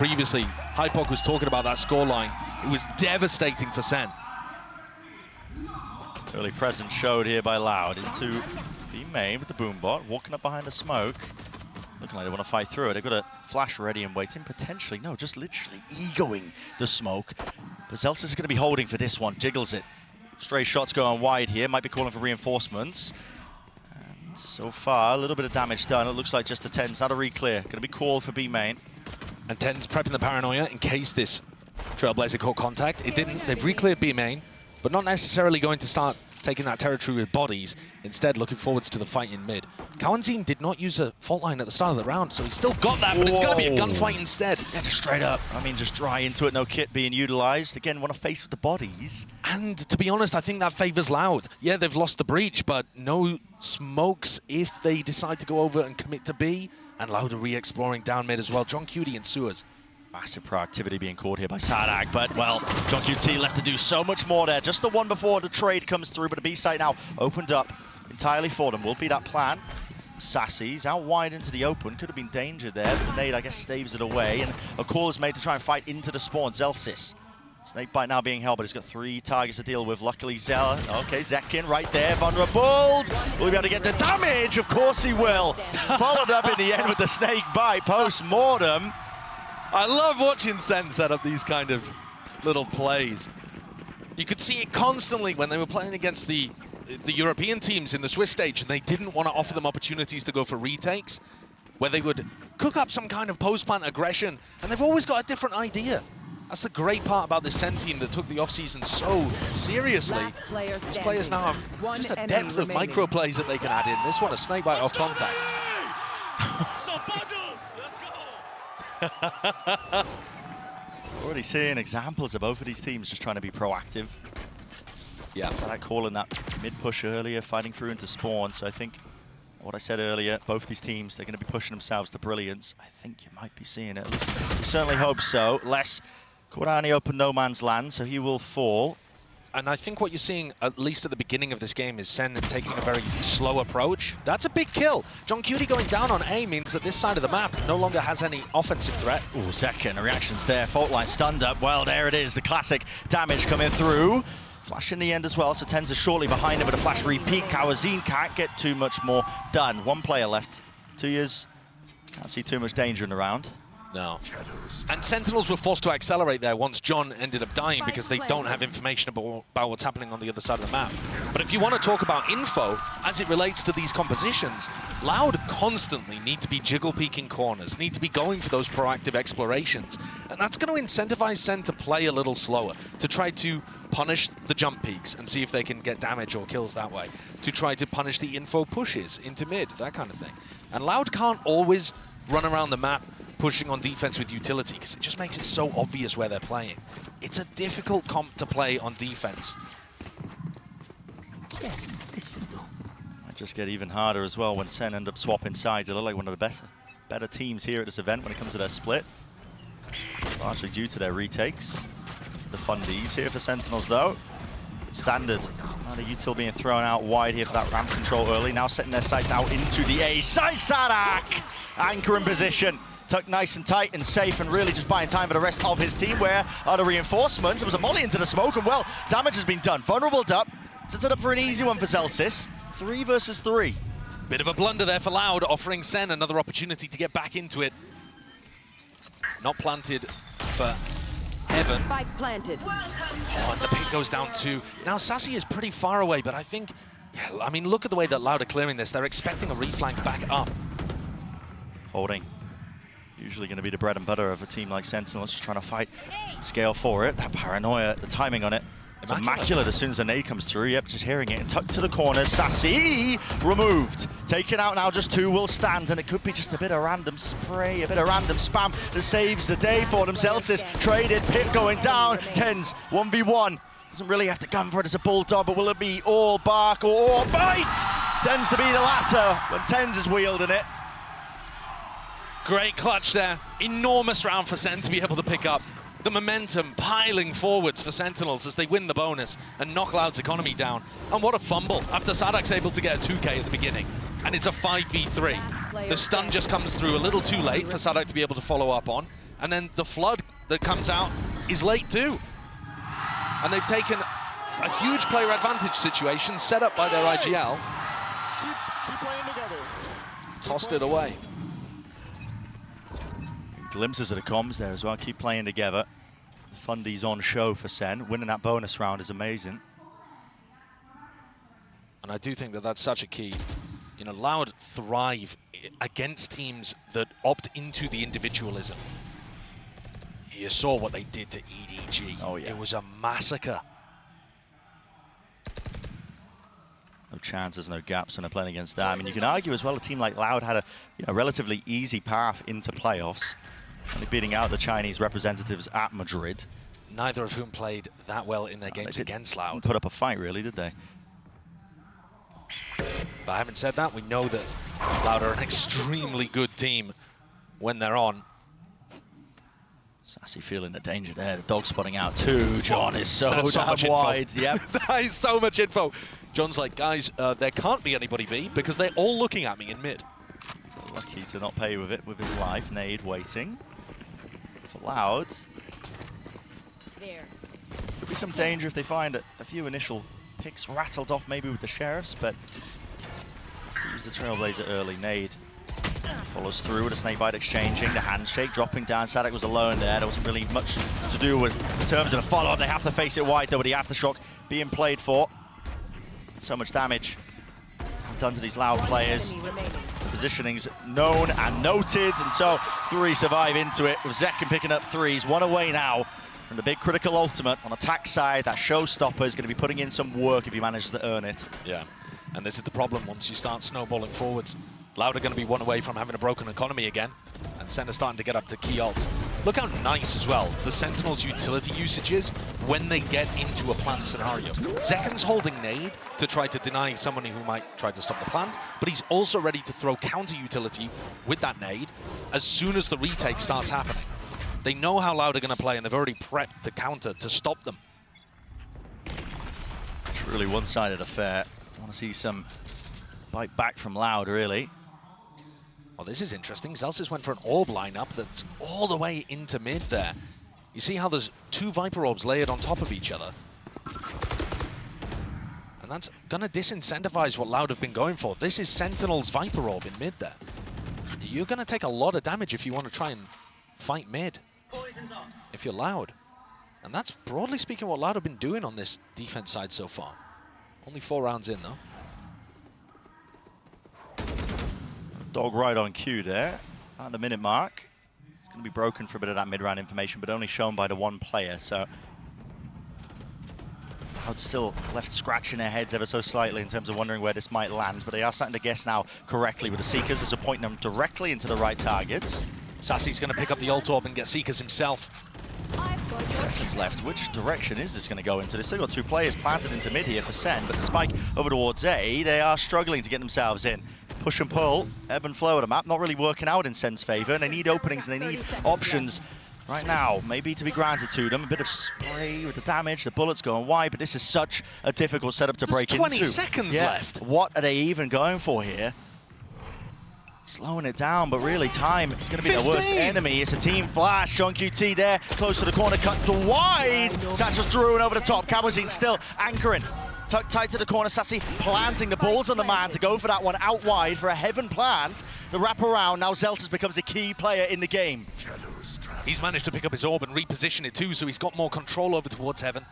Previously, Hypok was talking about that scoreline. It was devastating for SEN. Early presence showed here by Loud into the main with the boombot, walking up behind the smoke. Looking like they want to fight through it. They've got a flash ready and waiting. Potentially, no, just literally egoing the smoke. But Zelsis is going to be holding for this one. Jiggles it. Stray shots going wide here. Might be calling for reinforcements. And so far, a little bit of damage done. It looks like just a 10's not a re-clear. Going to be called for B main. And 10's prepping the paranoia in case this Trailblazer caught contact. It didn't. They've re-cleared B main, but not necessarily going to start taking that territory with bodies. Instead, looking forwards to the fight in mid. Kawanzin did not use a fault line at the start of the round, so he's still got that, but it's going to be a gunfight instead. Yeah, just straight up. I mean, just dry into it, no kit being utilized. Again, want to face with the bodies. And to be honest, I think that favors Loud. Yeah, they've lost the breach, but no smokes if they decide to go over and commit to B. And Loud are re-exploring down mid as well. John Cutie in sewers. Massive proactivity being caught here by Sadak, but, well, John QT left to do so much more there. Just the one before the trade comes through, but the B site now opened up entirely for them. Will be that plan. Sassy's out wide into the open. Could have been danger there, but the nade, I guess, staves it away. And a call is made to try and fight into the spawn. Zelsis. Snakebite now being held, but he's got 3 targets to deal with. Luckily, Zella. Okay, Zekin right there. Vulnerable. Will he be able to get the damage? Of course he will. Followed up in the end with the snakebite post-mortem. I love watching SEN set up these kind of little plays. You could see it constantly when they were playing against the European teams in the Swiss stage, and they didn't want to offer them opportunities to go for retakes, where they would cook up some kind of post-plant aggression, and they've always got a different idea. That's the great part about this SEN team that took the offseason so seriously. These players now have just a depth of micro plays that they can add in. This one, a snakebite off contact. Already seeing examples of both of these teams just trying to be proactive. Yeah. I like calling that mid-push earlier, fighting through into spawn. So I think what I said earlier, both these teams, they're going to be pushing themselves to brilliance. I think you might be seeing it. At least we certainly hope so. Les Korani open no man's land, so he will fall. And I think what you're seeing, at least at the beginning of this game, is SEN taking a very slow approach. That's a big kill. John Cutie going down on A means that this side of the map no longer has any offensive threat. Oh, second, the reactions there. Fault line stunned up. Well, there it is. The classic damage coming through. Flash in the end as well, so Tenz is shortly behind him with a flash repeat. Kawazin can't get too much more done. 1 player left. 2 years. Can't see too much danger in the round. No. And Sentinels were forced to accelerate there once John ended up dying because they don't have information about what's happening on the other side of the map. But if you want to talk about info as it relates to these compositions, Loud constantly need to be jiggle peeking corners, need to be going for those proactive explorations. And that's going to incentivize SEN to play a little slower, to try to punish the jump peaks and see if they can get damage or kills that way, to try to punish the info pushes into mid, that kind of thing. And Loud can't always run around the map pushing on defense with utility because it just makes it so obvious where they're playing. It's a difficult comp to play on defense. Might just get even harder as well when SEN end up swapping sides. They look like one of the better teams here at this event when it comes to their split. Largely due to their retakes. The fundies here for Sentinels though. Standard. The util being thrown out wide here for that ramp control early. Now setting their sights out into the A side. Sadak! Anchor in position. Tucked nice and tight and safe and really just buying time for the rest of his team. Where are the reinforcements? There was a molly into the smoke and well, damage has been done. Vulnerable up. Sets it up for an easy one for Zelsis. 3 versus 3. Bit of a blunder there for Loud, offering SEN another opportunity to get back into it. Not planted for Evan. Spike planted. Oh, and the pick goes down too. Now Sassy is pretty far away, but I think, yeah, I mean, look at the way that Loud are clearing this. They're expecting a reflank back up. Holding. Usually going to be the bread and butter of a team like Sentinels, just trying to fight, scale for it. That paranoia, the timing on it, it's immaculate as soon as the nade comes through. Yep, just hearing it and tucked to the corner. Sassy removed. Taken out now, just 2 will stand, and it could be just a bit of random spray, a bit of random spam that saves the day for them. Zelsis traded, pit going down. Tenz 1v1. Doesn't really have to gun for it as a bulldog, but will it be all bark or all bite? Tends to be the latter when Tenz is wielding it. Great clutch there. Enormous round for SEN to be able to pick up. The momentum piling forwards for Sentinels as they win the bonus and knock Loud's economy down. And what a fumble after Sadak's able to get a 2K at the beginning. And it's a 5v3. The stun just comes through a little too late for Sadak to be able to follow up on. And then the flood that comes out is late too. And they've taken a huge player advantage situation set up by their IGL. Keep playing together. Tossed it away. Glimpses of the comms there as well. Keep playing together. Fundy's on show for Sen. Winning that bonus round is amazing. And I do think that that's such a key. You know, Loud thrive against teams that opt into the individualism. You saw what they did to EDG. Oh, yeah. It was a massacre. No chances, no gaps when they're playing against that. I mean, you can argue as well a team like Loud had a relatively easy path into playoffs, only beating out the Chinese representatives at Madrid. Neither of whom played that well in their games against Loud. Didn't put up a fight, really, did they? But having said that, we know that Loud are an extremely good team when they're on. Sassy feeling the danger there. The dog spotting out too. John is so much wide. Info. Yep. That is so much info. John's like, guys, there can't be anybody B because they're all looking at me in mid. So lucky to not pay with it with his life. Nade waiting for Loud. There. Could be some danger if they find a few initial picks rattled off maybe with the Sheriffs, but to use the Trailblazer early. Nade follows through with a snakebite exchanging, the handshake dropping down. Sadak was alone there. There wasn't really much to do with in terms of the follow-up. They have to face it wide though, with the aftershock being played for. So much damage done to these Loud players. The positioning's known and noted, and so 3 survive into it with Zekken picking up 3s. 1 away now from the big critical ultimate on attack side. That showstopper is going to be putting in some work if he manages to earn it. Yeah, and this is the problem once you start snowballing forwards. Loud are going to be 1 away from having a broken economy again, and Sen are starting to get up to key ults. Look how nice as well the Sentinels' utility usage is when they get into a plant scenario. Zekken's holding nade to try to deny someone who might try to stop the plant, but he's also ready to throw counter utility with that nade as soon as the retake starts happening. They know how Loud are going to play, and they've already prepped the counter to stop them. Truly one-sided affair. I want to see some bite back from Loud, really. Well, this is interesting. Zelsis went for an orb lineup that's all the way into mid there. You see how there's 2 Viper orbs layered on top of each other. And that's going to disincentivize what Loud have been going for. This is Sentinel's Viper orb in mid there. You're going to take a lot of damage if you want to try and fight mid, if you're Loud. And that's, broadly speaking, what Loud have been doing on this defense side so far. Only 4 rounds in, though. Dog right on cue there at the minute mark. It's going to be broken for a bit of that mid-round information, but only shown by the 1 player, so Loud still left scratching their heads ever so slightly in terms of wondering where this might land, but they are starting to guess now correctly with the Seekers as they're pointing them directly into the right targets. Sassy's going to pick up the ult orb and get Seekers himself. Seconds left. Which direction is this going to go into? They've still got 2 players planted into mid here for Sen, but the spike over towards A, they are struggling to get themselves in. Push and pull, ebb and flow of the map, not really working out in Sen's favor, and they need openings and they need options right now, maybe to be granted to them. A bit of spray with the damage, the bullets going wide, but this is such a difficult setup to break into. 20 seconds left. What are they even going for here? Slowing it down, but really time is going to be the worst enemy. It's a team flash. John QT there, close to the corner, cut to wide. Satchel's through and over the top. Cabazine still anchoring. Tucked tight to the corner, Sassy planting the balls on the man to go for that one out wide for a heaven plant. The wrap around, now Zelsis becomes a key player in the game. He's managed to pick up his orb and reposition it too, so he's got more control over towards heaven.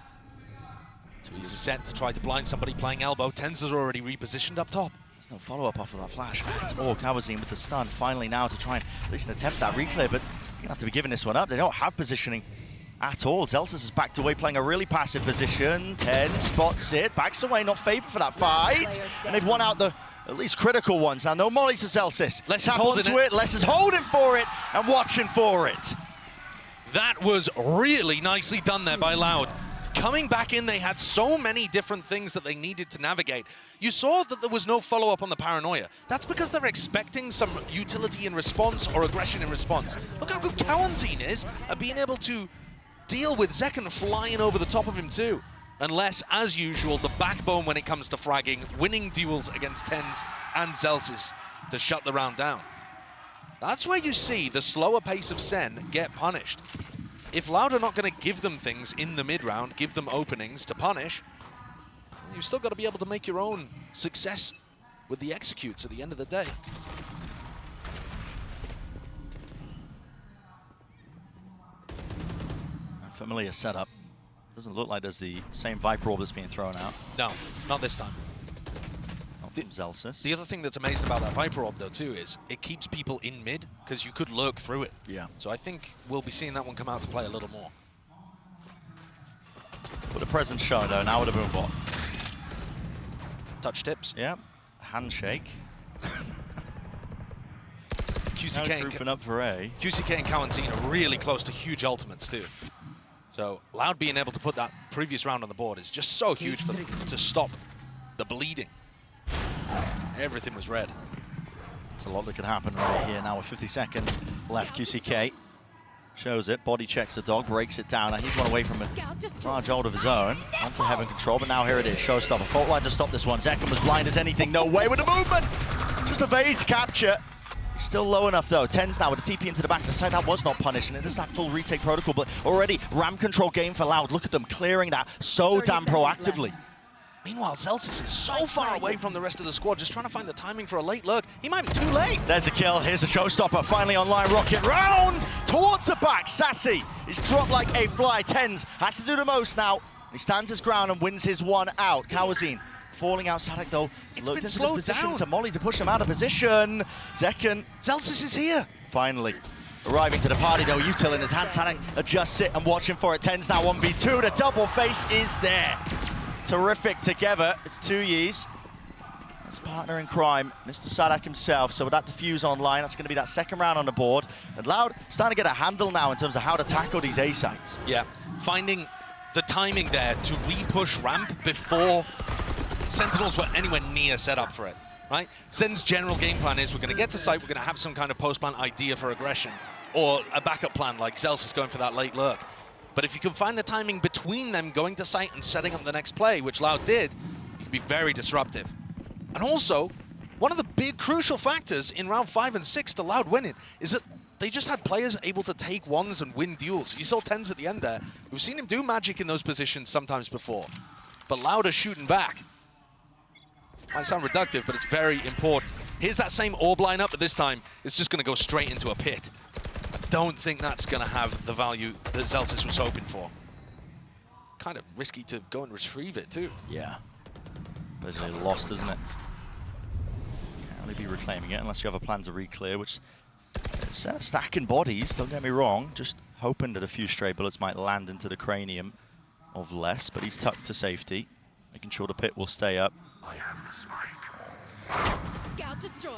So he's set to try to blind somebody playing elbow. Tenzer's already repositioned up top. There's no follow-up off of that flash. It's all Cabazine with the stun finally now to try and at least attempt that reclear, but you're gonna have to be giving this one up. They don't have positioning at all. Zelsis has backed away, playing a really passive position. 10 spots it, backs away, not favored for that fight. And they've won out the at least critical ones. Now no mollies for Zelsis. Les is Tap holding onto it. Les is holding for it and watching for it. That was really nicely done there by Loud. Coming back in, they had so many different things that they needed to navigate. You saw that there was no follow-up on the paranoia. That's because they're expecting some utility in response or aggression in response. Look how good Cowanzine is at being able to deal with Zekken flying over the top of him too. Unless, as usual, the backbone when it comes to fragging, winning duels against Tens and Zelsis to shut the round down. That's where you see the slower pace of Sen get punished. If Loud are not going to give them things in the mid-round, give them openings to punish, you've still got to be able to make your own success with the executes at the end of the day. A familiar setup. Doesn't look like there's the same Viper Orb that's being thrown out. No, not this time. Not from Zelsis. The other thing that's amazing about that Viper Orb, though, too, is it keeps people in mid, because you could lurk through it. Yeah. So I think we'll be seeing that one come out to play a little more. With a presence shown, though, now with a Moonbot. Touch tips. Yeah. Handshake. QCK grouping up for A. QCK and Kawansine are really close to huge ultimates, too. So Loud being able to put that previous round on the board is just so huge for them to stop the bleeding. Everything was red. It's a lot that could happen right here now with 50 seconds left. QCK shows it, body checks the dog, breaks it down. Now he's one away from a large hold of his own. Onto Heaven control, but now here it is. Showstopper. Fault line to stop this one. Zekken was blind as anything. No way with the movement. Just evades capture. He's still low enough though. Tens now with a TP into the back of the side. That was not punished, and it is that full retake protocol. But already ramp control game for Loud. Look at them clearing that so damn proactively. Meanwhile, Zelsis is so far away from the rest of the squad, just trying to find the timing for a late lurk. He might be too late. There's a kill. Here's the showstopper. Finally online. Rocket round towards the back. Sassy is dropped like a fly. Tens has to do the most now. He stands his ground and wins his one out. Kawazine falling out. Sadek though looked into this position to Molly to push him out of position. Zekken. Zelsis is here. Finally arriving to the party though. Util in his hand. Sadek adjusts it and watching for it. Tens now 1v2. The double face is there. Terrific together. It's 2 years. His partner in crime, Mr. Sadek himself. So with that defuse online, that's going to be that second round on the board. And Loud starting to get a handle now in terms of how to tackle these A sites. Yeah, finding the timing there to re-push ramp before Sentinels were anywhere near set up for it, right? Sen's general game plan is we're going to get to site, we're going to have some kind of post-plan idea for aggression, or a backup plan like Zelsis going for that late lurk. But if you can find the timing between them going to site and setting up the next play, which Loud did, you can be very disruptive. And also, one of the big crucial factors in round 5 and 6 to Loud winning is that they just had players able to take ones and win duels. You saw Tens at the end there. We've seen him do magic in those positions sometimes before. But Loud are shooting back. Might sound reductive, but it's very important. Here's that same orb lineup, but this time it's just going to go straight into a pit. I don't think that's going to have the value that Zelsis was hoping for. Kind of risky to go and retrieve it too. Yeah. Basically lost, isn't it? Can't really be reclaiming it unless you have a plan to re-clear, which stacking bodies, don't get me wrong, just hoping that a few stray bullets might land into the cranium of less, but he's tucked to safety, making sure the pit will stay up. Scout destroyed.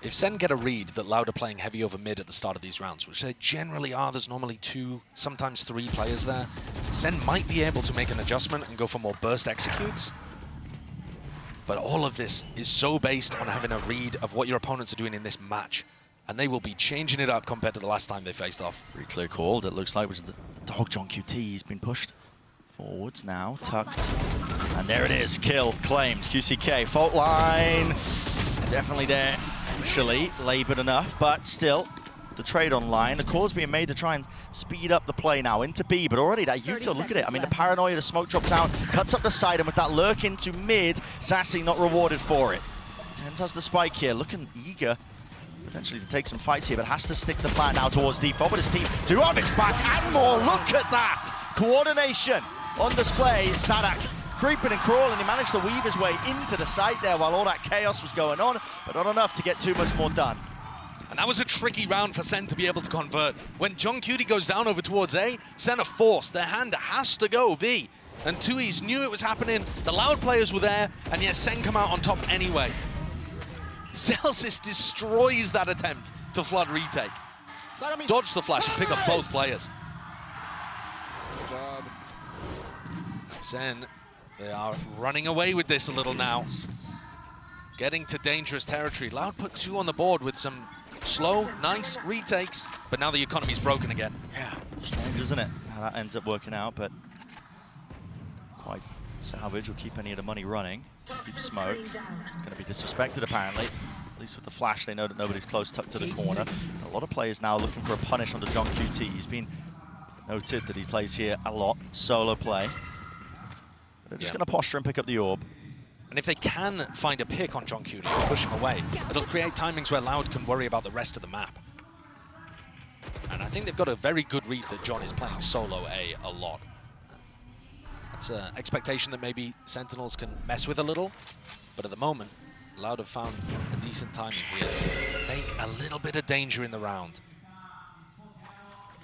If Sen get a read that Loud are playing heavy over mid at the start of these rounds, which they generally are, there's normally 2, sometimes 3 players there, Sen might be able to make an adjustment and go for more burst executes. But all of this is so based on having a read of what your opponents are doing in this match. And they will be changing it up compared to the last time they faced off. Re-clear called, it looks like was the dog John QT. He's been pushed forwards now, tucked. And there it is, kill claimed. QCK, fault line. Definitely there. Actually, laboured enough, but still, the trade online. The call's being made to try and speed up the play now into B, but already that Util, look at it. I mean, the paranoia, the smoke drops down, cuts up the side, and with that lurk into mid, Sassy not rewarded for it. Tens has the spike here, looking eager potentially to take some fights here, but has to stick the plan now towards default, but his team do have his back and more. Look at that! Coordination on display. Sadek creeping and crawling. He managed to weave his way into the site there while all that chaos was going on, but not enough to get too much more done. And that was a tricky round for Sen to be able to convert. When John Cutie goes down over towards A, Sen are forced. Their hand has to go B. And Tui's knew it was happening. The Loud players were there, and yet Sen come out on top anyway. Zelsis destroys that attempt to flood retake. Dodge the flash and pick up both players. Good job. Sen, they are running away with this a little now. Getting to dangerous territory. Loud put 2 on the board with some slow, nice retakes, but now the economy's broken again. Yeah, strange, isn't it? How that ends up working out, but quite salvage. Will keep any of the money running. Keep smoke. Going to be disrespected, apparently. At least with the flash, they know that nobody's close, tucked to the corner. A lot of players now looking for a punish onto John QT. He's been noted that he plays here a lot, solo play. They're just going to posture and pick up the orb. And if they can find a pick on John QT and push him away, it'll create timings where Loud can worry about the rest of the map. And I think they've got a very good read that John is playing solo A lot. That's an expectation that maybe Sentinels can mess with a little, but at the moment, Loud have found a decent timing here to make a little bit of danger in the round.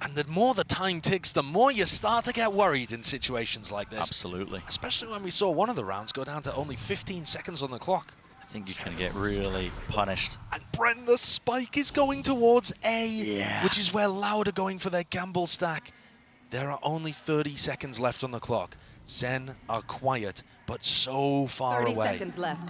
And the more the time ticks, the more you start to get worried in situations like this. Absolutely. Especially when we saw one of the rounds go down to only 15 seconds on the clock. I think you can get really punished. And Brent, the spike is going towards A, which is where Loud are going for their gamble stack. There are only 30 seconds left on the clock. SEN are quiet, but so far 30 away. seconds left.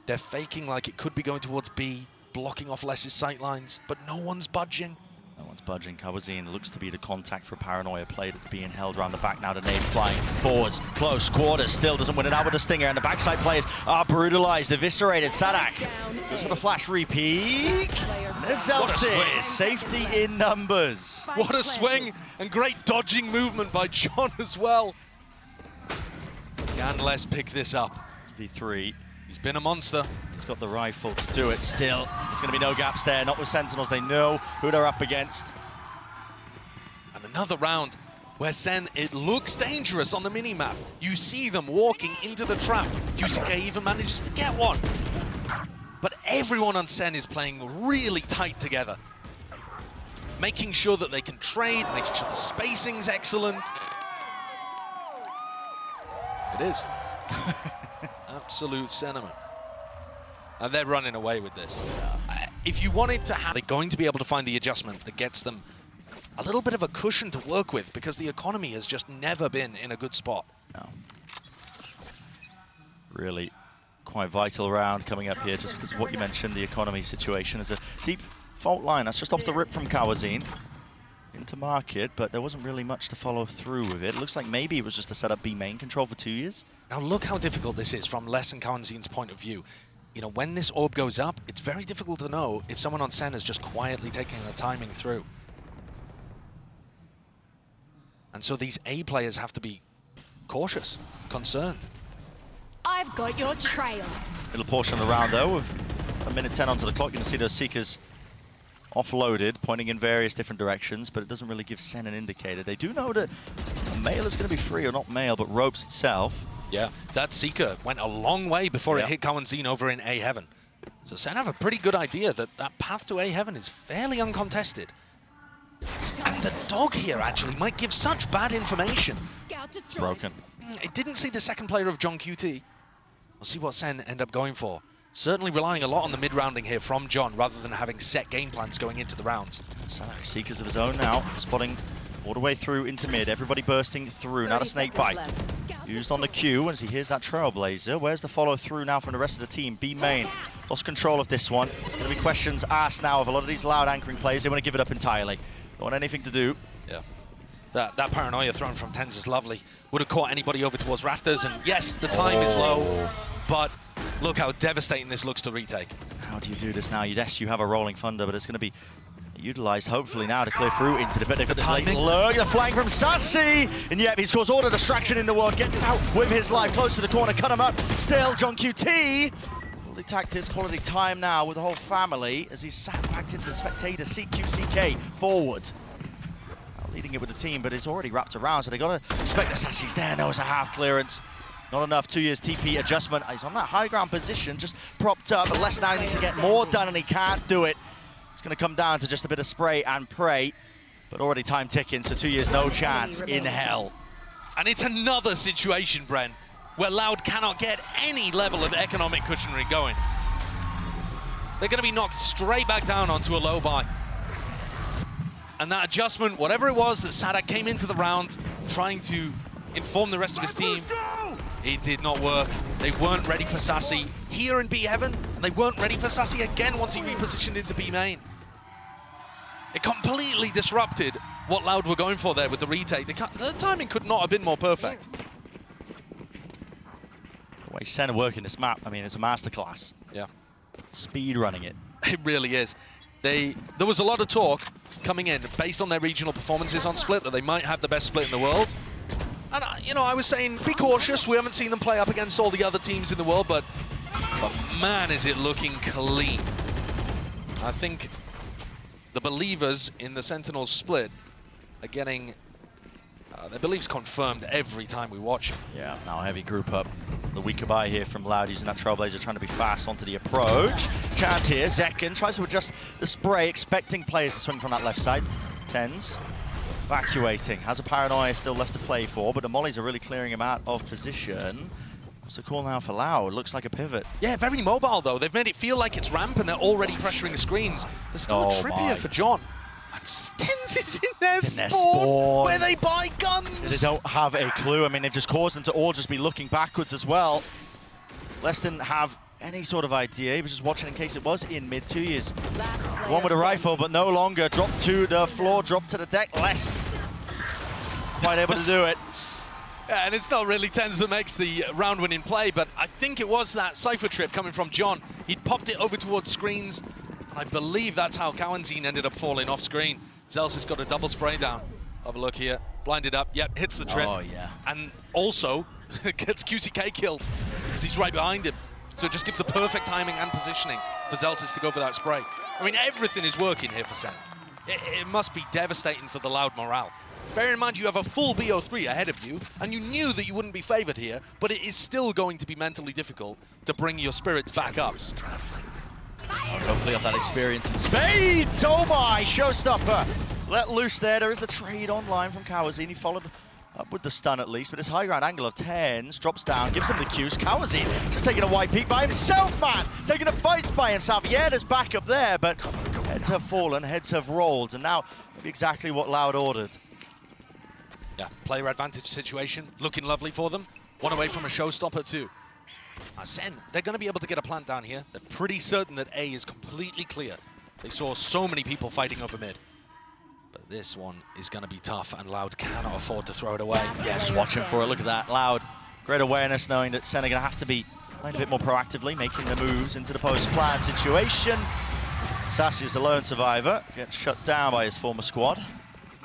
They're faking like it could be going towards B, blocking off Les's sightlines, but no one's budging. No one's budging. Kawazine looks to be the contact for a Paranoia play that's being held around the back now. The nade flying forwards, close quarters, still doesn't win it out with a stinger, and the backside players are brutalized, eviscerated. Sadak goes for the flash repeat. There's Zelsis, safety in numbers. What a swing, and great dodging movement by John as well. Can Les pick this up? V3. He's been a monster. He's got the rifle to do it still. There's going to be no gaps there, not with Sentinels. They know who they're up against. And another round where SEN, it looks dangerous on the mini-map. You see them walking into the trap. QCK even manages to get one. But everyone on SEN is playing really tight together. Making sure that they can trade, making sure the spacing's excellent. It is. Absolute sentiment. And they're running away with this. If you wanted to have, they're going to be able to find the adjustment that gets them a little bit of a cushion to work with, because the economy has just never been in a good spot. No. Really quite vital round coming up here, just because of what you mentioned, the economy situation. Is a deep fault line. That's just off the rip from Kawazine into market, but there wasn't really much to follow through with it. It looks like maybe it was just to set up B main control for 2 years. Now look how difficult this is from Les and Kawazine's point of view. You know, when this orb goes up, it's very difficult to know if someone on SEN is just quietly taking the timing through. And so these A players have to be cautious, concerned. I've got your trail. Little portion of the round though, with a minute 10 onto the clock. You're going to see those Seekers offloaded, pointing in various different directions, but it doesn't really give SEN an indicator. They do know that a male is going to be free, or not male, but Ropes itself. Yeah, that Seeker went a long way before it hit Kawazine over in A Heaven. So SEN have a pretty good idea that that path to A Heaven is fairly uncontested. And the dog here actually might give such bad information. Scout destroyed. Broken. It didn't see the second player of John QT. We'll see what SEN end up going for. Certainly relying a lot on the mid-rounding here from John, rather than having set game plans going into the rounds. Sadak, Seekers of his own now, spotting all the way through into mid. Everybody bursting through. Now the snake bite. Used on the Q as he hears that Trailblazer. Where's the follow through now from the rest of the team? B main lost control of this one. There's going to be questions asked now of a lot of these Loud anchoring players. They want to give it up entirely. Don't want anything to do. Yeah. That Paranoia thrown from Tens is lovely. Would have caught anybody over towards Rafters, and yes, the time is low, but look how devastating this looks to retake. How do you do this now? Yes, you have a Rolling Thunder, but it's going to be utilized hopefully now to clear through into the bit. They've got this late lurk, the flying from Sassy, and yet he's caused all the distraction in the world, gets out with his life, close to the corner, cut him up. Still, John QT, quality tactics, quality time now with the whole family as he's sat back into the spectator, CQCK forward. Now leading it with the team, but it's already wrapped around, so they got to expect the Sassy's there. No, it's a half clearance. Not enough, 2 years TP adjustment. He's on that high ground position, just propped up, but Les now needs to get more done, and he can't do it. It's going to come down to just a bit of spray and pray, but already time ticking, so 2 years, no chance in hell. And it's another situation, Brent, where Loud cannot get any level of economic cushionry going. They're going to be knocked straight back down onto a low buy. And that adjustment, whatever it was that Sadak came into the round trying to inform the rest of his team, it did not work. They weren't ready for Sassy here in B Heaven, and they weren't ready for Sassy again once he repositioned into B main. It completely disrupted what Loud were going for there with the retake. The timing could not have been more perfect. The way SEN are working this map, I mean, it's a masterclass. Yeah. Speed running it. It really is. There was a lot of talk coming in based on their regional performances on Split that they might have the best split in the world. And, you know, I was saying, be cautious. We haven't seen them play up against all the other teams in the world, but man, is it looking clean. I think the believers in the Sentinels split are getting their beliefs confirmed every time we watch it. Yeah, now a heavy group up. The weaker buy here from Loud using that Trailblazer, trying to be fast onto the approach. Chance here, Zekken tries to adjust the spray, expecting players to swing from that left side. Tens, evacuating, has a Paranoia still left to play for, but the mollies are really clearing him out of position. What's the call now for Loud? Looks like a pivot. Yeah, very mobile though. They've made it feel like it's ramp and they're already pressuring the screens. There's still a trip here for John. And Stens is in their spawn where they buy guns. They don't have a clue. I mean, they've just caused them to all just be looking backwards as well. Les didn't have any sort of idea. He was just watching in case it was in mid. 2 years. One with a rifle, but no longer. Drop to the floor, drop to the deck. Les quite able to do it. Yeah, and it's not really Tens that makes the round-winning play, but I think it was that Cypher trip coming from John. He'd popped it over towards screens, and I believe that's how Cowanzine ended up falling off screen. Zels has got a double spray down. Have a look here. Blinded up. Yep, hits the trip. Oh, yeah. And also gets QCK killed because he's right behind him. So it just gives the perfect timing and positioning for Zelsis to go for that spray. I mean, everything is working here for Sen. It must be devastating for the Loud morale. Bear in mind you have a full BO3 ahead of you, and you knew that you wouldn't be favored here, but it is still going to be mentally difficult to bring your spirits back up. Hopefully have that experience in spades. Oh my, showstopper. Let loose there. There is the trade online from Kawazine. He followed up with the stun at least, but his high ground angle of Tens drops down, gives him the cues. Kawazine just taking a white peek by himself, man. Taking a fight by himself. Yeah, there's back up there, but heads have fallen, heads have rolled, and now maybe exactly what Loud ordered. Yeah, player advantage situation, looking lovely for them. One away from a showstopper too. Sen, they're going to be able to get a plant down here. They're pretty certain that A is completely clear. They saw so many people fighting over mid. But this one is going to be tough, and Loud cannot afford to throw it away. Yeah, just watching for it. Look at that. Loud. Great awareness, knowing that Sen are going to have to be playing a bit more proactively, making the moves into the post-plan situation. Sassy is the lone survivor. Gets shut down by his former squad.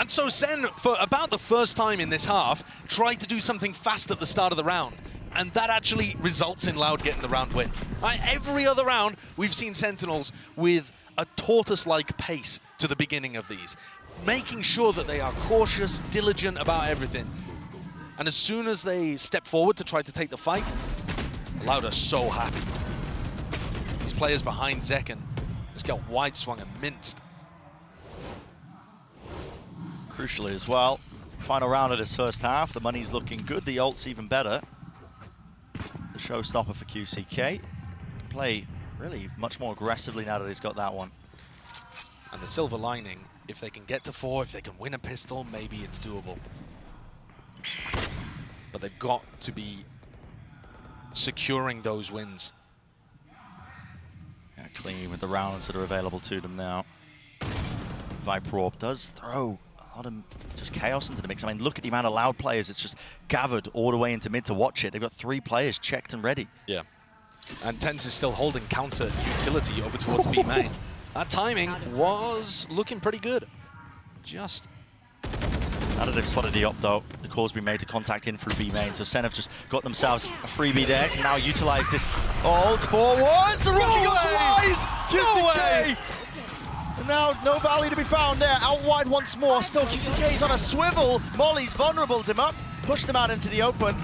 And so Sen, for about the first time in this half, tried to do something fast at the start of the round. And that actually results in Loud getting the round win. Right, every other round, we've seen Sentinels with a tortoise-like pace to the beginning of these, making sure that they are cautious, diligent about everything. And as soon as they step forward to try to take the fight, Loud are so happy. These players behind Zekken just got wide swung and minced. Crucially as well, final round of this first half, the money's looking good, the ult's even better. The showstopper for QCK. Can play really much more aggressively now that he's got that one. And the silver lining, if they can get to 4, if they can win a pistol, maybe it's doable. But they've got to be securing those wins. Yeah, clean with the rounds that are available to them now. Viprorp does throw a lot of just chaos into the mix. I mean, look at the amount of Loud players. It's just gathered all the way into mid to watch it. They've got 3 players checked and ready. Yeah. And Tens is still holding counter utility over towards B main. That timing was looking pretty good. Just. Now that they've spotted the op though, the call's been made to contact in through B main. So Sen have just got themselves a freebie there. Can now utilize this ult forwards. The rookie goes wide! No way! And now no Valley to be found there. Out wide once more. Still QCK's on a swivel. Molly's vulnerable him up. Pushed him out into the open.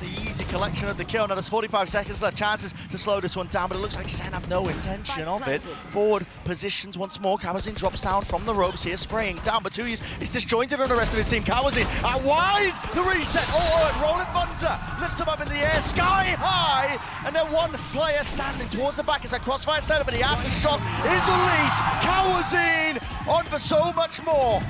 The easy collection of the kill. Now there's 45 seconds left. Chances to slow this one down, but it looks like Sen have no intention of it. Forward positions once more. Kawazine drops down from the ropes here, spraying down, but Tuyes is disjointed from the rest of his team. Kawazine out wide. The reset. Oh, and Rolling Thunder lifts him up in the air, sky high, and then one player standing towards the back as a crossfire setup, but the aftershock is elite. Kawazine on for so much more.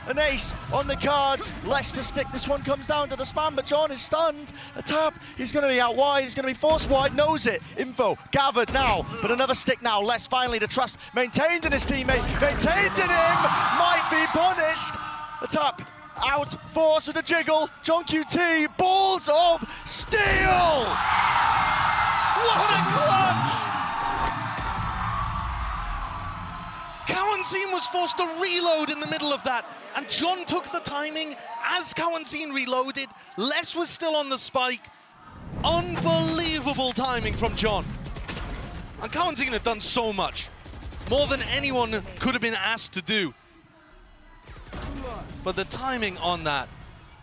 An ace on the cards, less to stick. This one comes down to the spam, but John is stunned. A tap, he's going to be out wide, he's going to be forced wide, knows it. Info gathered now, but another stick now. Less finally the trust maintained in his teammate, maintained in him, might be punished. The tap out, force with a jiggle. John QT, balls of steel! What a clutch! Cowan was forced to reload in the middle of that, and John took the timing as Cowan reloaded. Les was still on the spike. Unbelievable timing from John. And Cowan had done so much, more than anyone could have been asked to do. But the timing on that,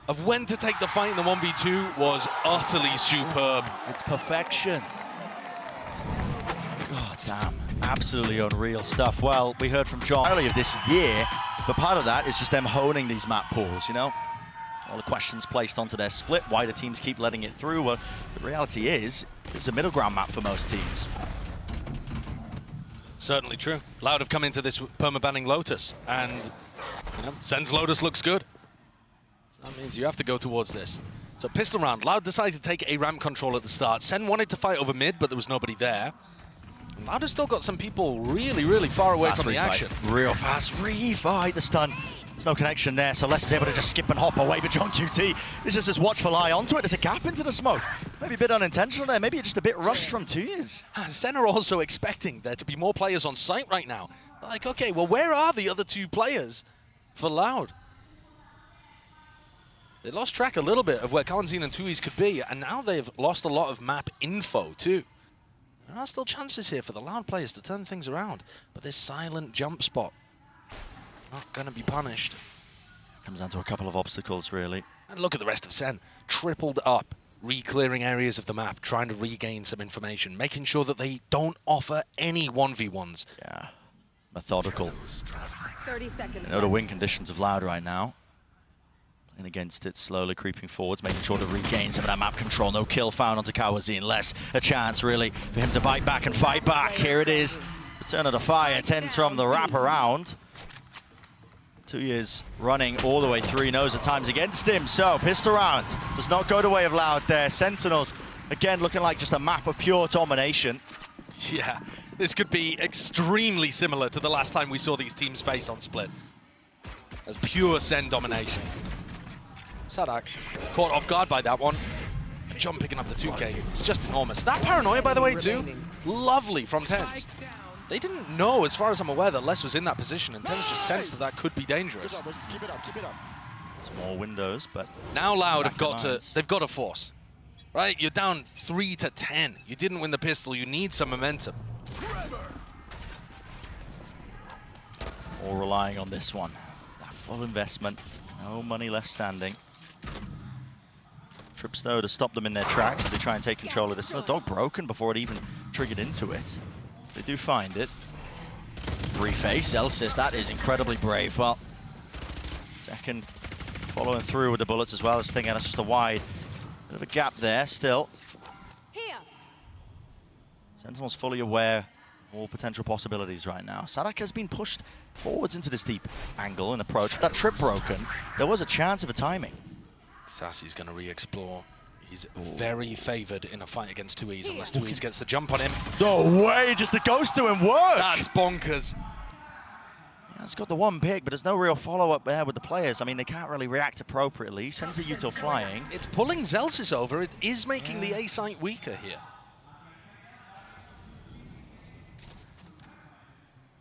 of when to take the fight in the 1v2, was utterly superb. It's perfection. God damn, absolutely unreal stuff. Well, we heard from John earlier this year, but part of that is just them honing these map pools, you know? All the questions placed onto their split, why the teams keep letting it through. Well, the reality is, it's a middle ground map for most teams. Certainly true. Loud have come into this perma-banning Lotus, and you know, Sen's Lotus looks good. That means you have to go towards this. So pistol round. Loud decided to take a ramp control at the start. Sen wanted to fight over mid, but there was nobody there. And Loud has still got some people really, really far away from the action. Real fast refight, the stun. There's no connection there, so Les is able to just skip and hop away, but John QT is just this watchful eye onto it. There's a gap into the smoke. Maybe a bit unintentional there, maybe just a bit rushed from 2 years. Sen are also expecting there to be more players on site right now. They're like, okay, well, where are the other two players for Loud? They lost track a little bit of where Cowan and Tui's could be, and now they've lost a lot of map info too. There are still chances here for the Loud players to turn things around, but this silent jump spot, not going to be punished. Comes down to a couple of obstacles, really. And look at the rest of Sen, tripled up, re-clearing areas of the map, trying to regain some information, making sure that they don't offer any 1v1s. Yeah, methodical. 30 seconds. You know the win conditions of Loud right now. And against it, slowly creeping forwards, making sure to regain some of that map control. No kill found onto Kawazin. Less a chance, really, for him to bite back and fight back. Here it is. Return of the fire, 10s from the wraparound. 2 years running all the way through. He knows the time's against him. So, pistol round does not go the way of Loud there. Sentinels, again, looking like just a map of pure domination. Yeah, this could be extremely similar to the last time we saw these teams face on Split. As pure Sen domination. Sadak caught off guard by that one. John picking up the 2K. It's just enormous. That paranoia, by the way, too, lovely from TenZ. They didn't know, as far as I'm aware, that Les was in that position, and TenZ just sensed that that could be dangerous. Keep it up, keep it up. Small windows, but now Loud have got to, they've got to force. Right, you're down 3 to 10. You didn't win the pistol, you need some momentum. all relying on this one. That full investment, no money left standing. Trip Snow to stop them in their tracks as they try and take control of this. The dog broken before it even triggered into it. They do find it. Reface, Elsis, that is incredibly brave. Well, second following through with the bullets as well as Stinger. That's just a wide bit of a gap there still. Here. Sentinel's fully aware of all potential possibilities right now. Sadak has been pushed forwards into this deep angle and approach. With that trip broken, there was a chance of a timing. Sassy's going to re-explore. He's very favored in a fight against 2Es unless 2Es gets the jump on him. No way, just the ghost doing work! That's bonkers. Yeah, it's got the one pick, but there's no real follow-up there with the players. I mean, they can't really react appropriately. He sends the util flying. It's pulling Zelsis over. It is making the A site weaker here.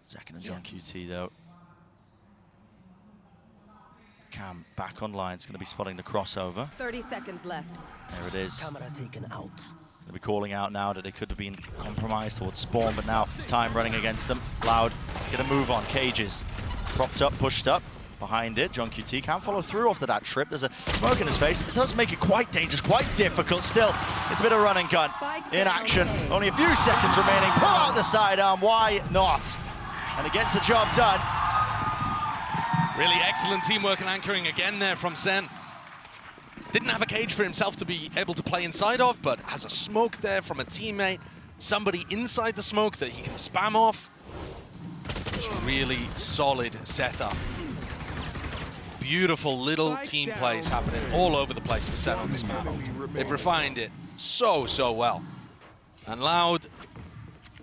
Second and John QT, though. Cam back online. It's going to be spotting the crossover. 30 seconds left. There it is. Camera taken out. Going to be calling out now that they could have been compromised towards spawn, but now time running against them. Loud, get a move on. Cages propped up, pushed up. Behind it, John QT can't follow through after that trip. There's a smoke in his face. It does make it quite dangerous, quite difficult. Still, it's a bit of run and gun in action. Only a few seconds remaining. Pull out the sidearm. Why not? And it gets the job done. Really excellent teamwork and anchoring again there from Sen. Didn't have a cage for himself to be able to play inside of, but has a smoke there from a teammate. Somebody inside the smoke that he can spam off. Just really solid setup. Beautiful little team plays happening all over the place for Sen on this map. They've refined it so well. And Loud,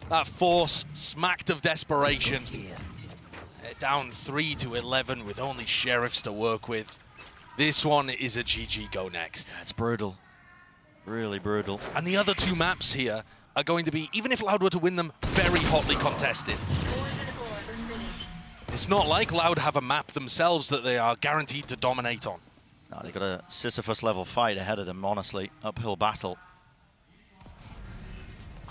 that force smacked of desperation. Down 3 to 11 with only Sheriffs to work with. This one is a GG go next. That's brutal. Really brutal. And the other two maps here are going to be, even if Loud were to win them, very hotly contested. It's not like Loud have a map themselves that they are guaranteed to dominate on. No, they've got a Sisyphus-level fight ahead of them, honestly. Uphill battle.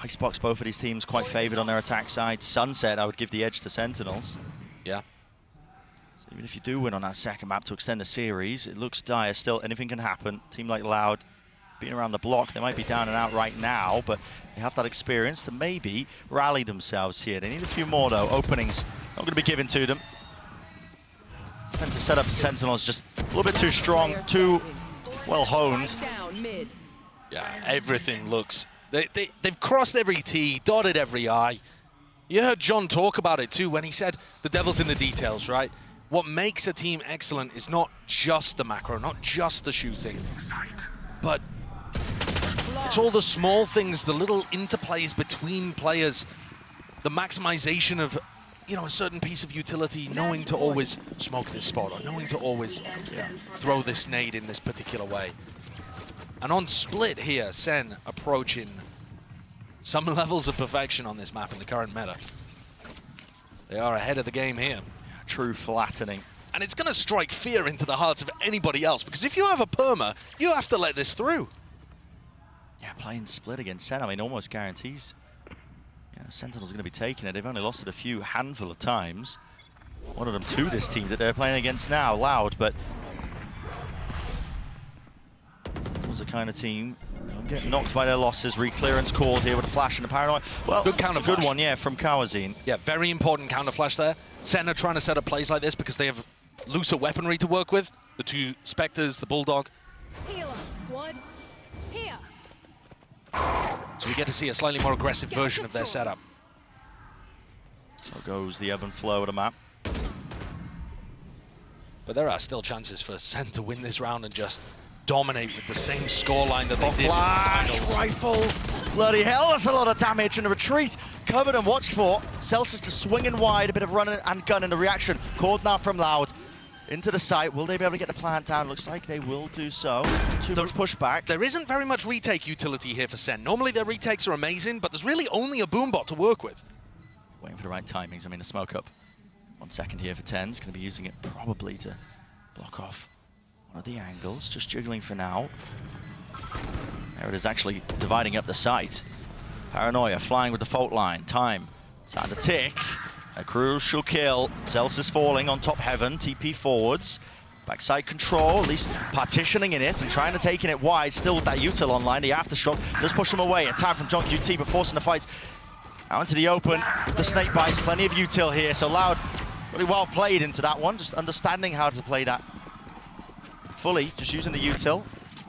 Icebox, both of these teams quite favoured on their attack side. Sunset, I would give the edge to Sentinels. Yeah. So even if you do win on that second map to extend the series, it looks dire still. Anything can happen. Team like Loud, being around the block, they might be down and out right now, but they have that experience to maybe rally themselves here. They need a few more, though. Openings not going to be given to them. Defensive setup for Sentinels just a little bit too strong, too well honed. Yeah, everything looks... They've crossed every T, dotted every I. You heard John talk about it too when he said the devil's in the details, right? What makes a team excellent is not just the macro, not just the shooting, but it's all the small things, the little interplays between players, the maximization of, you know, a certain piece of utility, knowing to always smoke this spot or knowing to always throw this nade in this particular way. And on split here, Sen approaching some levels of perfection on this map in the current meta. They are ahead of the game here. True flattening. And it's going to strike fear into the hearts of anybody else, because if you have a perma, you have to let this through. Yeah, playing split against Sen, I mean, almost guarantees. You know, Sentinel's going to be taking it. They've only lost it a handful of times. One of them to this team that they're playing against now, Loud, but Sentinel's the kind of team getting knocked by their losses. Re-clearance called here with a flash and a paranoid. Well, good counter flash. Good one, yeah, from Kawazine. Yeah, very important counter flash there. Sen are trying to set up plays like this because they have looser weaponry to work with. The two Spectres, the Bulldog. Heal up, squad. Here. So we get to see a slightly more aggressive version of their setup. So goes the ebb and flow of the map. But there are still chances for Sen to win this round and just dominate with the same scoreline that they did. Flash, rifle, bloody hell, that's a lot of damage in the retreat. Covered and watched for. Celsius just swinging wide, a bit of run and gun in the reaction. Called now from Loud. Into the site, will they be able to get the plant down? Looks like they will do so. Too much pushback. There isn't very much retake utility here for Sen. Normally their retakes are amazing, but there's really only a boombot to work with. Waiting for the right timings. I mean, the smoke up. 1 second here for TenZ. Going to be using it probably to block off one of the angles. Just jiggling for now. There it is, actually dividing up the site. Paranoia flying with the fault line. Time. Starting to tick. A crucial kill. Celsius falling on top heaven. TP forwards. Backside control, at least partitioning in it and trying to take it wide. Still with that util online. The aftershock does push him away. A time from John QT, but forcing the fights out into the open. The snake bites, plenty of util here. So Loud, really well played into that one. Just understanding how to play that fully, just using the util.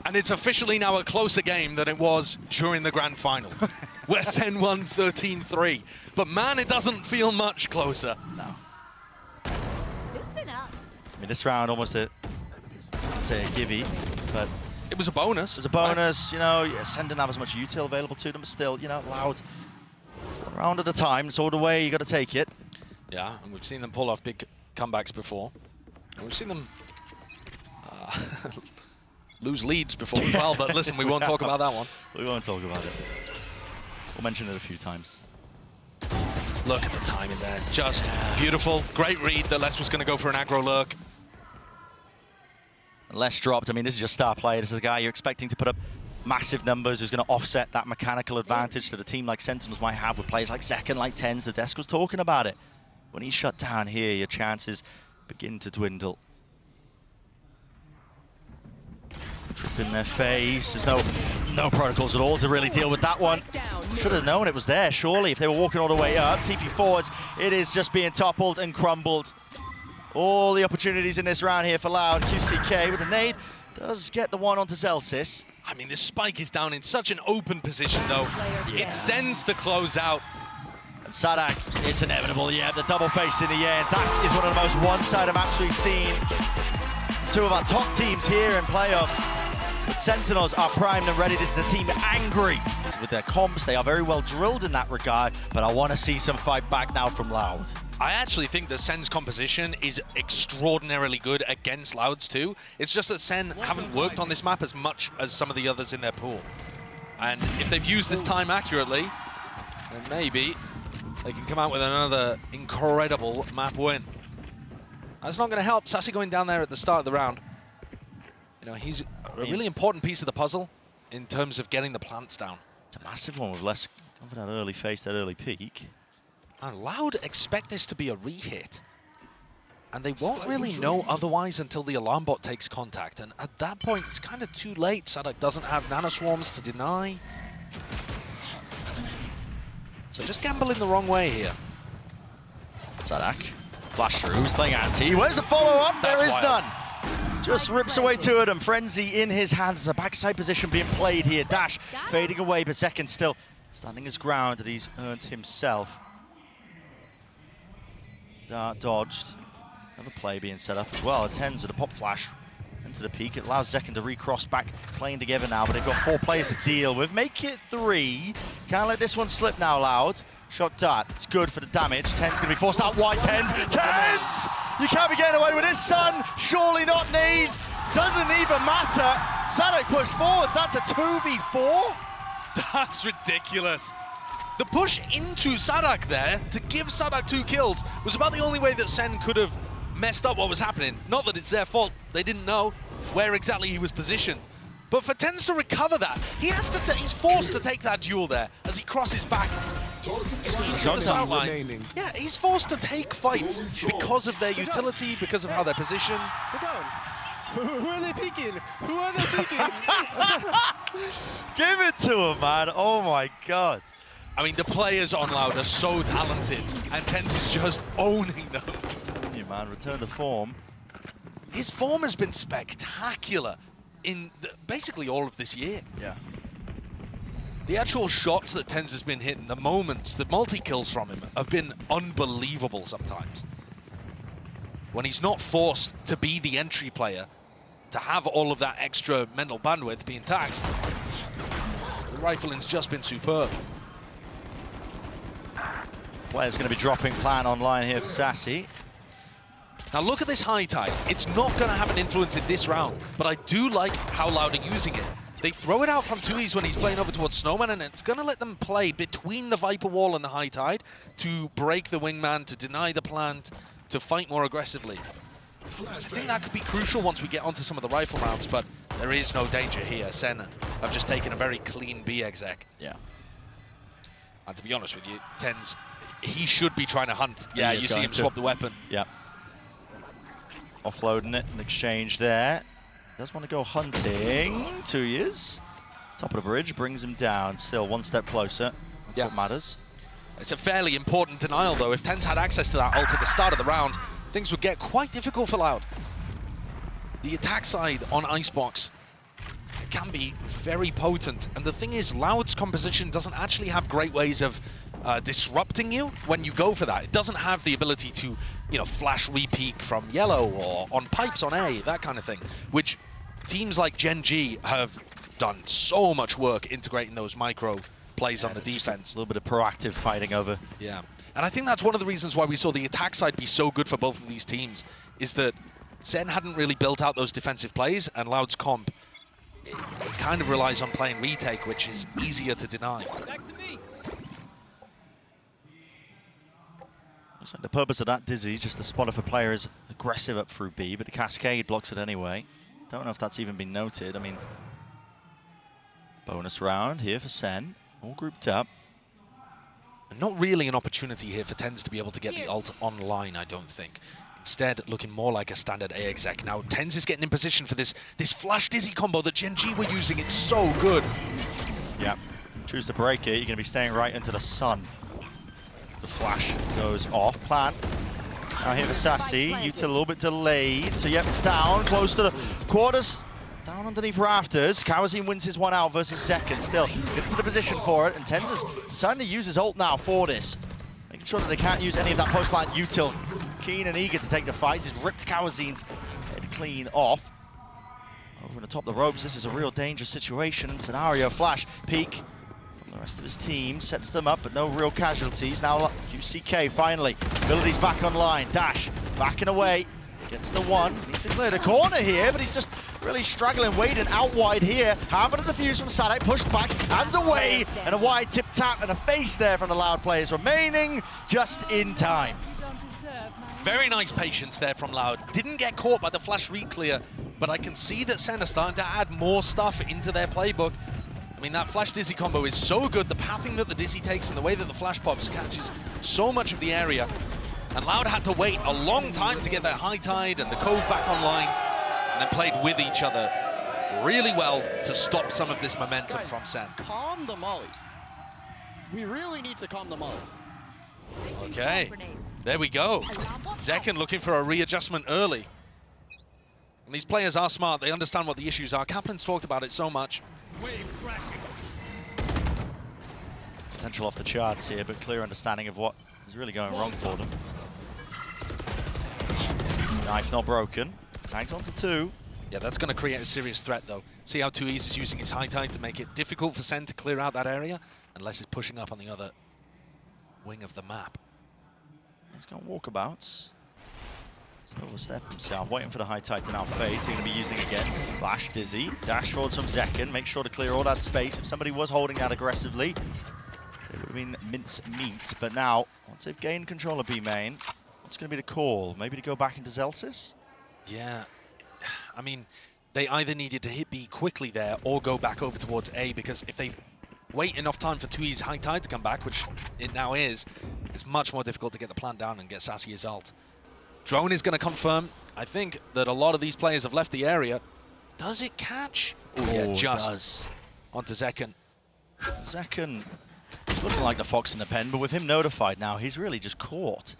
And it's officially now a closer game than it was during the grand final, where Sen won 13-3. But man, it doesn't feel much closer. No. Loosen up. I mean, this round almost I'd say a givey, but it was a bonus. It was a bonus, you know. Yeah, Sen didn't have as much util available to them, but still, you know, Loud. 1 round at a time, it's all the way, you got to take it. Yeah, and we've seen them pull off big comebacks before. And we've seen them lose leads before as well, but listen, we won't talk about that one. We won't talk about it. We'll mention it a few times. Look at the timing there, just beautiful. Great read that Les was going to go for an aggro lurk. Les dropped, I mean, this is your star player. This is a guy you're expecting to put up massive numbers, who's going to offset that mechanical advantage that a team like Sentinels might have with players like Second, like TenZ. The desk was talking about it. When he's shut down here, your chances begin to dwindle. Trip in their face. There's no protocols at all to really deal with that one. Should have known it was there, surely, if they were walking all the way up. TP forwards, it is just being toppled and crumbled. All the opportunities in this round here for Loud. QCK with a nade does get the one onto Celsius. I mean, this spike is down in such an open position, though. It sends to close out. And Sadak, it's inevitable, yeah, the double face in the end. That is one of the most one-sided maps we've seen. Two of our top teams here in playoffs. But Sentinels are primed and ready. This is a team angry with their comps. They are very well drilled in that regard, but I want to see some fight back now from Loud. I actually think the Sen's composition is extraordinarily good against Louds too. It's just that Sen haven't worked on this map as much as some of the others in their pool. And if they've used this time accurately, then maybe they can come out with another incredible map win. That's not going to help. Sassy going down there at the start of the round. You know, he's a really important piece of the puzzle in terms of getting the plants down. It's a massive one with less for that early face, that early peak. And Loud expect this to be a re-hit. And they won't really know otherwise until the alarm bot takes contact. And at that point, it's kind of too late. Sadak doesn't have nanoswarms to deny. So just gambling the wrong way here. Sadak, flash through, he's playing anti. Where's the follow-up? There is none. Just rips away to it, and Frenzy in his hands. A backside position being played here. Dash fading away, but Second still standing his ground that he's earned himself. Dart dodged. Another play being set up as well. Tens with a pop flash into the peak. It allows Second to recross back, playing together now, but they've got 4 players to deal with. Make it 3. Can't let this one slip now, Loud. Shot Dart, it's good for the damage. Tens gonna be forced out wide. Tens! You can't be getting away with this, son! Surely not need. Doesn't even matter. Sadak pushed forward. That's a 2v4? That's ridiculous. The push into Sadak there to give Sadak 2 kills was about the only way that Sen could have messed up what was happening. Not that it's their fault. They didn't know where exactly he was positioned. But for Tens to recover that, he's forced to take that duel there as he crosses back. Yeah, he's forced to take fights because of their utility, because of how they're positioned. Who are they peeking? Who are they peeking? Give it to him, man. Oh my God. I mean, the players on Loud are so talented, and Tens is just owning them. Yeah, man, return to form. His form has been spectacular in basically all of this year. Yeah. The actual shots that Tens has been hitting, the moments, the multi-kills from him have been unbelievable sometimes. When he's not forced to be the entry player, to have all of that extra mental bandwidth being taxed, the rifling's just been superb. Player's going to be dropping plan online here for Sassy. Now look at this high tide. It's not going to have an influence in this round, but I do like how Loud are using it. They throw it out from 2Es when he's playing over towards Snowman, and it's going to let them play between the Viper Wall and the high tide to break the wingman, to deny the plant, to fight more aggressively. I think that could be crucial once we get onto some of the rifle rounds, but there is no danger here. Sen have just taken a very clean B exec. Yeah. And to be honest with you, Tens, he should be trying to hunt. Yeah, you see him swap the weapon. Yeah. Offloading it in exchange there. Does want to go hunting. 2 years. Top of the bridge, brings him down. Still 1 step closer. That's what matters. It's a fairly important denial, though. If Tens had access to that ult at the start of the round, things would get quite difficult for Loud. The attack side on Icebox can be very potent. And the thing is, Loud's composition doesn't actually have great ways of disrupting you when you go for that. It doesn't have the ability to, you know, flash re-peek from yellow or on pipes on A, that kind of thing, which teams like Gen G have done so much work integrating those micro plays on the defense. A little bit of proactive fighting over. Yeah, and I think that's one of the reasons why we saw the attack side be so good for both of these teams, is that Sen hadn't really built out those defensive plays, and Loud's comp, it kind of relies on playing retake, which is easier to deny. Looks like the purpose of that Dizzy, just to spot if a player is aggressive up through B, but the Cascade blocks it anyway. Don't know if that's even been noted. I mean, bonus round here for Sen, all grouped up. And not really an opportunity here for Tens to be able to get the ult online, I don't think. Instead, looking more like a standard A exec. Now, Tens is getting in position for this flash Dizzy combo that Gen G were using. It's so good. Yeah, choose to break it. You're going to be staying right into the sun. The flash goes off. Plant. Now here for Sassy. Util a little bit delayed. So yep, it's down. Close to the quarters. Down underneath rafters. Kawazine wins his one out versus Second. Still gets to the position for it. And Tens is starting to use his ult now for this. Making sure that they can't use any of that post-plant util. Keen and eager to take the fights. He's ripped Kawazine's head clean off. Over the top of the ropes. This is a real dangerous situation. Scenario flash. Peek. The rest of his team sets them up, but no real casualties. Now UCK finally, abilities back online. Dash, backing away, gets the one. Needs to clear the corner here, but he's just really struggling, waiting out wide here. Having a defuse from Sadak, pushed back and away, and a wide tip-tap and a face there from the Loud players remaining just in time. You don't deserve my Very nice patience there from Loud. Didn't get caught by the flash re-clear, but I can see that Sen are starting to add more stuff into their playbook. I mean, that flash Dizzy combo is so good. The pathing that the Dizzy takes and the way that the flash pops catches so much of the area. And Loud had to wait a long time to get their high tide and the Cove back online, and then played with each other really well to stop some of this momentum from Sen. Calm the mollies. We really need to calm the mollies. Okay, there we go. Zekken looking for a readjustment early. And these players are smart. They understand what the issues are. Kaplan's talked about it so much. Potential off the charts here, but clear understanding of what is really going wrong for them. Knife not broken. Tags onto 2. Yeah, that's going to create a serious threat, though. See how 2Ease is using his high tide to make it difficult for Sen to clear out that area, unless he's pushing up on the other wing of the map. He's got walkabouts. Overstep himself, waiting for the high tide to now fade. So he's going to be using again. Flash Dizzy, dash forwards from Zekken. Make sure to clear all that space. If somebody was holding that aggressively, it would have been mince meat. But now, once they've gained control of B main, what's going to be the call? Maybe to go back into Zelsis? Yeah, I mean, they either needed to hit B quickly there or go back over towards A, because if they wait enough time for 2E's high tide to come back, which it now is, it's much more difficult to get the plant down and get Sassy his ult. Drone is going to confirm. I think that a lot of these players have left the area. Does it catch? Oh, yeah, just does. Onto Zekken. Zekken is looking like the fox in the pen, but with him notified now, he's really just caught.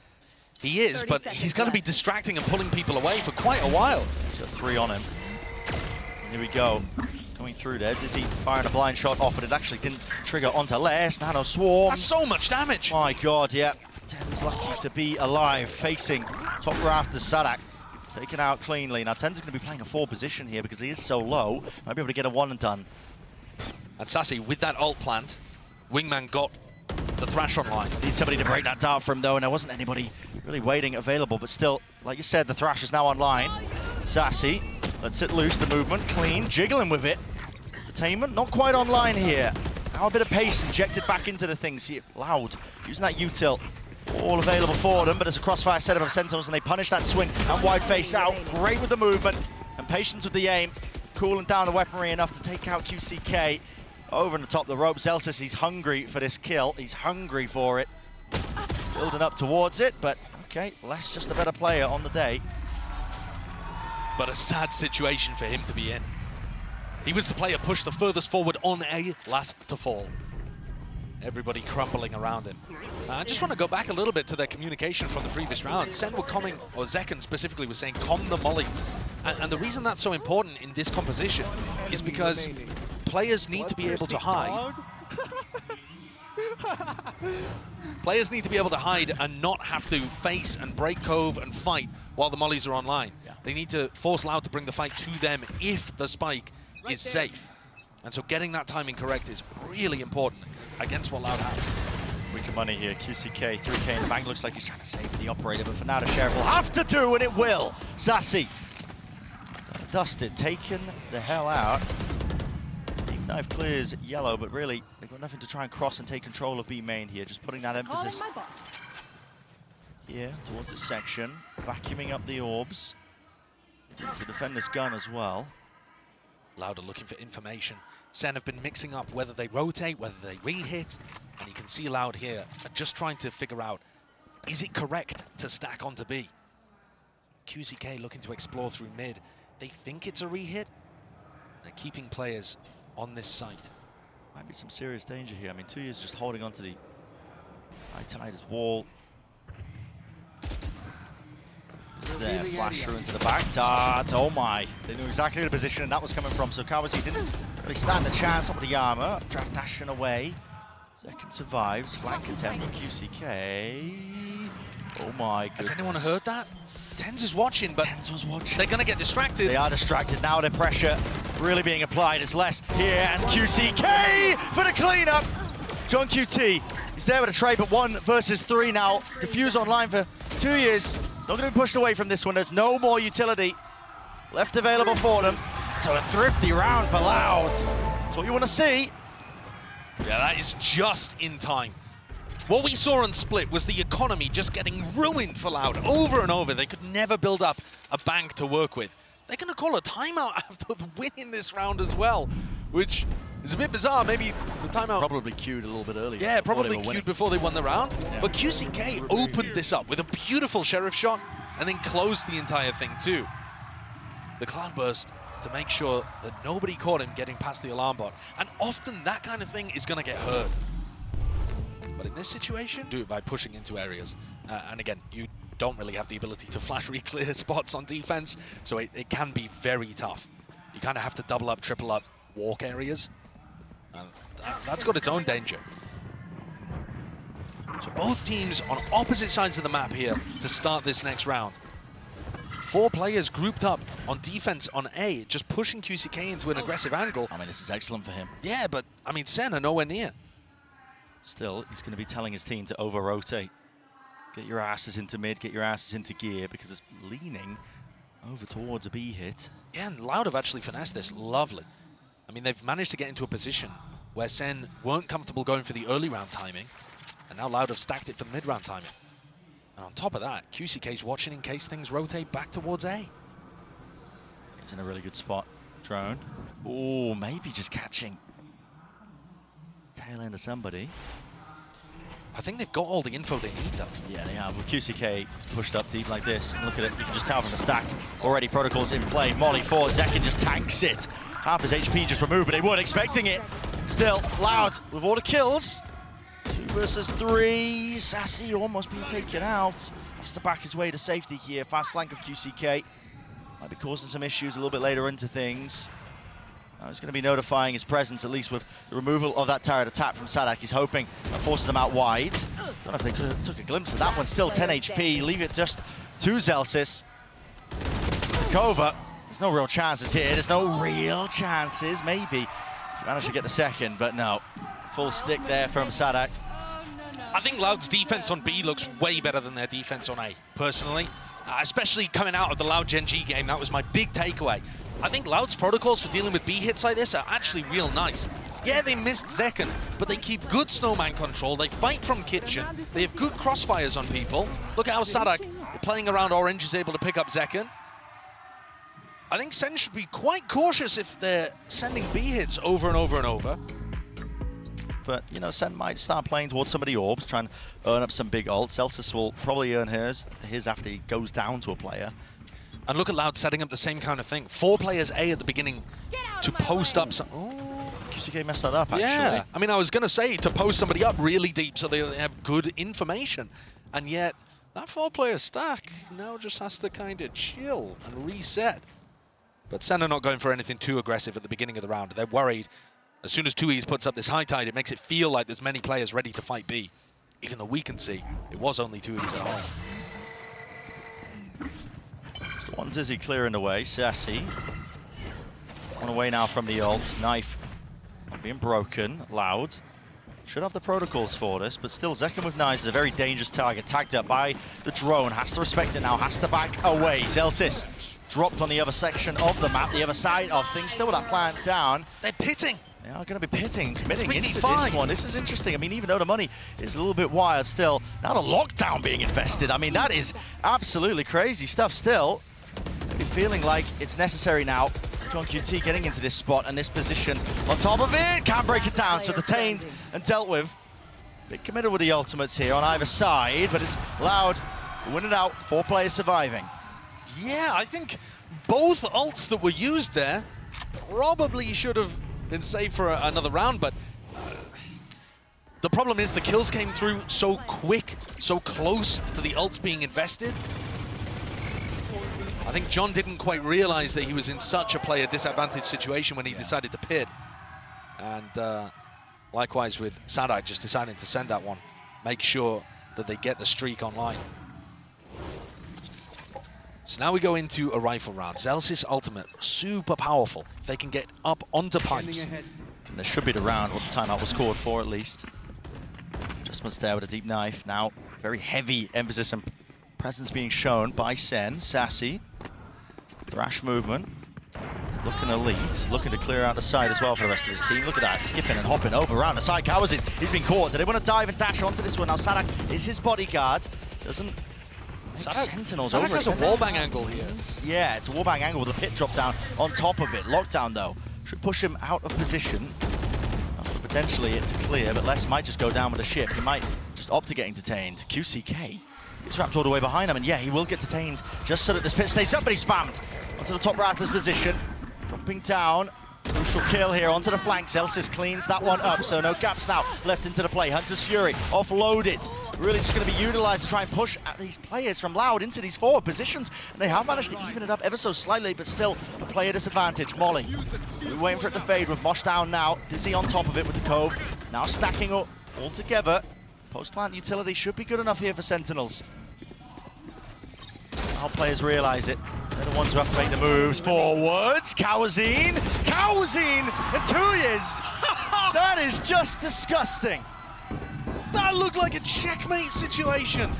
He is, but he's going to be distracting and pulling people away for quite a while. He's got 3 on him. And here we go. Coming through there. Dizzy firing a blind shot off, but it actually didn't trigger onto Les. Nano Swarm. That's so much damage. My God, yeah. Ten's lucky to be alive, facing top rafters Sadak. Taken out cleanly. Now Ten's going to be playing a 4 position here because he is so low. Might be able to get a 1 and done. And Sassy, with that ult plant, Wingman got the Thrash online. Need somebody to break that dart for him though, and there wasn't anybody really waiting available, but still, like you said, the Thrash is now online. Sassy lets it loose, the movement, clean, jiggling with it. Entertainment, not quite online here. Now a bit of pace injected back into the thing. See it Loud, using that util. All available for them, but it's a crossfire setup of Sentinels, and they punish that swing and wide face out. Great with the movement and patience with the aim. Cooling down the weaponry enough to take out QCK. Over on the top of the rope, Zelsis, he's hungry for this kill. He's hungry for it. Building up towards it, but okay, Les just a better player on the day. But a sad situation for him to be in. He was the player pushed the furthest forward on A, last to fall. Everybody crumbling around him. I just want to go back a little bit to their communication from the previous round. Sen were calming, or Zekken specifically was saying, calm the mollies. And the reason that's so important in this composition is because players need to be able to hide. Players need to be able to hide and not have to face and break Cove and fight while the mollies are online. Yeah. They need to force Loud to bring the fight to them if the spike is safe. And so getting that timing correct is really important against what Loud have. Weak money here, QCK, 3K in the bank. Looks like he's trying to save the operator, but for now the Sheriff will have to do, and it will. Sassy, dusted, taken the hell out. Deep knife clears yellow, but really, they've got nothing to try and cross and take control of B main here. Just putting that emphasis here towards this section, vacuuming up the orbs to defend this gun as well. Loud are looking for information. Sen have been mixing up whether they rotate, whether they re-hit, and you can see Loud here just trying to figure out, is it correct to stack onto B? QCK looking to explore through mid. They think it's a re-hit. They're keeping players on this site. Might be some serious danger here. I mean, 2 years just holding onto the high tide wall. There, flash through into the back. Dart, oh my. They knew exactly the position and that was coming from, so Kawasi didn't really stand a chance up with the armor. Draft dashing away. Zekken survives. Flank attempt from QCK. Oh my goodness. Has anyone heard that? Tens is watching, but Tens was watching. They're going to get distracted. They are distracted. Now the pressure really being applied. It's less here, and QCK for the cleanup. John QT, he's there with a trade, but 1 versus 3 now. Diffuse online for 2 years. It's not going to be pushed away from this one. There's no more utility left available for them. So a thrifty round for Loud. That's what you want to see. Yeah, that is just in time. What we saw on Split was the economy just getting ruined for Loud over and over. They could never build up a bank to work with. They're going to call a timeout after winning this round as well, which is a bit bizarre. Maybe the timeout... Probably queued a little bit earlier. Yeah, probably queued before they won the round. Yeah. But QCK opened this up with a beautiful Sheriff shot and then closed the entire thing too. The Cloudburst to make sure that nobody caught him getting past the alarm bot. And often that kind of thing is going to get heard. But in this situation, do it by pushing into areas. And again, you don't really have the ability to flash re-clear spots on defense, so it can be very tough. You kind of have to double up, triple up, walk areas. And that's got its own danger. So both teams on opposite sides of the map here to start this next round. 4 players grouped up on defense on A, just pushing QCK into an aggressive angle. I mean, this is excellent for him. Yeah, but I mean, SEN are nowhere near. Still, he's going to be telling his team to over-rotate. Get your asses into mid, get your asses into gear, because it's leaning over towards a B hit. Yeah, and Loud have actually finessed this lovely. I mean, they've managed to get into a position where SEN weren't comfortable going for the early round timing, and now Loud have stacked it for the mid-round timing. And on top of that, QCK's watching in case things rotate back towards A. He's in a really good spot. Drone. Oh, maybe just catching tail end of somebody. I think they've got all the info they need, though. Yeah, they have. With QCK pushed up deep like this, and look at it, you can just tell from the stack. Already protocols in play. Molly forward, Zekin just tanks it. Half his HP just removed, but they weren't expecting it. Still, Loud with all the kills. 2 versus 3. Sassy almost being taken out. Has to back his way to safety here. Fast flank of QCK. Might be causing some issues a little bit later into things. Now he's going to be notifying his presence, at least with the removal of that turret attack from Sadak. He's hoping that forces them out wide. Don't know if they could have took a glimpse of that one. Still 10 HP. Leave it just to Zelsis. Kova. There's no real chances here. There's no real chances. Maybe if you manage to get the second, but no. Full stick there from Sadak. I think Loud's defense on B looks way better than their defense on A, personally. Especially coming out of the Loud Gen G game, that was my big takeaway. I think Loud's protocols for dealing with B hits like this are actually real nice. Yeah, they missed Zekin, but they keep good snowman control, they fight from kitchen, they have good crossfires on people. Look at how Sadak, playing around orange, is able to pick up Zekin. I think SEN should be quite cautious if they're sending B hits over and over and over. But, you know, SEN might start playing towards some of the orbs, trying to earn up some big ults. Celsius will probably earn his after he goes down to a player. And look at Loud setting up the same kind of thing. 4 players A at the beginning to post up some... Oh. QCK messed that up, actually. Yeah, I mean, I was going to say to post somebody up really deep so they have good information. And yet, that 4-player stack now just has to kind of chill and reset. But SEN are not going for anything too aggressive at the beginning of the round. They're worried. As soon as 2Es puts up this high tide, it makes it feel like there's many players ready to fight B. Even though we can see it was only 2Es at home. One Dizzy clearing away. Sassy on away now from the ult. Knife not being broken. Loud should have the protocols for this, but still Zekin with knives is a very dangerous target. Tagged up by the drone. Has to respect it now. Has to back away. Zelsis dropped on the other section of the map, the other side of things. Still with that plant down. They're pitting. They are going to be pitting, committing 3v5. into this one. This is interesting. I mean, even though the money is a little bit wild still, now the lockdown being invested. I mean, that is absolutely crazy stuff still. Maybe feeling like it's necessary now. John QT getting into this spot and this position on top of it. Can't break it down, so detained and dealt with. Bit committed with the ultimates here on either side, but it's Loud win it out. 4 players surviving. Yeah, I think both ults that were used there probably should have been saved for another round, but the problem is the kills came through so quick, so close to the ults being invested. I think John didn't quite realize that he was in such a player disadvantaged situation when he decided to pit. And likewise with Sadak just deciding to send that one, make sure that they get the streak online. So now we go into a rifle round. Zelsis ultimate, super powerful. If they can get up onto pipes. And this should be the round what the timeout was scored for, at least. Adjustments there with a deep knife. Now, very heavy emphasis and presence being shown by SEN. Sassy. Thrash movement. looking to lead, looking to clear out the side as well for the rest of his team. Look at that, skipping and hopping over around the side. Kawazin, he's been caught. Do they want to dive and dash onto this one? Now Sadak is his bodyguard. Doesn't Sentinels Sadak over has a wallbang angle here. Yeah, it's a wallbang angle with a pit drop down on top of it. Lockdown though, should push him out of position. Potentially it to clear, but Les might just go down with the ship. He might just opt to getting detained. QCK is wrapped all the way behind him, and yeah, he will get detained just so that this pit stays up, but he's spammed onto the top Rattler's position. Dropping down. Crucial kill here onto the flank. Zelsis cleans that one up, so no gaps now left into the play. Hunter's Fury offloaded. Really just going to be utilized to try and push at these players from Loud into these forward positions. And they have managed to even it up ever so slightly, but still a player disadvantage. Molly, we're waiting for it to fade with Mosh down now. Dizzy on top of it with the Cove. Now stacking up all together. Post-plant utility should be good enough here for Sentinels. Now players realize it. They're the ones who have to make the moves forwards. Kawazin! Kawazin in 2 years! That is just disgusting. That looked like a checkmate situation.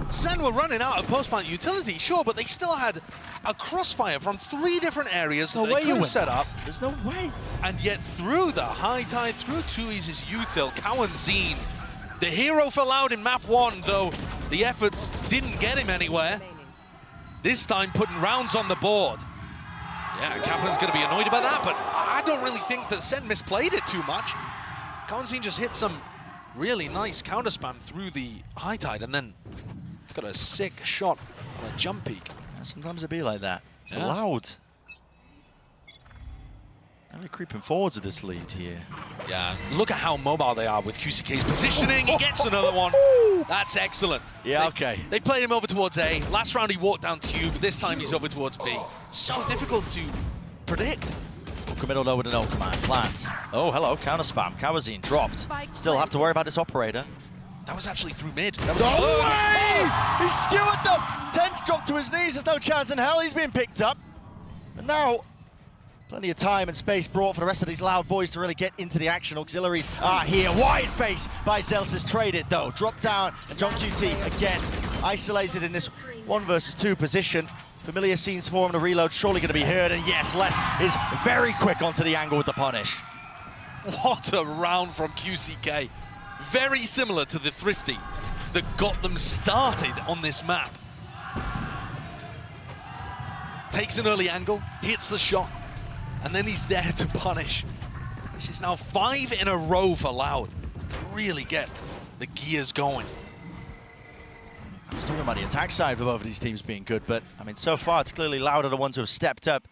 Sen were running out of post-plant utility, sure, but they still had a crossfire from 3 different areas that they could have set up. There's no way. And yet through the high tide, through Tui's util, Kawazin, the hero for Loud in map 1, though the efforts didn't get him anywhere. This time putting rounds on the board. Yeah, Kaplan's going to be annoyed about that, but I don't really think that Sen misplayed it too much. Kawazin just hit some really nice counter spam through the high tide, and then got a sick shot on a jump peak. Yeah, sometimes it be like that. Yeah. Loud. Really creeping forwards with this lead here. Yeah, look at how mobile they are with QCK's positioning. He gets another one. That's excellent. Yeah, okay. They played him over towards A. Last round he walked down Tube. This time he's over towards B. So difficult to predict. Hook middle low with an no command. Plant. Oh, hello. Counter spam. Kawazin dropped. Still have to worry about this operator. That was actually through mid. That was No way! He skewered them! Tense dropped to his knees. There's no chance in hell he's been picked up. But now, plenty of time and space brought for the rest of these Loud boys to really get into the action. Auxiliaries are here. Wide face by Zelsis. Traded though. Drop down. And John QT again isolated in this 1 versus 2 position. Familiar scenes for him. The reload surely going to be heard. And yes, Les is very quick onto the angle with the punish. What a round from QCK. Very similar to the Thrifty that got them started on this map. Takes an early angle, hits the shot, and then he's there to punish. This is now 5 in a row for Loud to really get the gears going. I was talking about the attack side for both of these teams being good, but I mean, so far it's clearly Loud are the ones who have stepped up.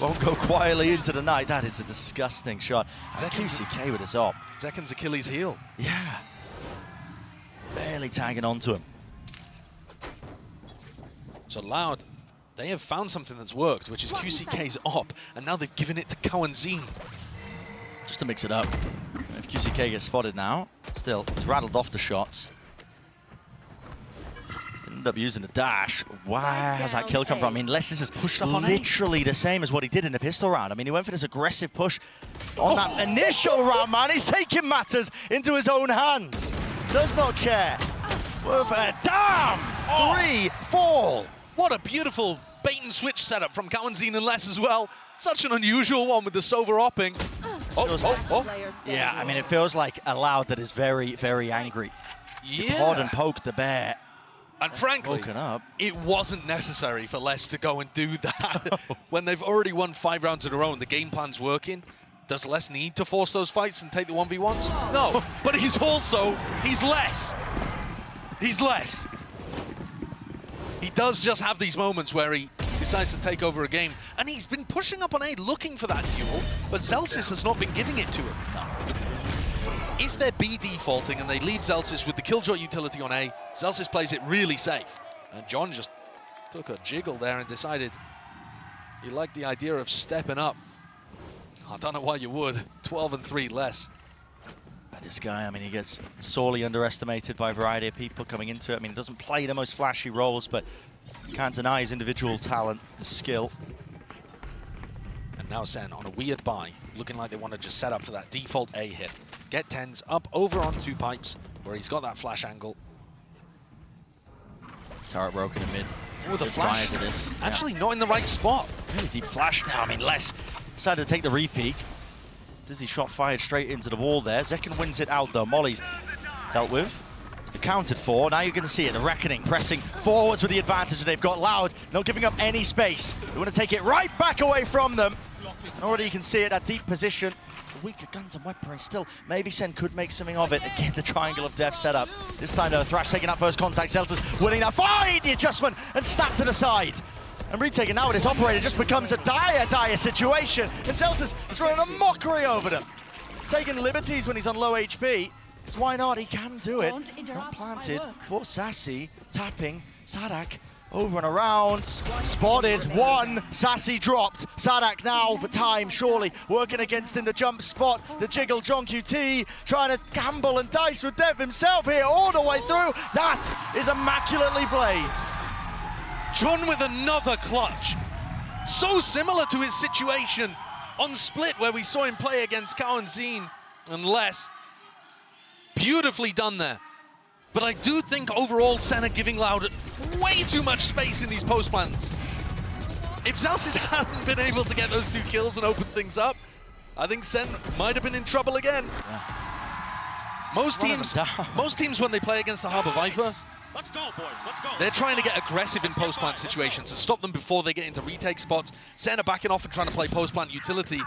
Won't go quietly into the night. That is a disgusting shot. And QCK with his op. Zekin's Achilles heel. Yeah. Barely tagging onto him. So Loud, they have found something that's worked, which is QCK's op, and now they've given it to Kawazin. Just to mix it up. And if QCK gets spotted now, still, he's rattled off the shots. Ended up using the dash. Where has that kill come from? I mean, Les is pushed up on literally the same as what he did in the pistol round. I mean, he went for this aggressive push on that initial round, man. He's taking matters into his own hands. Does not care. Worth a damn 3 fall. What a beautiful bait and switch setup from Kawazin and Les as well. Such an unusual one with the Sova opping. Yeah, I mean, it feels like a Loud that is very, very angry. Yeah. Pod and poked the bear. And frankly, up. it wasn't necessary for Les to go and do that. When they've already won 5 rounds in a row and the game plan's working, does Les need to force those fights and take the 1v1s? No, but he's Les. He's Les. He does just have these moments where he decides to take over a game, and he's been pushing up on A looking for that duel, but Zelsis has not been giving it to him. If they're B defaulting and they leave Zelsis with the Killjoy utility on A, Zelsis plays it really safe. And John just took a jiggle there and decided he liked the idea of stepping up. I don't know why you would. 12 and 3 less. But this guy, I mean, he gets sorely underestimated by a variety of people coming into it. I mean, he doesn't play the most flashy roles, but you can't deny his individual talent, his skill. And now Sen on a weird buy, looking like they want to just set up for that default A hit. Get 10s up over on 2 pipes, where he's got that flash angle. Turret broken in mid. Oh, the Good flash. prior to this. Actually, not in the right spot. Really deep flash now. I mean, Les decided to take the repeat. Dizzy shot fired straight into the wall there. Zekken wins it out though. Molly's dealt with. Accounted for. Now you're going to see it. The Reckoning pressing forwards with the advantage they've got. Loud, not giving up any space. They want to take it right back away from them. And already you can see it, that deep position. The weaker guns and weaponry still. Maybe Sen could make something of it. Again, the triangle of death set up. This time though, Thrash taking that first contact. Zelsa's winning that fight. The adjustment and snap to the side. And retaking now with this operator just becomes a dire situation. And Zelsa's is running a mockery over them. Taking liberties when he's on low HP. So why not? He can do it. Not planted for Sassy. Tapping. Sadak over and around. Spotted. One. Sassy dropped. Sadak now, but time surely working against in the jump spot. The jiggle. John QT trying to gamble and dice with death himself here all the way through. That is immaculately played. John with another clutch. So similar to his situation on Split where we saw him play against Kawanzin and Les. Beautifully done there. But I do think overall Sen are giving Loud way too much space in these post plans. If Zalsis hadn't been able to get those 2 kills and open things up, I think Sen might have been in trouble again. Yeah. Most teams when they play against the Harbor Viper, let's go, boys. Let's go. They're trying to get aggressive in post-plant situations and stop them before they get into retake spots. Sen are backing off and trying to play post-plant utility.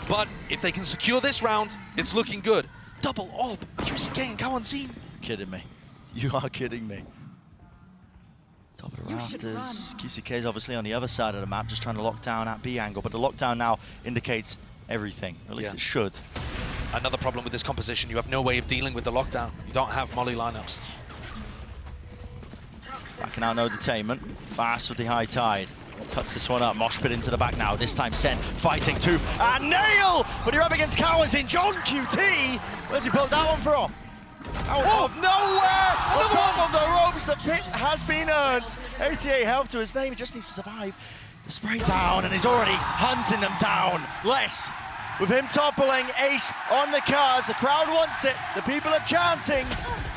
But if they can secure this round, it's looking good. Double orb, QCK and Kawanzin. Kidding me. You are kidding me. Top of the rafters. QCK is obviously on the other side of the map, just trying to lock down at B angle, but the lockdown now indicates everything. At least it should. Another problem with this composition, you have no way of dealing with the lockdown. You don't have molly lineups. Backing out no detainment. Fast with the high tide. Cuts this one up. Mosh pit into the back now. This time Sen fighting tooth and nail! But you're up against Kawanzin. John QT! Where's he pulled that one from? Out of nowhere! On top of the ropes, the pit has been earned. 88 health to his name. He just needs to survive. The spray down, and he's already hunting them down. Les, with him toppling, Ace on the cars. The crowd wants it. The people are chanting.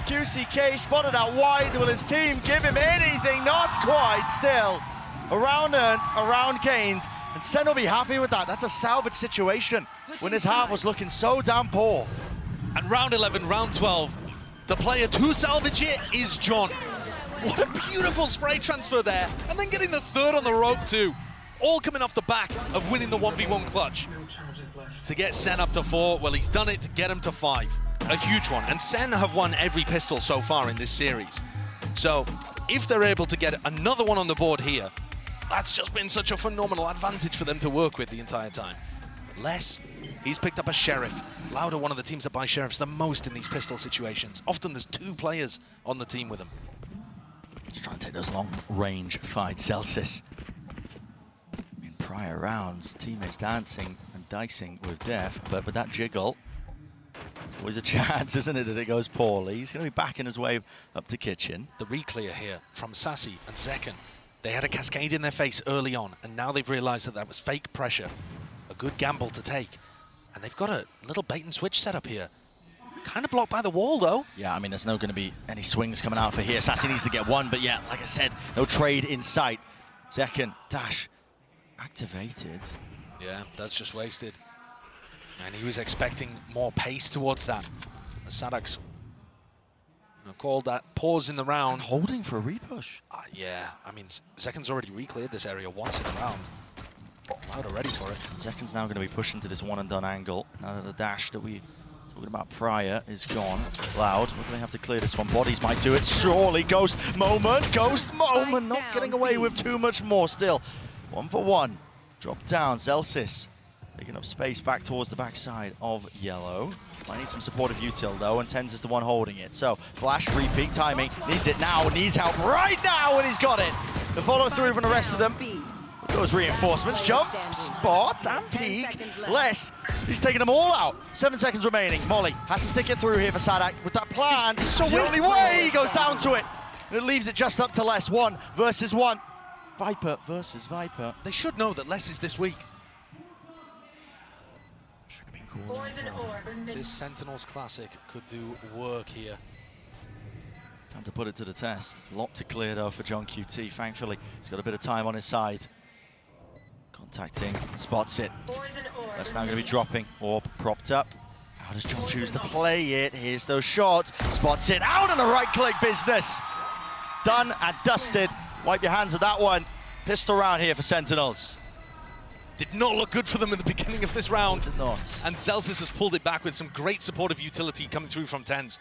QCK spotted out wide. Will his team give him anything? Not quite still. A round earned, a round gained, and Sen will be happy with that. That's a salvage situation when his half was looking so damn poor. And round 11, round 12, the player to salvage it is John. What a beautiful spray transfer there, and then getting the 3rd on the rope too. All coming off the back of winning the 1v1 clutch. To get Sen up to 4, well, he's done it to get him to 5. A huge one, and Sen have won every pistol so far in this series. So if they're able to get another one on the board here, that's just been such a phenomenal advantage for them to work with the entire time. Les, he's picked up a Sheriff. Loud are one of the teams that buy Sheriffs the most in these pistol situations. Often there's 2 players on the team with them. Just trying to take those long-range fights, Celsius. In prior rounds, teammates dancing and dicing with death, but with that jiggle, always a chance, isn't it, that it goes poorly. He's going to be backing his way up to kitchen. The reclear here from Sassy and Zekken. They had a cascade in their face early on, and now they've realized that that was fake pressure. A good gamble to take. And they've got a little bait and switch set up here. Kind of blocked by the wall, though. Yeah, I mean, there's not going to be any swings coming out for here. Sassy needs to get one, but yeah, like I said, no trade in sight. Zekken, dash, activated. Yeah, that's just wasted. And he was expecting more pace towards that. Sadak's called that pause in the round. And holding for a repush. Yeah, I mean, Zekken's already re-cleared this area once in the round. Loud are ready for it. Zekken's now going to be pushing to this one and done angle. Now that the dash that we talking about prior is gone. Loud, we're going to have to clear this one. Bodies might do it. Surely, Ghost moment, not getting away with too much more still. 1 for 1. Drop down, Zelsis. Taking up space back towards the backside of Yellow. Might need some supportive util though, and Tens is the one holding it. So, flash, repeat, timing, needs it now, needs help right now, and he's got it. The follow through from the rest of them. Those reinforcements, jump, spot, and peek. Les, he's taking them all out. 7 seconds remaining. Molly has to stick it through here for Sadak with that plan. It's the only way he goes down to it. And it leaves it just up to Les. 1 versus 1. Viper versus Viper. They should know that Les is this week. Should have been cool. This Sentinels Classic could do work here. Time to put it to the test. A lot to clear though for John QT. Thankfully, he's got a bit of time on his side. Contacting, spots it. That's now going to be dropping. Orb propped up. How does John choose to play it? Here's those shots. Spots it out on the right-click business. Done and dusted. Wipe your hands of that one. Pistol round here for Sentinels. Did not look good for them in the beginning of this round. Did not. And Celsius has pulled it back with some great supportive utility coming through from TenZ.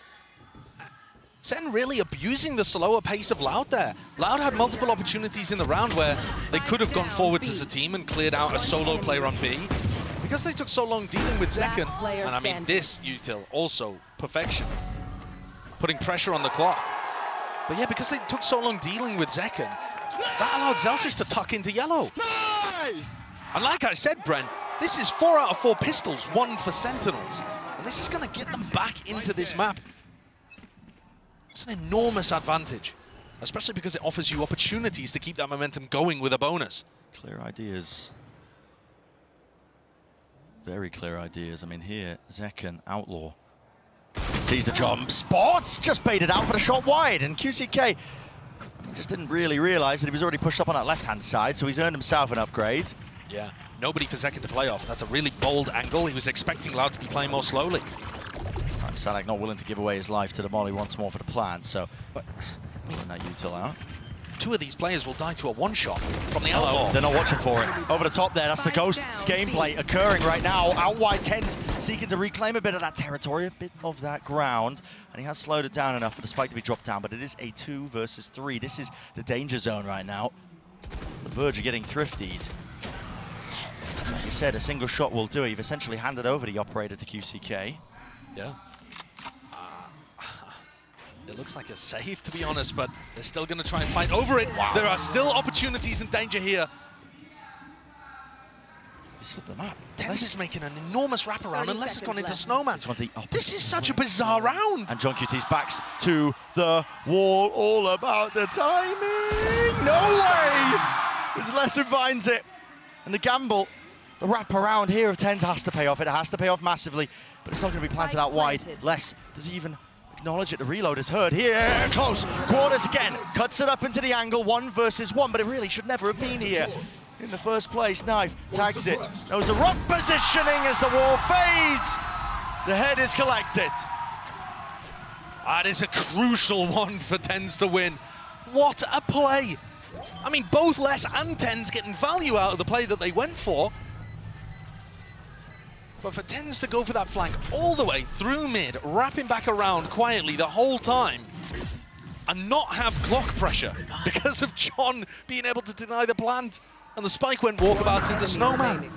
Sen really abusing the slower pace of Loud there. Loud had multiple opportunities in the round where they could have gone forwards as a team and cleared out a solo player on B. Because they took so long dealing with Zekken, and I mean this util also perfection. Putting pressure on the clock. But yeah, because they took so long dealing with Zekken, that allowed Celsius to tuck into yellow. Nice! And like I said, Bren, this is 4 out of 4 pistols, 1 for Sentinels. And this is going to get them back into this map. It's an enormous advantage, especially because it offers you opportunities to keep that momentum going with a bonus. Clear ideas. Very clear ideas. I mean, here, Zekken, Outlaw. Sees the jump, spots, just baited out for the shot wide, and QCK just didn't really realize that he was already pushed up on that left-hand side, so he's earned himself an upgrade. Yeah, nobody for Zekken to play off. That's a really bold angle. He was expecting Loud to be playing more slowly. Sadak not willing to give away his life to the molly once more for the plant, so but pulling that util out. 2 of these players will die to a one-shot from the Outlaw. They're not watching for it. Over the top there, that's the Ghost gameplay occurring right now. Out wide, TenZ seeking to reclaim a bit of that territory, a bit of that ground, and he has slowed it down enough for the spike to be dropped down, but it is a 2 versus 3. This is the danger zone right now. The verge of getting thriftied. Like you said, a single shot will do it. You've essentially handed over the operator to QCK. Yeah. It looks like a save, to be honest, but they're still going to try and fight over it. Wow. There are still opportunities and danger here. You slipped them up. TenZ is making an enormous wraparound unless it's gone into Snowman. This This is such a bizarre round. And John QT's backs to the wall, all about the timing. No way! As Lesson finds it. And the gamble, the wraparound here of TenZ has to pay off. It has to pay off massively, but it's not going to be planted out wide. Les, does he even acknowledge it? The reload is heard here. Close. Quarters again. Cuts it up into the angle. 1 versus 1, but it really should never have been here in the first place. Knife tags it. Knows the rock positioning as the wall fades. The head is collected. That is a crucial one for TenZ to win. What a play. I mean, both Les and TenZ getting value out of the play that they went for. But for TenZ to go for that flank all the way through mid, wrapping back around quietly the whole time, and not have clock pressure because of John being able to deny the plant, and the spike went walkabouts into Snowman.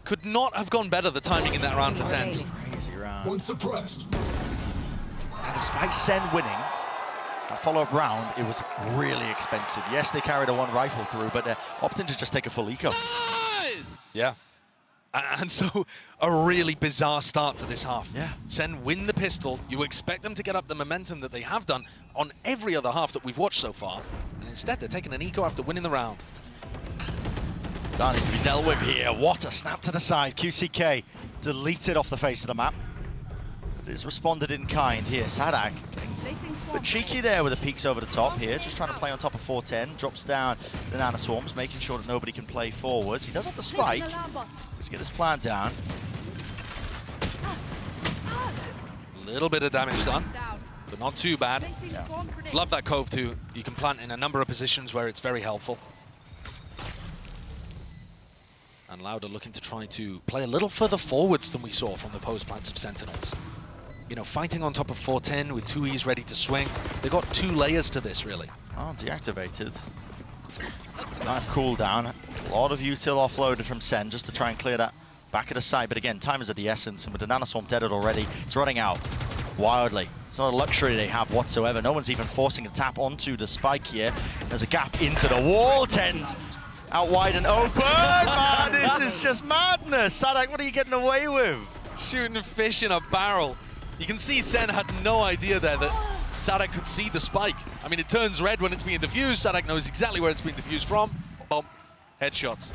Could not have gone better, the timing in that round for TenZ. Crazy round. One suppressed. And despite Sen winning, that follow-up round, it was really expensive. Yes, they carried a 1 rifle through, but they're opting to just take a full eco. Nice! Yeah. And so, a really bizarre start to this half. Yeah. Sen win the pistol. You expect them to get up the momentum that they have done on every other half that we've watched so far. And instead, they're taking an eco after winning the round. That needs to be dealt with here. What a snap to the side. QCK deleted off the face of the map. It is responded in kind here. Sadak but cheeky there with the peaks over the top here. Just trying to play on top of 410. Drops down the Nana Swarms, making sure that nobody can play forwards. He does have the spike. Let's get this plan down. A little bit of damage done, but not too bad. Yeah. Love that cove too. You can plant in a number of positions where it's very helpful. And Lauda looking to try to play a little further forwards than we saw from the post plants of Sentinels. You know, fighting on top of 410 with 2Es ready to swing. They've got 2 layers to this, really. Oh, deactivated. Knife cooldown. A lot of util offloaded from Sen just to try and clear that back of the side. But again, time is of the essence, and with the Nanoswarm deaded already, it's running out wildly. It's not a luxury they have whatsoever. No one's even forcing a tap onto the spike here. There's a gap into the wall. TenZ out wide and open. Man, this is just madness. Sadak, what are you getting away with? Shooting fish in a barrel. You can see Sen had no idea there that Sadak could see the spike. I mean, it turns red when it's being diffused. Sadak knows exactly where it's being diffused from. Boom. Headshots.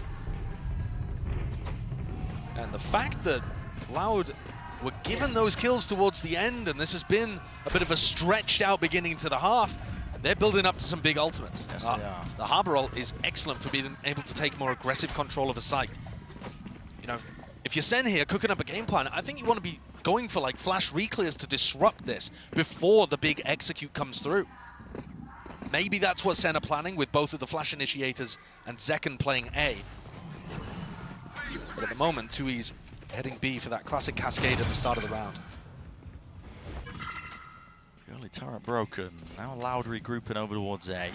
And the fact that Loud were given those kills towards the end, and this has been a bit of a stretched out beginning to the half. They're building up to some big ultimates. Yes, they are. The Harbor ult is excellent for being able to take more aggressive control of a site. You know, if you're Sen here cooking up a game plan, I think you want to be going for like flash reclears to disrupt this before the big execute comes through. Maybe that's what Sen are planning with both of the flash initiators and Zekken playing A. But at the moment, Tui's heading B for that classic cascade at the start of the round. The early turret broken. Now Loud regrouping over towards A.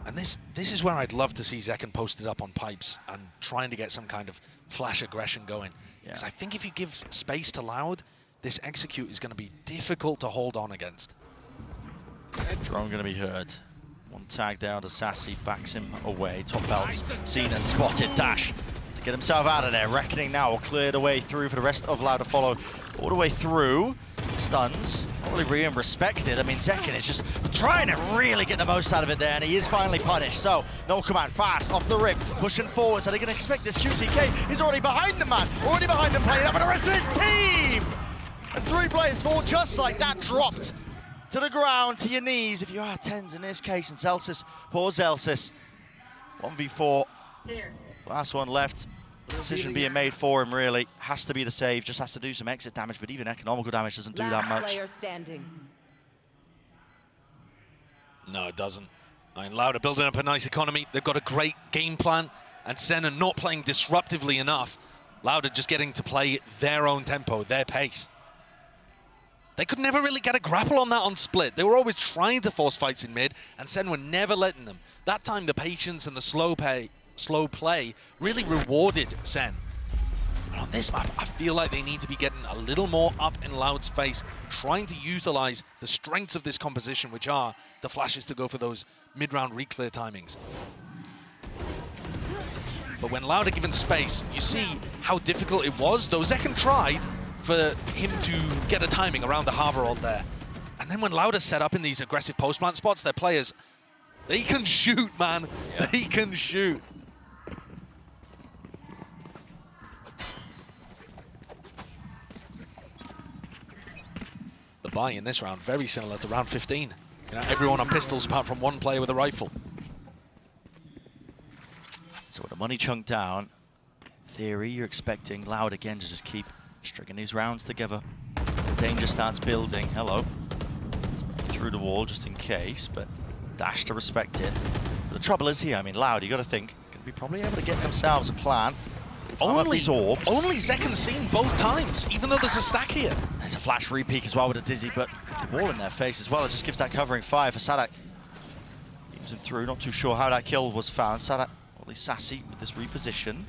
And this is where I'd love to see Zekken posted up on pipes and trying to get some kind of flash aggression going. Because I think if you give space to Loud, this execute is going to be difficult to hold on against. Drone going to be hurt. One tag down to Sassy, backs him away. Top belts seen and spotted. Dash to get himself out of there. Reckoning now will clear the way through for the rest of Loud to follow all the way through. Stuns, not really being respected. I mean, Zekken is just trying to really get the most out of it there, and he is finally punished. So, no command, fast, off the rip, pushing forwards. Are they going to expect this? QCK is already behind the man, already behind him, playing up with the rest of his team! And 3 players fall just like that, dropped to the ground, to your knees, if you are 10s in this case, and Celsius, poor Celsius. 1v4, last one left. Decision being made for him, really. Has to be the save, just has to do some exit damage, but even economical damage doesn't do that much. Player standing. No, it doesn't. I mean, Loud are building up a nice economy. They've got a great game plan, and Sen are not playing disruptively enough. Loud are just getting to play their own tempo, their pace. They could never really get a grapple on that on split. They were always trying to force fights in mid, and Sen were never letting them. That time, the patience and the slow play really rewarded Sen. But on this map, I feel like they need to be getting a little more up in Loud's face, trying to utilize the strengths of this composition, which are the flashes to go for those mid-round reclear timings. But when Loud are given space, you see how difficult it was, though Zekken tried for him to get a timing around the Harbor ult there. And then when Loud are set up in these aggressive post-plant spots, their players, they can shoot, man. Yeah. They can shoot. The buy in this round, very similar to round 15. You know, everyone on pistols apart from one player with a rifle. So with the money chunked down, in theory, you're expecting Loud again to just keep stringing these rounds together. The danger starts building. Hello. Through the wall just in case, but Dash to respect it. But the trouble is here, I mean, Loud, you got to think, going to be probably able to get themselves a plan. Only Only Zekken's seen both times, even though there's a stack here. There's a flash repeat as well with a Dizzy, but the wall in their face as well. It just gives that covering fire for Sadak. Using through, not too sure how that kill was found. Sadak, at least Sassy with this reposition.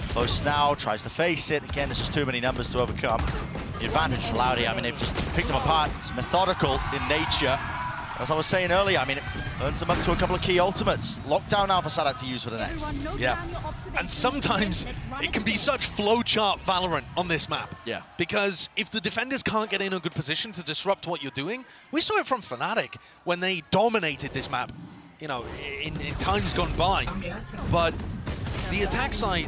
Close now, tries to face it. Again, there's just too many numbers to overcome. The advantage is Loud here. I mean, they've just picked them apart. It's methodical in nature. As I was saying earlier, I mean, it earns them up to a couple of key ultimates. Lockdown now for Sadak to use for the next. Yeah, and sometimes it can be such flowchart Valorant on this map. Yeah. Because if the defenders can't get in a good position to disrupt what you're doing, we saw it from Fnatic when they dominated this map, you know, in times gone by. But the attack side,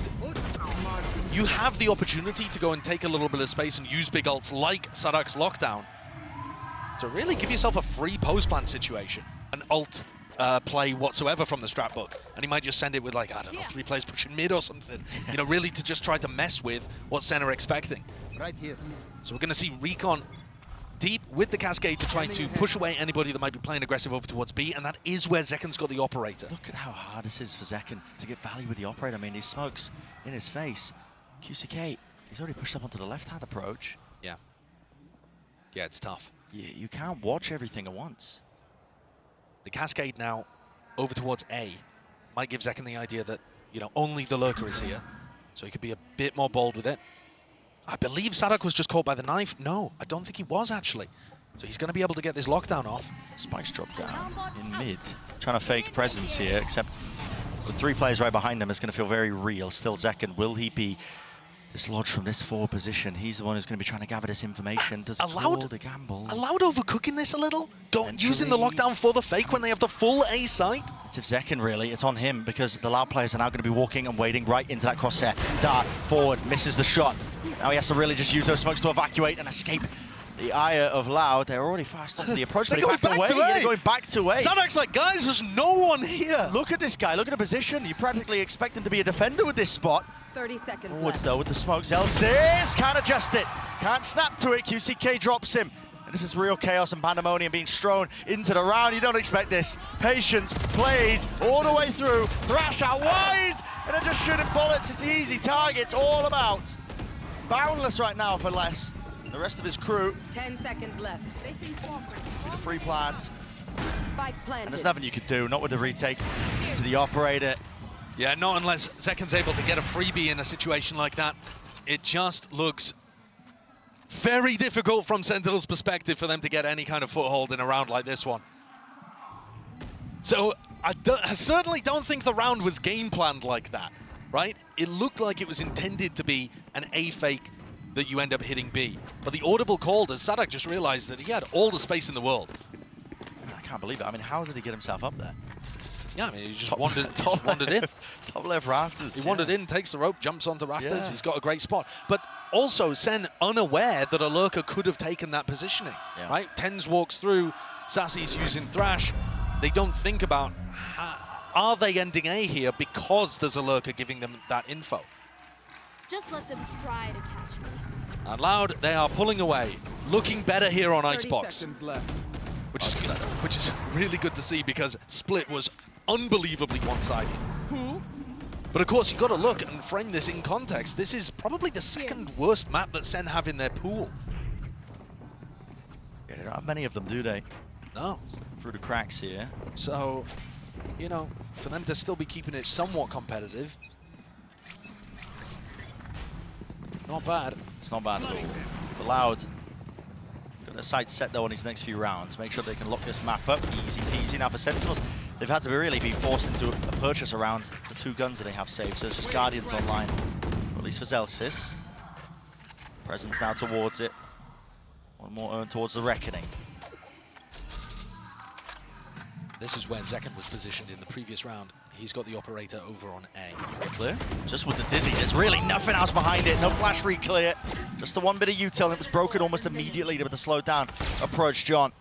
you have the opportunity to go and take a little bit of space and use big ults like Sadak's Lockdown to really give yourself a free post-plant situation, an ult play whatsoever from the strat book. And he might just send it with, like, I don't know, 3 players pushing mid or something, you know, really to just try to mess with what Sen are expecting. Right here. So we're going to see Recon deep with the Cascade to try to push away anybody that might be playing aggressive over towards B, and that is where Zekken's got the Operator. Look at how hard this is for Zekken to get value with the Operator. I mean, these smokes in his face. QCK, he's already pushed up onto the left-hand approach. Yeah. Yeah, it's tough. Yeah, you can't watch everything at once. The Cascade now over towards A might give Zekken the idea that, you know, only the Lurker is here, so he could be a bit more bold with it. I believe Sadak was just caught by the knife. No, I don't think he was, actually. So he's going to be able to get this lockdown off. Spikes dropped down in mid. Trying to fake presence here, except with 3 players right behind him, it's going to feel very real. Still Zekken, will he be dislodged from this forward position? He's the one who's going to be trying to gather this information. Does it call the gamble? Allowed overcooking this a little? Using the lockdown for the fake when they have the full A site? It's if Zekken, really. It's on him because the Loud players are now going to be walking and waiting right into that crosshair. Dart forward, misses the shot. Now he has to really just use those smokes to evacuate and escape the ire of Loud. They're already fast onto the approach, but They're he's back away. Yeah, they're going back to A. Sadak's like, guys, there's no one here. Look at this guy, look at the position. You practically expect him to be a defender with this spot. 30 seconds Forwards left. though with the smokes. Elsis can't adjust it, can't snap to it. QCK drops him. And this is real chaos and pandemonium being strewn into the round. You don't expect this. Patience played all the way through. Thrash out wide, and they're just shooting bullets. It's easy targets all about. Boundless right now for Les. The rest of his crew. 10 seconds left. The free plants. Spike planted. And there's nothing you can do, not with the retake to the operator. Yeah, not unless Zekan's able to get a freebie in a situation like that. It just looks very difficult from Sentinel's perspective for them to get any kind of foothold in a round like this one. So I certainly don't think the round was game planned like that, right? It looked like it was intended to be an A fake that you end up hitting B. But the audible call, as Sadak just realized that he had all the space in the world. I can't believe it. I mean, how did he get himself up there? Yeah, I mean, he just wandered in. Top left rafters. He wandered in, takes the rope, jumps onto rafters. Yeah. He's got a great spot. But also, Sen unaware that a lurker could have taken that positioning, right? Tens walks through, Sassy's using Thrash. They don't think about, are they ending A here because there's a lurker giving them that info? Just let them try to catch me. And Loud, they are pulling away, looking better here on 30 Icebox, seconds left. which is really good to see because Split was unbelievably one-sided. But of course, you've got to look and frame this in context. This is probably the second worst map that Sen have in their pool. Yeah, they don't have many of them, do they? No. Through the cracks here. So, you know, for them to still be keeping it somewhat competitive, not bad. It's not bad at all. For Loud, got their sights set though on his next few rounds. Make sure they can lock this map up. Easy peasy. Now for Sentinels, they've had to really be forced into a purchase around the 2 guns that they have saved. So it's just Guardians online, or at least for Zelsis. Presence now towards it. One more earn towards the Reckoning. This is where Zekan was positioned in the previous round. He's got the operator over on A. Clear. Just with the Dizzy, there's really nothing else behind it. No flash re-clear. Just the one bit of util, and it was broken almost immediately with the slowed down approach, John.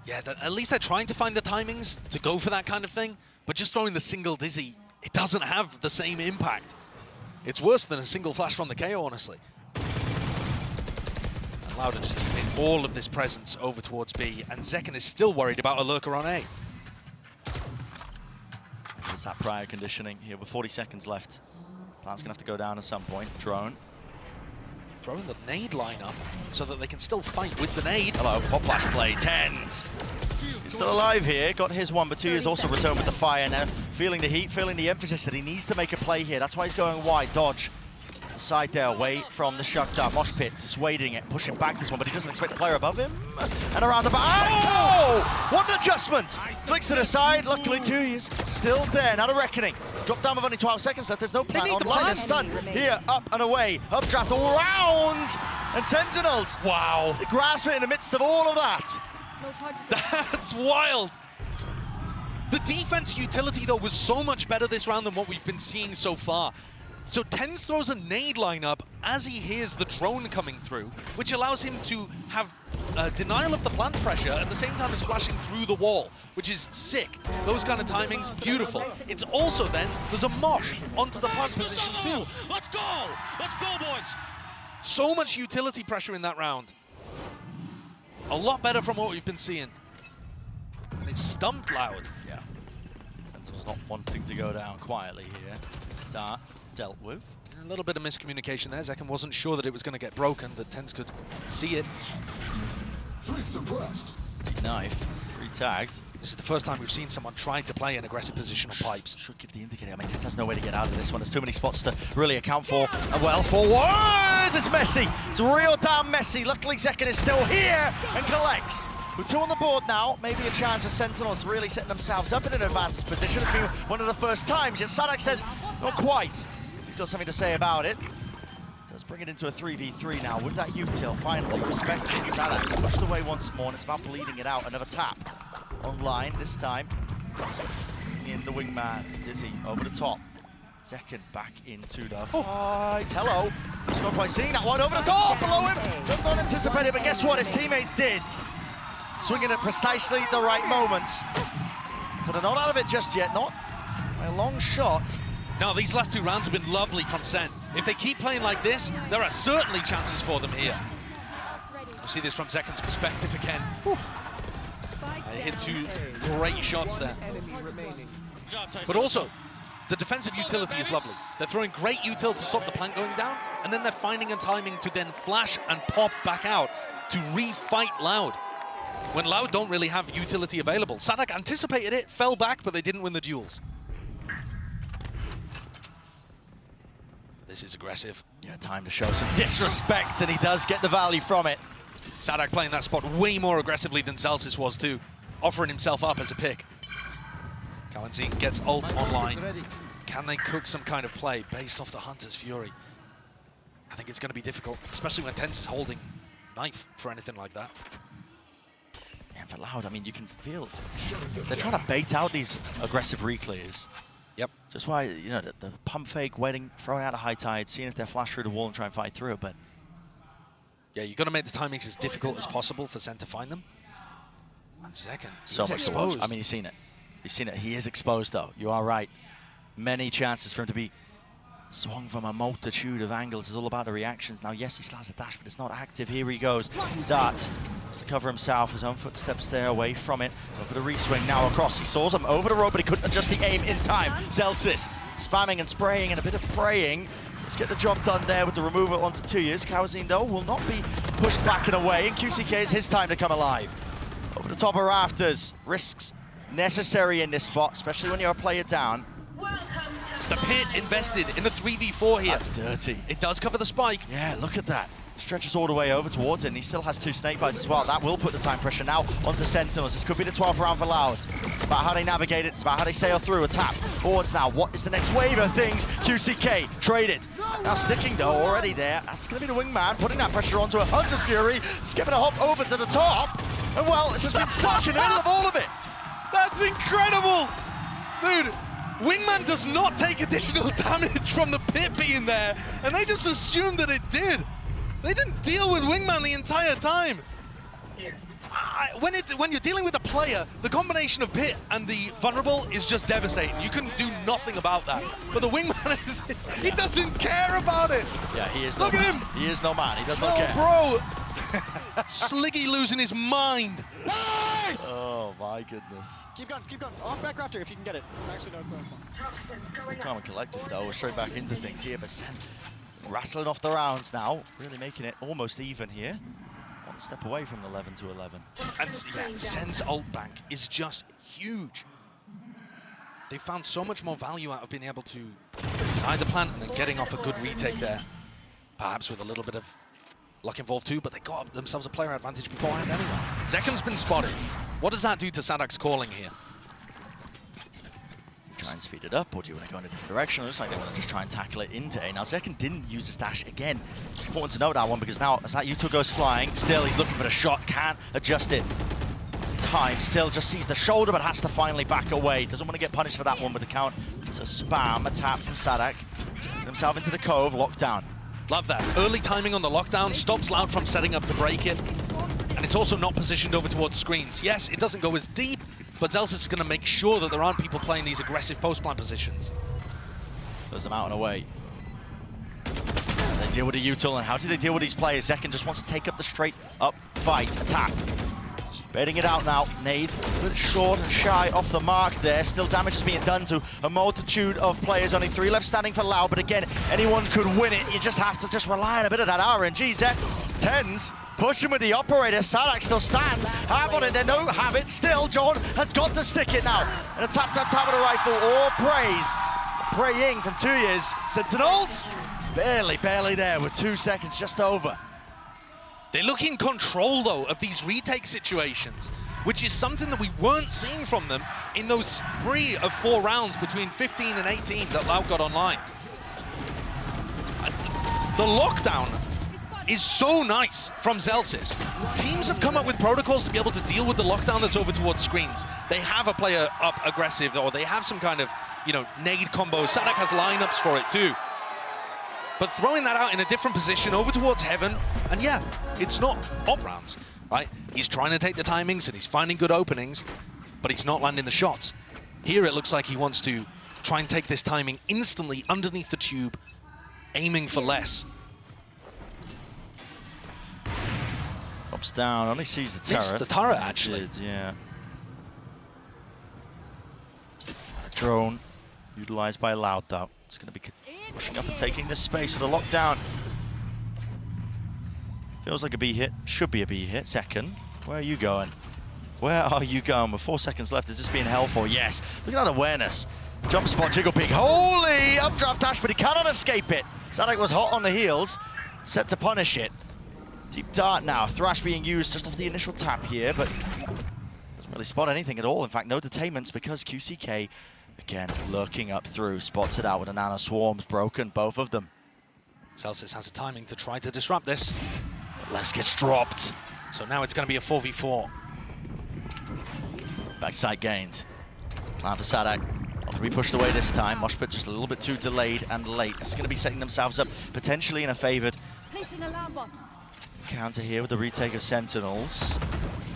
Yeah, at least they're trying to find the timings to go for that kind of thing, but just throwing the single Dizzy, it doesn't have the same impact. It's worse than a single flash from the KO, honestly. And Loud are just keeping all of this presence over towards B, and Zekan is still worried about a lurker on A. It's that prior conditioning here with 40 seconds left. Plan's gonna have to go down at some point. Drone. Throwing the nade line up so that they can still fight with the nade. Hello, pop flash play, Tens. He's still alive here, got his one, but 2 years also returned with the fire now. Feeling the heat, feeling the emphasis that he needs to make a play here. That's why he's going wide, dodge. Side there, away from the shutdown. Mosh pit, dissuading it, pushing back this one, but he doesn't expect the player above him. And around the back. Oh! What an adjustment! Flicks to the side, luckily 2 years still there. Now the Reckoning. Drop down with only 12 seconds left. There's no plan need the online. plan. They're stunned here, up and away. Updraft all around. And Sentinels. Wow. They grasp it in the midst of all of that. No charges. That's wild. The defense utility, though, was so much better this round than what we've been seeing so far. So Tens throws a nade lineup as he hears the drone coming through, which allows him to have denial of the plant pressure at the same time as flashing through the wall, which is sick. Those kind of timings, beautiful. It's also then, there's a mosh onto the plant position too. Let's go! Let's go, boys! So much utility pressure in that round. A lot better from what we've been seeing. And it's stumped Loud. Yeah. Sentinels not wanting to go down quietly here. Dart dealt with. A little bit of miscommunication there. Zekan wasn't sure that it was going to get broken, that Tens could see it. Deep knife, re-tagged. This is the first time we've seen someone try to play an aggressive position on pipes. Should give the indicator. I mean, Tens has no way to get out of this one. There's too many spots to really account for. And well, forwards! It's messy. It's real damn messy. Luckily, Zekan is still here and collects. With 2 on the board now, maybe a chance for Sentinels really setting themselves up in an advanced position. It's been one of the first times, yet Sadak says, not quite. He's got something to say about it. Does bring it into a 3v3 now with that util finally respected. Sadak pushed away once more, and it's about bleeding it out. Another tap online this time. In the wingman, Dizzy over the top. Second back into the fight. Hello. Just not quite seeing that one over the top below him. Does not anticipate it, but guess what? His teammates did. Swinging at precisely the right moments. So they're not out of it just yet. Not a long shot. No, these last 2 rounds have been lovely from Sen. If they keep playing like this, there are certainly chances for them here. We'll see this from Zeken's perspective again. They hit 2 great shots there. But also, the defensive utility is lovely. They're throwing great util to stop the plant going down, and then they're finding a timing to then flash and pop back out to re-fight Loud. When Loud don't really have utility available. Sadak anticipated it, fell back, but they didn't win the duels. This is aggressive. Yeah, time to show some disrespect, and he does get the value from it. Sadak playing that spot way more aggressively than Zelsis was too, offering himself up as a pick. Kalanzine gets ult online. Can they cook some kind of play based off the Hunter's Fury? I think it's going to be difficult, especially when Tense is holding knife for anything like that. And for Loud, I mean, you can feel they're trying to bait out these aggressive reclears. Yep. Just why, you know, the pump fake, waiting, throwing out a high tide, seeing if they flash through the wall and try and fight through it, but... Yeah, you've got to make the timings as difficult as possible for Sen to find them. 1 second. So much to watch. I mean, you've seen it. You've seen it. He is exposed, though. You are right. Many chances for him to be swung from a multitude of angles. It's all about the reactions. Now, yes, he still has a dash, but it's not active. Here he goes. Dart has to cover himself. His own footsteps there away from it. Go for the re-swing now across. He saws him over the road, but he couldn't adjust the aim in time. Zelsis spamming and spraying and a bit of praying. Let's get the job done there with the removal onto 2 years. Kalanzine, though, will not be pushed back and away. And QCK is his time to come alive. Over the top of rafters. Risks necessary in this spot, especially when you're a player down. The Pit invested in a 3v4 here. That's dirty. It does cover the spike. Yeah, look at that. Stretches all the way over towards it, and he still has 2 snake bites as well. That will put the time pressure now onto Sentinels. This could be the 12th round for Loud. It's about how they navigate it. It's about how they sail through. A tap forwards now. What is the next wave of things? QCK traded. Now sticking though already there. That's going to be the wingman putting that pressure onto a Hunter's Fury. Skipping a hop over to the top. And well, it's just been stuck in the middle of all of it. That's incredible! Dude, Wingman does not take additional damage from the Pit being there, and they just assumed that it did. They didn't deal with Wingman the entire time. When you're dealing with a player, the combination of Pit and the vulnerable is just devastating. You can do nothing about that. But the Wingman, he doesn't care about it. Yeah, he is. Look at him. He is no man. He does not care. Oh, bro. Sliggy losing his mind. Nice! Oh my goodness. Keep guns, keep guns. Off back rafter if you can get it. Actually, no, it's not. Calm and collected though. We're straight back into things here, but Sen rattling off the rounds now, really making it almost even here. One step away from the 11 to 11. And yeah, Sen's ult bank is just huge. They found so much more value out of being able to hide the plant and then getting off a good retake there. Perhaps with a little bit of luck involved too, but they got themselves a player advantage beforehand anyway. Zeken's been spotted. What does that do to Sadak's calling here? Try and speed it up, or do you want to go in a different direction? It looks like they want to just try and tackle it into A. Now, Zeken didn't use his dash again. It's important to note that one, because now, as that U2 goes flying, still he's looking for the shot, can't adjust it. Time, still just sees the shoulder, but has to finally back away. Doesn't want to get punished for that one, but the count to spam, a tap from Sadak. Get himself into the cove, lockdown. Love that. Early timing on the lockdown stops Loud from setting up to break it. And it's also not positioned over towards screens. Yes, it doesn't go as deep, but Zelsis is going to make sure that there aren't people playing these aggressive post-plant positions. Does them out and away. They deal with the util, and how do they deal with these players? Zeken just wants to take up the straight up fight, attack. Baiting it out now, Nade, a bit short and shy off the mark there. Still damage is being done to a multitude of players. Only 3 left standing for Loud, but again, anyone could win it. You just have to just rely on a bit of that RNG. Zek, Tens, pushing with the operator. Sadak still stands. Have on it, they don't have it. Still, John has got to stick it now. And a tap with the rifle, or praise. Praying from 2 years. Sentinels, barely there with 2 seconds just over. They look in control, though, of these retake situations, which is something that we weren't seeing from them in those spree of 4 rounds between 15 and 18 that Loud got online. The lockdown is so nice from Zelsis. Teams have come up with protocols to be able to deal with the lockdown that's over towards screens. They have a player up aggressive, or they have some kind of you know, nade combos. Sadak has lineups for it too. But throwing that out in a different position over towards Heaven, and yeah, it's not op rounds, right? He's trying to take the timings and he's finding good openings, but he's not landing the shots. Here it looks like he wants to try and take this timing instantly underneath the tube, aiming for less. Drops down, only sees the turret. Missed the turret, actually. Yeah. A drone, utilized by Loud, though. It's going to be pushing up and taking this space with a lockdown. Feels like a B hit. Should be a B hit. Second. Where are you going? Where are you going? With 4 seconds left, is this being held for? Yes. Look at that awareness. Jump spot, jiggle peek. Holy! Updraft dash, but he cannot escape it. Sadak was hot on the heels, set to punish it. Deep dart now. Thrash being used just off the initial tap here, but doesn't really spot anything at all. In fact, no detainments because QCK, again, lurking up through, spots it out with a nano swarms broken, both of them. Celsius has a timing to try to disrupt this. But Les gets dropped. So now it's going to be a 4v4. Backside gained. Plan for Sadak. Not going to be pushed away this time. Moshpit just a little bit too delayed and late. This is going to be setting themselves up potentially in a favored Placing alarm bot. counter here with the retake of Sentinels.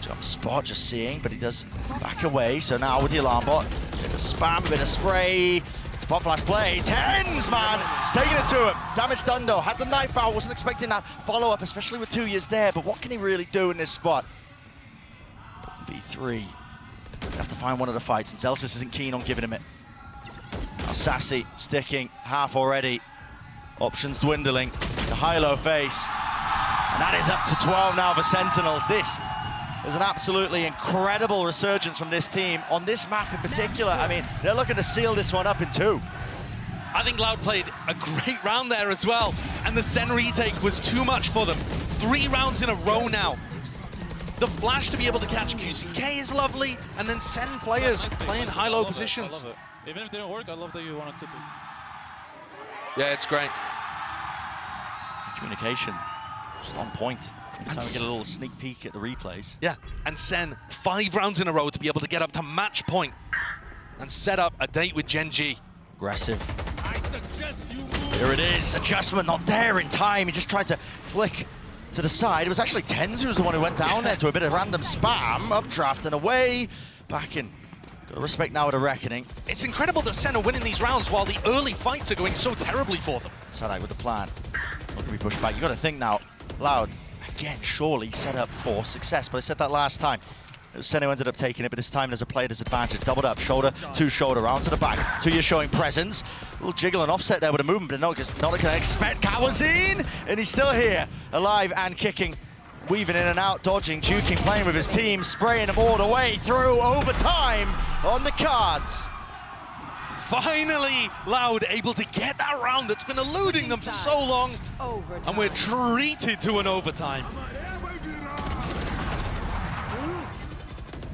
Jump spot, just seeing, but he does back away. So now with the alarm bot, bit of spam, bit of spray. It's pop flash play. Tens, man! He's taking it to him. Damage done though. Had the knife out. Wasn't expecting that follow-up, especially with 2 years there. But what can he really do in this spot? V3. Have to find one of the fights, and Celsius isn't keen on giving him it. Now Sassy sticking half already. Options dwindling. It's a high-low face. And that is up to 12 now for Sentinels. This is an absolutely incredible resurgence from this team on this map in particular. I mean, they're looking to seal this one up in 2. I think Loud played a great round there as well, and the Sen retake was too much for them. 3 rounds in a row now. The flash to be able to catch QCK is lovely, and then Sen players playing high-low positions. I love it. Even if they don't work, I love that you want to tip it. Yeah, it's great. Communication, just on point. Every time we get a little sneak peek at the replays. Yeah, and Sen 5 rounds in a row to be able to get up to match point and set up a date with Gen G. Aggressive. Here it is. Adjustment not there in time. He just tried to flick to the side. It was actually Tens who was the one who went down there to a bit of random spam. Updraft and away. Back in. Got to respect now at a reckoning. It's incredible that Sen are winning these rounds while the early fights are going so terribly for them. Sadak with the plan. Not going to be pushed back. You got to think now. Loud, again, surely set up for success. But I said that last time. It was Sen who ended up taking it, but this time there's a player disadvantage. Doubled up, shoulder to shoulder, round to the back. 2 years showing presence. A little jiggle and offset there with a movement, but not going to expect Kawazine. And he's still here, alive and kicking. Weaving in and out, dodging, juking, playing with his team, spraying them all the way through overtime on the cards. Finally, Loud able to get that round that's been eluding them for so long. Overtime. And we're treated to an overtime.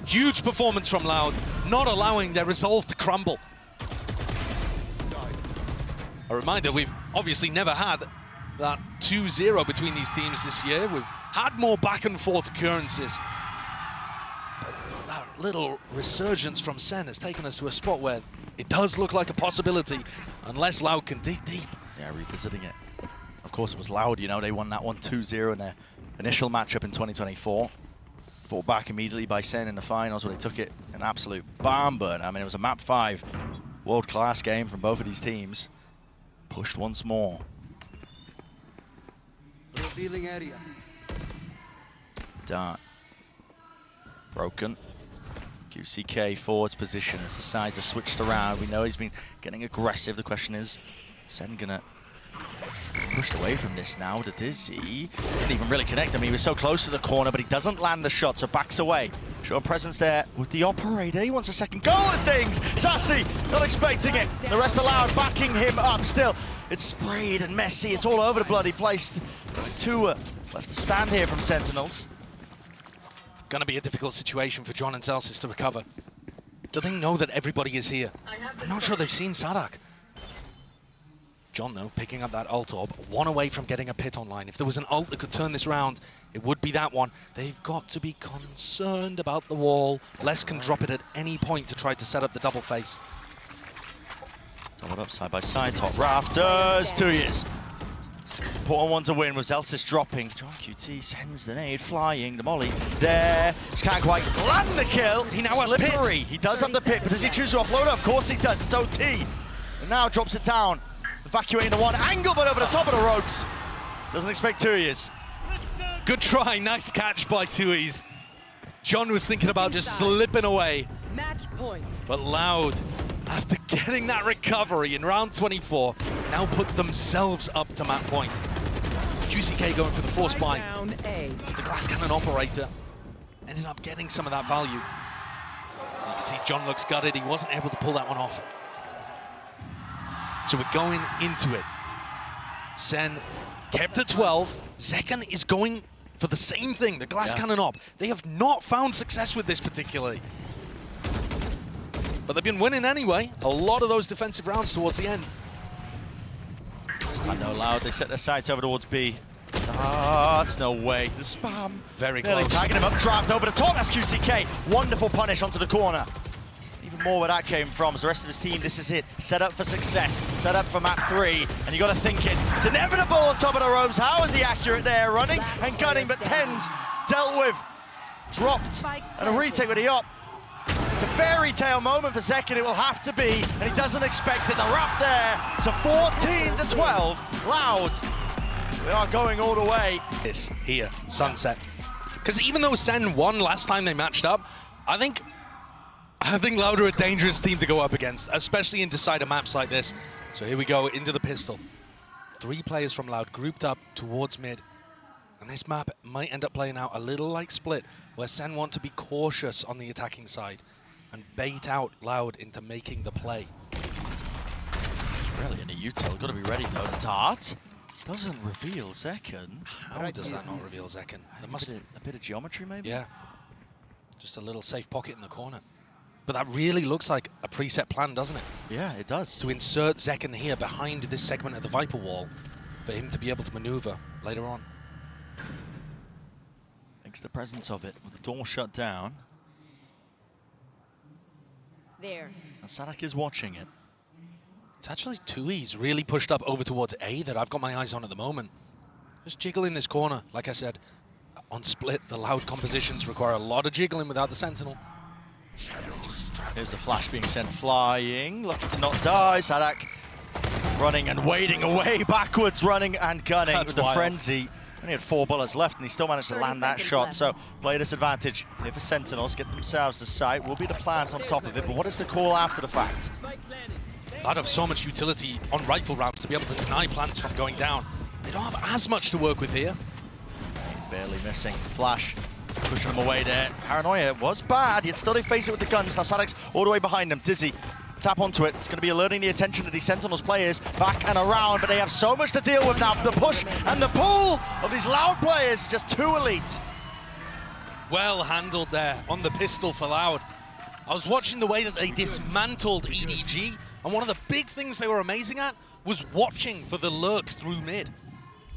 Huge performance from Loud, not allowing their resolve to crumble. A reminder, we've obviously never had that 2-0 between these teams this year. We've had more back and forth occurrences. But that little resurgence from Sen has taken us to a spot where it does look like a possibility, unless Loud can dig deep. Yeah, revisiting it. Of course, it was Loud, you know, they won that one 2-0 in their initial matchup in 2024. Fought back immediately by Sen in the finals where they took it an absolute barn burn. I mean, it was a map 5 world-class game from both of these teams. Pushed once more. Revealing area. Dart. Broken. QCK forwards position as the sides are switched around. We know he's been getting aggressive. The question is, Sen gonna pushed away from this now with a Dizzy. Didn't even really connect. I mean, he was so close to the corner, but he doesn't land the shot, so backs away. Showing presence there with the operator. He wants a second go at things. Sassy, not expecting it. The rest allowed, backing him up still. It's sprayed and messy. It's all over the bloody place. 2 left to stand here from Sentinels. Gonna be a difficult situation for John and Celsius to recover. Do they know that everybody is here? I'm not sure they've seen Sadak. John, though, picking up that ult orb, 1 away from getting a pit online. If there was an ult that could turn this round, it would be that one. They've got to be concerned about the wall. Les can drop it at any point to try to set up the double face. Doubled up side by side, top rafters, 2 years. Important one to win was Elsis dropping. John QT sends the nade flying, the molly there. Just can't quite land the kill. He now has Slippery. He does have the pit, but does he choose to offload it? Of course he does, it's OT. And now drops it down, evacuating the one angle, but over the top of the ropes. Doesn't expect 2 years. Good try, nice catch by Tui's. John was thinking about just slipping away. Match point. But Loud, after getting that recovery in round 24, now put themselves up to map point. QCK going for the force buy. Down A. The glass cannon operator ended up getting some of that value. You can see John looks gutted. He wasn't able to pull that one off. So we're going into it. Sen kept at 12. Zekken is going for the same thing, the glass cannon op. They have not found success with this particularly. But they've been winning anyway. A lot of those defensive rounds towards the end. I know Loud, they set their sights over towards B. Ah, it's no way. The spam. Very Nearly close. tagging him up, draft over the top. That's QCK. Wonderful punish onto the corner. Even more where that came from. As the rest of his team, this is it. Set up for success. Set up for map 3. And you got to think it. It's inevitable on top of the ropes. How is he accurate there? Running and gunning, but Tens dealt with. Dropped. And a retake with the op. It's a fairy tale moment for Zekken, it will have to be, and he doesn't expect it. The wrap there to 14-12. Loud. We are going all the way. This here, Sunset. Because even though Sen won last time they matched up, I think Loud are a dangerous team to go up against, especially in decider maps like this. So here we go into the pistol. 3 players from Loud grouped up towards mid. And this map might end up playing out a little like Split, where Sen want to be cautious on the attacking side and bait out Loud into making the play. It's really in a util. Got to be ready though. The dart doesn't reveal Zekken. How does that not reveal Zekken? There must a bit of geometry maybe? Yeah. Just a little safe pocket in the corner. But that really looks like a preset plan, doesn't it? Yeah, it does. To insert Zekken here behind this segment of the Viper wall for him to be able to maneuver later on. Thanks to the presence of it, with the door shut down. There. And Sadak is watching it. It's actually Tui's really pushed up over towards A that I've got my eyes on at the moment. Just jiggling this corner. Like I said, on Split, the Loud compositions require a lot of jiggling without the Sentinel. Here's the flash being sent flying. Lucky to not die. Sadak running and wading away backwards, running and gunning with the frenzy. Only had 4 bullets left and he still managed to land that shot. left. So player disadvantage here for Sentinels. Get themselves the site. Will be the plant on top of it. But what is the call after the fact? Loud have so much utility on rifle rounds to be able to deny plants from going down. They don't have as much to work with here. Barely missing. Flash pushing him away there. Paranoia was bad. He'd still face it with the guns. Now Sadak's all the way behind him. Dizzy. Tap onto it. It's going to be alerting the attention of these Sentinels players back and around, but they have so much to deal with now. The push and the pull of these Loud players, just too elite. Well handled there on the pistol for Loud. I was watching the way that they dismantled EDG, and one of the big things they were amazing at was watching for the lurk through mid.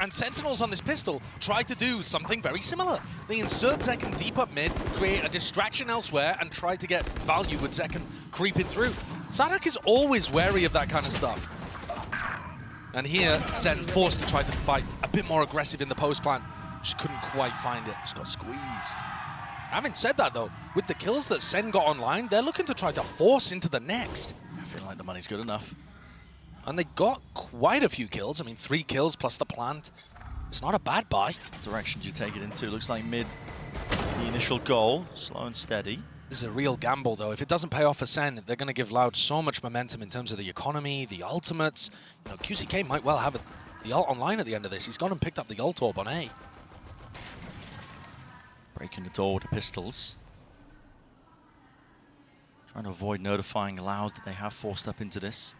And Sentinels on this pistol tried to do something very similar. They insert Zekken deep up mid, create a distraction elsewhere, and try to get value with Zekken creeping through. Sadak is always wary of that kind of stuff. And here, Sen forced to try to fight a bit more aggressive in the post plant. Just couldn't quite find it. Just got squeezed. Having said that though, with the kills that Sen got online, they're looking to try to force into the next. I feel like the money's good enough. And they got quite a few kills. I mean, 3 kills plus the plant. It's not a bad buy. What direction do you take it into? Looks like mid, the initial goal, slow and steady. This is a real gamble, though. If it doesn't pay off for Sen, they're going to give Loud so much momentum in terms of the economy, the ultimates. You know, QCK might well have the ult online at the end of this. He's gone and picked up the ult orb on A. Breaking the door with the pistols. Trying to avoid notifying Loud that they have forced up into this.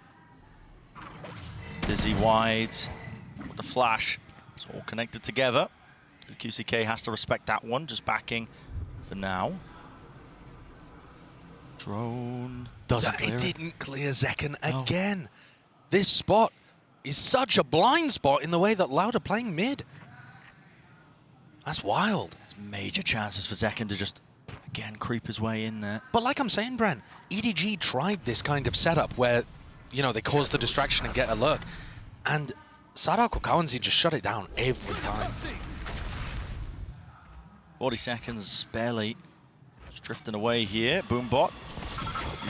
Dizzy wide with the flash. It's all connected together. QCK has to respect that one, just backing for now. Drone doesn't clear It didn't clear Zekken again. This spot is such a blind spot in the way that Loud are playing mid. That's wild. There's major chances for Zekken to just, again, creep his way in there. But like I'm saying, Bren, EDG tried this kind of setup where, you know, they cause the distraction and get a look. And Sadako Kawanzi just shut it down every time. 40 seconds, barely. Just drifting away here. Boombot.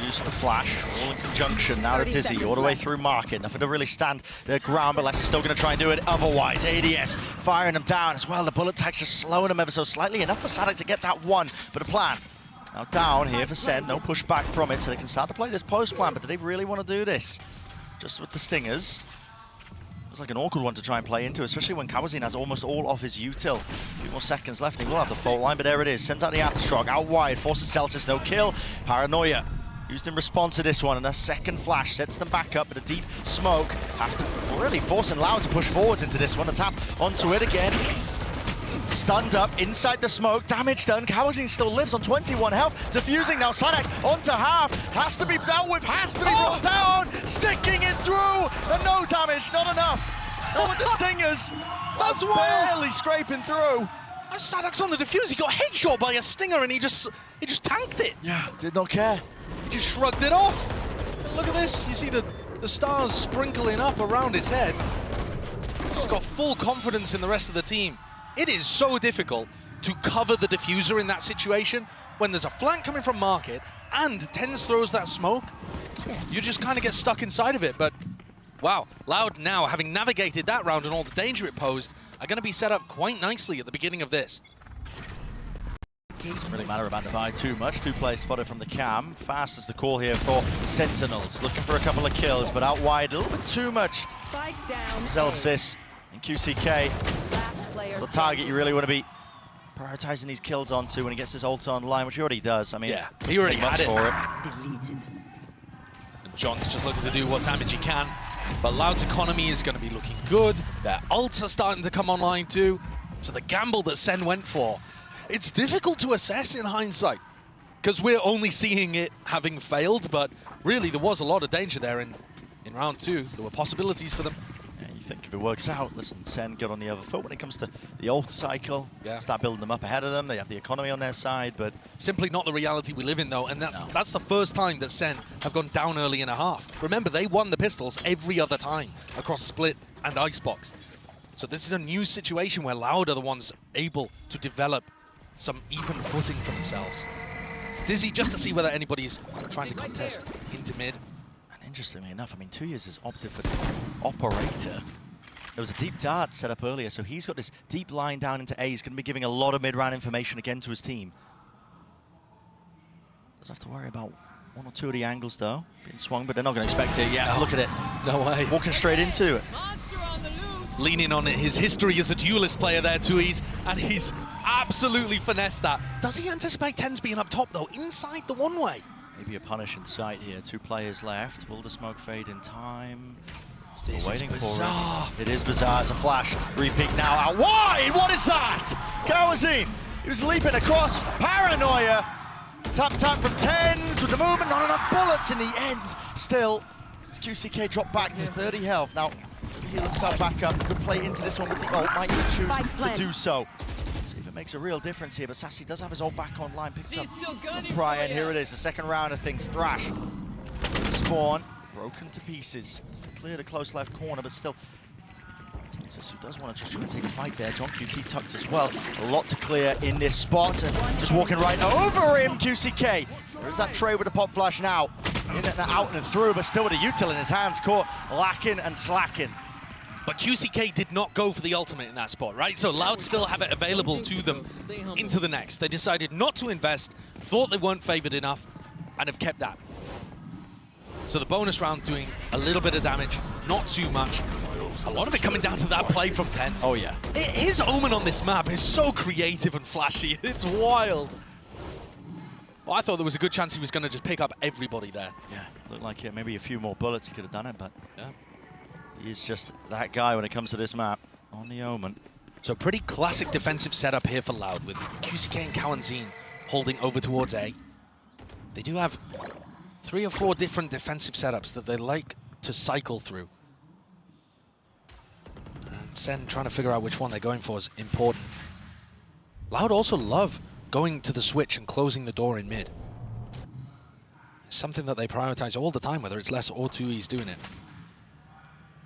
Use the flash, all in conjunction. Now to Dizzy, all the way through Market. Nothing to really stand their ground, but Leicester still going to try and do it otherwise. ADS firing them down as well. The bullet tag's just slowing them ever so slightly. Enough for Sadek to get that one, but a plan. Now down here for SEN, no pushback from it, so they can start to play this post plan, but do they really want to do this? Just with the Stingers. It's like an awkward one to try and play into, especially when Kawazin has almost all of his util. A few more seconds left, and he will have the fault line, but there it is. Sends out the Aftershock, out wide, forces Celtics, no kill. Paranoia used in response to this one, and a second flash sets them back up, but a deep smoke after really forcing Loud to push forwards into this one. A tap onto it again. Stunned up inside the smoke, damage done. Kawazin still lives on 21 health. Diffusing now, Sadek onto half. Has to be dealt with, has to be brought down. Sticking it through, and no damage, not enough. Not with the Stingers. That's barely scraping through. And Sadek's on the defuse. He got headshot by a Stinger and he just tanked it. Yeah, did not care. He just shrugged it off. Look at this. You see the stars sprinkling up around his head. He's got full confidence in the rest of the team. It is so difficult to cover the diffuser in that situation when there's a flank coming from Market and TenZ throws that smoke. You just kind of get stuck inside of it, but wow, Loud now, having navigated that round and all the danger it posed, are going to be set up quite nicely at the beginning of this. Doesn't really matter about Divide too much. 2 players spotted from the cam. Fast is the call here for Sentinels. Looking for a couple of kills, but out wide a little bit too much. Spike down. Celsius and QCK. Player The target you really want to be prioritizing these kills onto when he gets his ult online, which he already does. I mean, Yeah, he already had it. for it. deleted. And John's just looking to do what damage he can. But Loud's economy is going to be looking good. Their ults are starting to come online too. So the gamble that SEN went for, it's difficult to assess in hindsight because we're only seeing it having failed, but really there was a lot of danger there in round 2. There were possibilities for them. Yeah, you think if it works out, listen, SEN get on the other foot when it comes to the ult cycle. Yeah. Start building them up ahead of them. They have the economy on their side, but Simply not the reality we live in though, and that's the first time that SEN have gone down early in a half. Remember, they won the pistols every other time across Split and Icebox. So this is a new situation where Loud are the ones able to develop some even footing for themselves. Dizzy just to see whether anybody's trying to contest into mid. and interestingly enough, I mean, 2 years has opted for the operator. There was a deep dart set up earlier, so he's got this deep line down into A. He's going to be giving a lot of mid-round information again to his team. Does have to worry about 1 or 2 of the angles though, being swung, but they're not going to expect it. Yeah, look at it. No way. Walking straight into it. Leaning on his history as a duelist player there, Tuiz, and he's absolutely finessed that. Does he anticipate TenZ being up top though, inside the one-way? Maybe a punish in sight here. 2 players left. Will the smoke fade in time? Still This is waiting bizarre. for it. It is bizarre. It's a flash. Re-peek now out wide. What is that? Kawazin. He was leaping across. Paranoia. Tap from TenZ with the movement. Not enough bullets in the end. Still, QCK dropped back to 30 health. Now, he looks out back up. Could play into this one with the ult. Might even choose to do so. See if it makes a real difference here. But Sassy does have his ult back online. Picked up from Pryor. And here it is. The second round of things. Thrash. Spawn. Broken to pieces. Clear the close left corner, but still. Celtics, who does want to just try and take a fight there. John QT tucked as well. A lot to clear in this spot. And just walking right over him, QCK. There is that tray with the pop flash now. In and out and through, but still with a util in his hands. Caught lacking and slacking. But QCK did not go for the ultimate in that spot, right? So Loud still have it available to them into the next. They decided not to invest, thought they weren't favored enough, and have kept that. So the bonus round doing a little bit of damage, not too much. A lot of it coming down to that play from TenZ. Oh yeah. His Omen on this map is so creative and flashy. It's wild. Well, I thought there was a good chance he was going to just pick up everybody there. Yeah, looked like maybe a few more bullets he could have done it, but Yeah. he's just that guy when it comes to this map. On the Omen. So pretty classic defensive setup here for Loud with QCK and Kawanzin holding over towards A. They do have 3 or 4 different defensive setups that they like to cycle through. And SEN trying to figure out which one they're going for is important. Loud also love going to the switch and closing the door in mid. something that they prioritize all the time, whether it's less or two, he's doing it.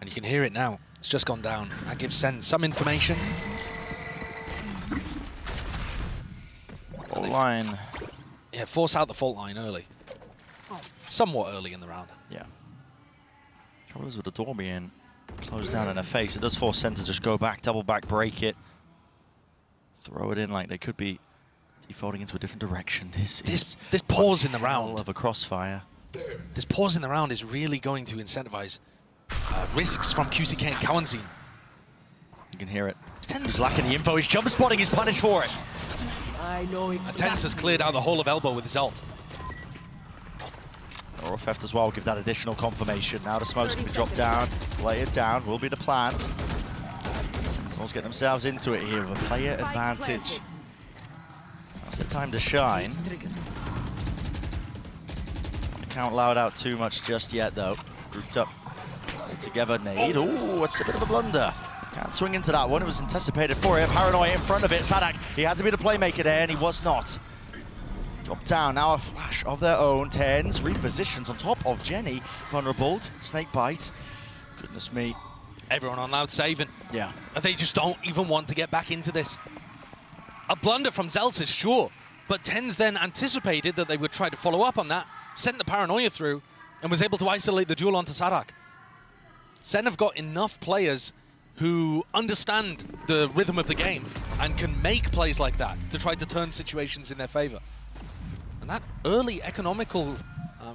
And you can hear it now. It's just gone down. That gives Sen some information. Fault line. Yeah, force out the fault line early. Well, somewhat early in the round. Yeah. Trouble is with the door being closed down in her face, it does force Sen to just go back, double back, break it. Throw it in like they could be defaulting into a different direction. This pause in the hell round. of a crossfire. This pause in the round is really going to incentivize risks from QCK and Kawanzin. You can hear it. He's lacking the info. His jump spotting is punished for it. I know Tense has cleared out the whole of elbow with his ult. Or Theft as well will give that additional confirmation. Now the smoke's going to be dropped down. Play it down. Will be the plant. Sentinels get themselves into it here with a player advantage. Now's the time to shine. Don't count Loud out too much just yet, though. Grouped up together. Nade. Ooh, it's a bit of a blunder. Can't swing into that one. It was anticipated for him. Paranoia in front of it. Sadak, he had to be the playmaker there, and he was not. Drop down. Now a flash of their own. Tens repositions on top of Jenny. Vulnerable. Snake bite. Goodness me. Everyone on Loud saving. Yeah. They just don't even want to get back into this. A blunder from Zelsis, sure, but Tens then anticipated that they would try to follow up on that, sent the Paranoia through, and was able to isolate the duel onto Sadak. Sen have got enough players who understand the rhythm of the game and can make plays like that to try to turn situations in their favor. And that early economical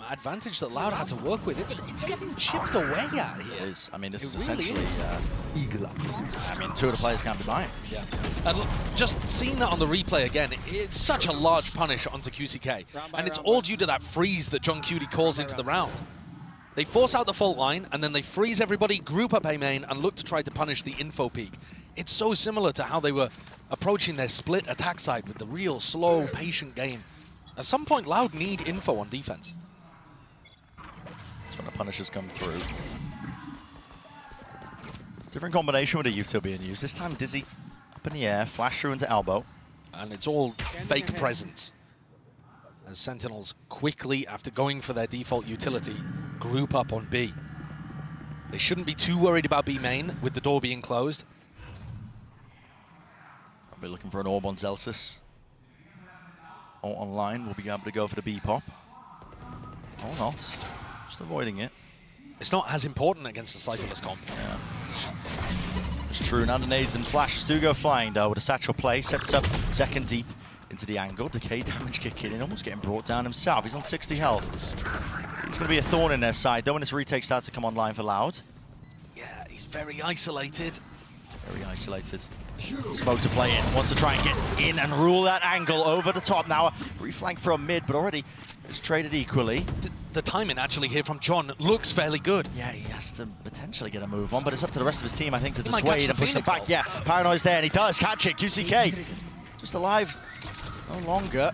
advantage that Loud had to work with, it's getting chipped away at here. It is. I mean, this is It really essentially... is. I mean, two of the players can't be buying. Yeah. And look, just seeing that on the replay again, it's such a large punish onto QCK. And it's all due to that freeze that John Cutie calls into the round. They force out the fault line, and then they freeze everybody, group up A main, and look to try to punish the info peak. It's so similar to how they were approaching their split attack side with the real slow, patient game. At some point, Loud need info on defense. That's when the punishers come through. Different combination with a util being used. This time Dizzy up in the air, flash through into elbow. And it's all fake presence. As Sentinels quickly, after going for their default utility, group up on B. They shouldn't be too worried about B main with the door being closed. I'll be looking for an orb on Zelsis. Or online, we'll be able to go for the B pop. Or not. Just avoiding it. It's not as important against the Cyclist comp. Yeah. It's true. Now the nades and flashes do go flying though with a satchel play. Sets up second deep into the angle. Decay damage kicking in, almost getting brought down himself. He's on 60 health. He's going to be a thorn in their side though when this retake starts to come online for Loud. Yeah, he's very isolated. Very isolated. Smoke to play in. Wants to try and get in and rule that angle over the top. Now a reflank from mid, but already it's traded equally. The timing actually here from John looks fairly good. Yeah, he has to potentially get a move on, but it's up to the rest of his team, I think, to He might catch dissuade the and push them Phoenix back. ult. Yeah, Paranoia's there, and he does catch it. QCK just alive no longer.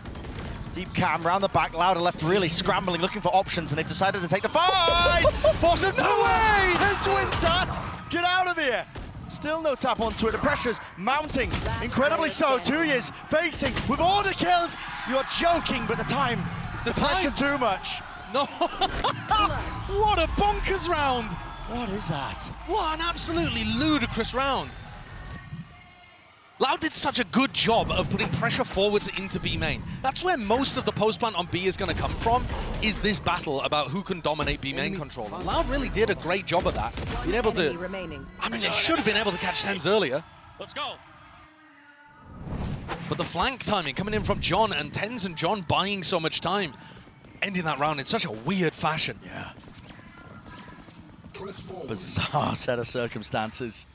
Deep cam round the back. Louder left really scrambling, looking for options, and they've decided to take the fight! Force him away! Tense wins that! Get out of here! Still no tap onto it. The pressure's mounting. Incredibly so. 2 years facing with all the kills. You're joking, but the pressure too much. No! What a bonkers round! What is that? What an absolutely ludicrous round. Loud did such a good job of putting pressure forwards into B main. That's where most of the post plant on B is going to come from, is this battle about who can dominate B main control. And Loud really did a great job of that. Being able to, remaining. I mean, they should have been able to catch Tens earlier. Let's go. But the flank timing coming in from John, and Tens and John buying so much time, ending that round in such a weird fashion. Yeah. Bizarre set of circumstances.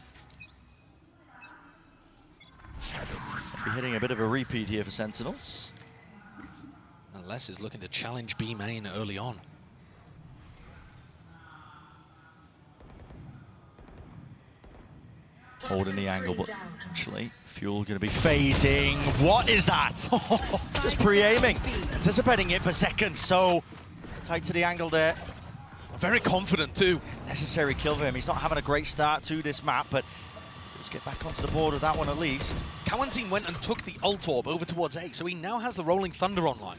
Be hitting a bit of a repeat here for Sentinels. And Les is looking to challenge B main early on. Holding the angle, but actually, fuel going to be fading. What is that? Just pre-aiming, anticipating it for seconds. So tight to the angle there. Very confident too. Necessary kill for him. He's not having a great start to this map, but let's get back onto the board with that one at least. Kawanzin went and took the ult orb over towards A, so he now has the Rolling Thunder online.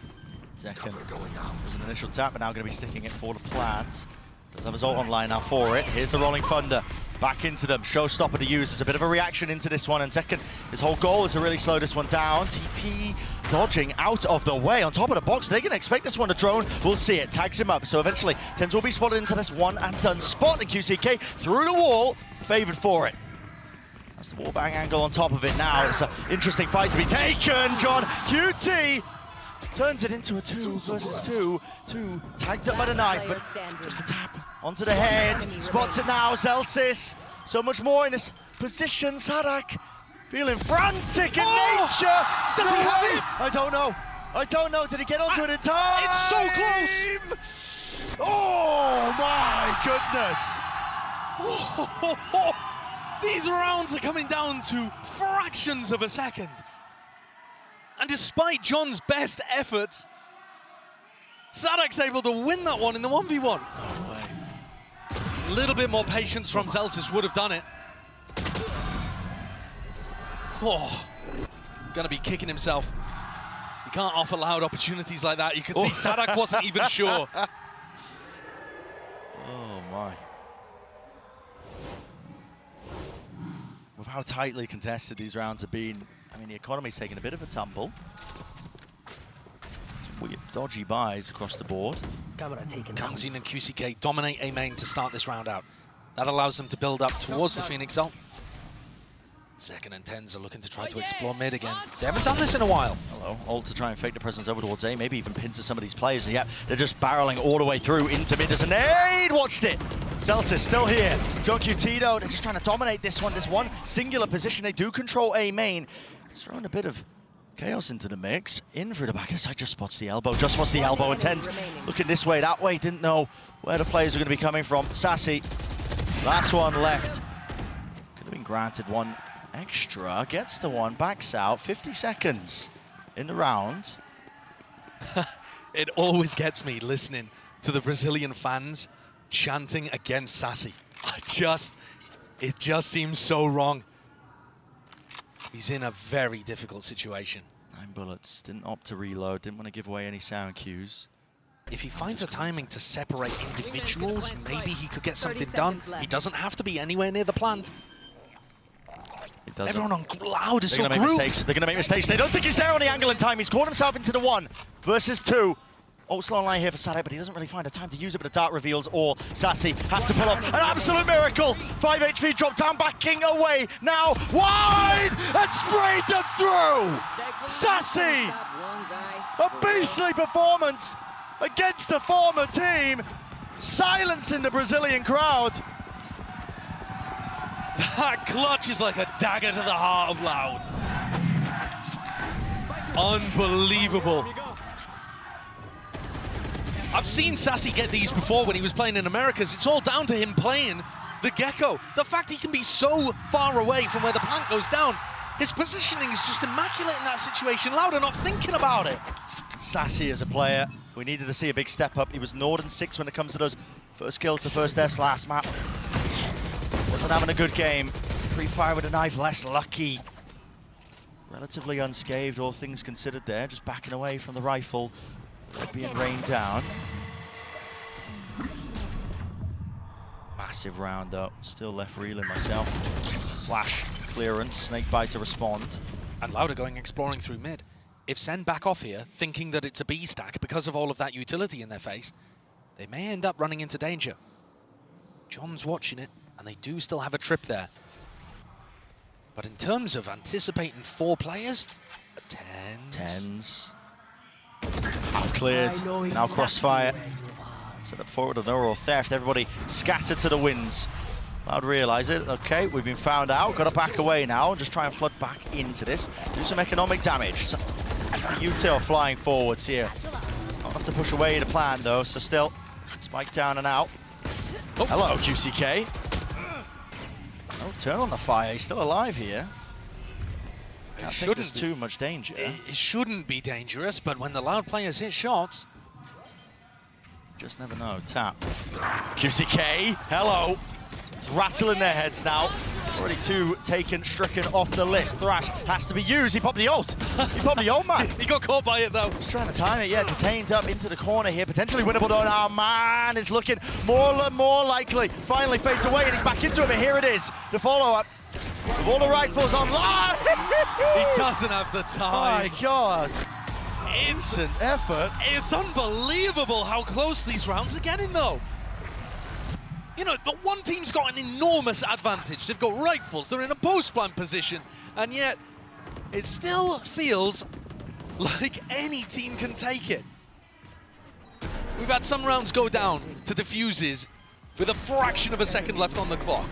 Second was an initial tap, but now going to be sticking it for the plant. Does have his ult online now for it. Here's the Rolling Thunder. Back into them. Showstopper to use. There's a bit of a reaction into this one. And second, his whole goal is to really slow this one down. TP dodging out of the way. On top of the box, they're going to expect this one to drone. We'll see it. Tags him up. So eventually, TenZ will be spotted into this one and done spot. And QCK through the wall, favored for it. That's the wallbang angle on top of it now. It's an interesting fight to be taken. John QT turns it into a 2 versus 2. 2 tagged up by the knife, but just a tap onto the head. Spots it now, Zelsis. So much more in this position. Sadak feeling frantic in nature. Does he have it? I don't know. I don't know. Did he get onto it in time? It's so close. Oh my goodness. These rounds are coming down to fractions of a second. And despite John's best efforts, Sadak's able to win that one in the 1v1. No way. A little bit more patience from Zelsis would have done it. Oh, gonna be kicking himself. He can't offer Loud opportunities like that. You can see Sadak wasn't even sure. Oh my. With how tightly contested these rounds have been, I mean, the economy's taken a bit of a tumble. Some weird, dodgy buys across the board. Kangzin and QCK dominate A main to start this round out. That allows them to build up towards the Phoenix ult. Second and TenZ are looking to try to explore mid again. They haven't done this in a while. Hello, ult to try and fake the presence over towards A, maybe even pin to some of these players. And yeah, they're just barreling all the way through into mid. There's a nade, watched it. Zelsis still here. John QT though, they're just trying to dominate this one singular position. They do control A main. It's throwing a bit of chaos into the mix. In through the back of the side, just spots the elbow, and TenZ looking this way, that way, didn't know where the players were going to be coming from. Sassy, last one left. Could have been granted one extra, gets the one, backs out, 50 seconds in the round. It always gets me listening to the Brazilian fans chanting against Sassy. It just seems so wrong. He's in a very difficult situation. 9 bullets, didn't opt to reload, didn't want to give away any sound cues. If he finds a timing to separate individuals, maybe he could get something done. He doesn't have to be anywhere near the plant. Everyone on Loud is so grouped. They're going to make mistakes. They don't think he's there on the angle in time. He's caught himself into the 1 versus 2. Oh, slow line here for Sadak, but he doesn't really find a time to use it, but the dart reveals all. Sassy has to pull off an absolute miracle. 5 HP drop down, backing away. Now wide and sprayed them through. Sassy, a beastly performance against the former team, silencing the Brazilian crowd. That clutch is like a dagger to the heart of Loud. Unbelievable. I've seen Sassy get these before when he was playing in Americas. It's all down to him playing the Gecko. The fact he can be so far away from where the plant goes down, his positioning is just immaculate in that situation. Loud are not thinking about it. Sassy as a player, we needed to see a big step up. He was Norden 6 when it comes to those first kills, the first deaths last map. Wasn't having a good game. Free fire with a knife, less lucky. Relatively unscathed, all things considered there, just backing away from the rifle. Being rained down. Massive round up, still left reeling myself. Flash, clearance, snakebite to respond. And Loud are going exploring through mid. If SEN back off here, thinking that it's a B stack because of all of that utility in their face, they may end up running into danger. John's watching it, and they do still have a trip there. But in terms of anticipating 4 players, TenZ. Cleared, now crossfire. Set up forward of no theft, everybody scattered to the winds. Loud realise it, okay, we've been found out, gotta back away now and just try and flood back into this. Do some economic damage. So, util flying forwards here. Not enough to push away the plan though, so still, spike down and out. Oh. Hello, QCK. No turn on the fire, he's still alive here. I think there's too much danger. It shouldn't be dangerous, but when the Loud players hit shots... Just never know. Tap. QCK, hello. It's rattling their heads now. Already 2 taken, stricken off the list. Thrash has to be used. He popped the ult. He popped the ult, man. He got caught by it, though. Just trying to time it, yeah. Detained up into the corner here. Potentially winnable, though. Now, man, it's looking more likely. Finally fades away, and he's back into him, and here it is. The follow-up. With all the rifles online. He doesn't have the time. My God. It's An effort. It's unbelievable how close these rounds are getting, though. You know, but one team's got an enormous advantage. They've got rifles, they're in a post-plant position, and yet it still feels like any team can take it. We've had some rounds go down to defuses with a fraction of a second left on the clock.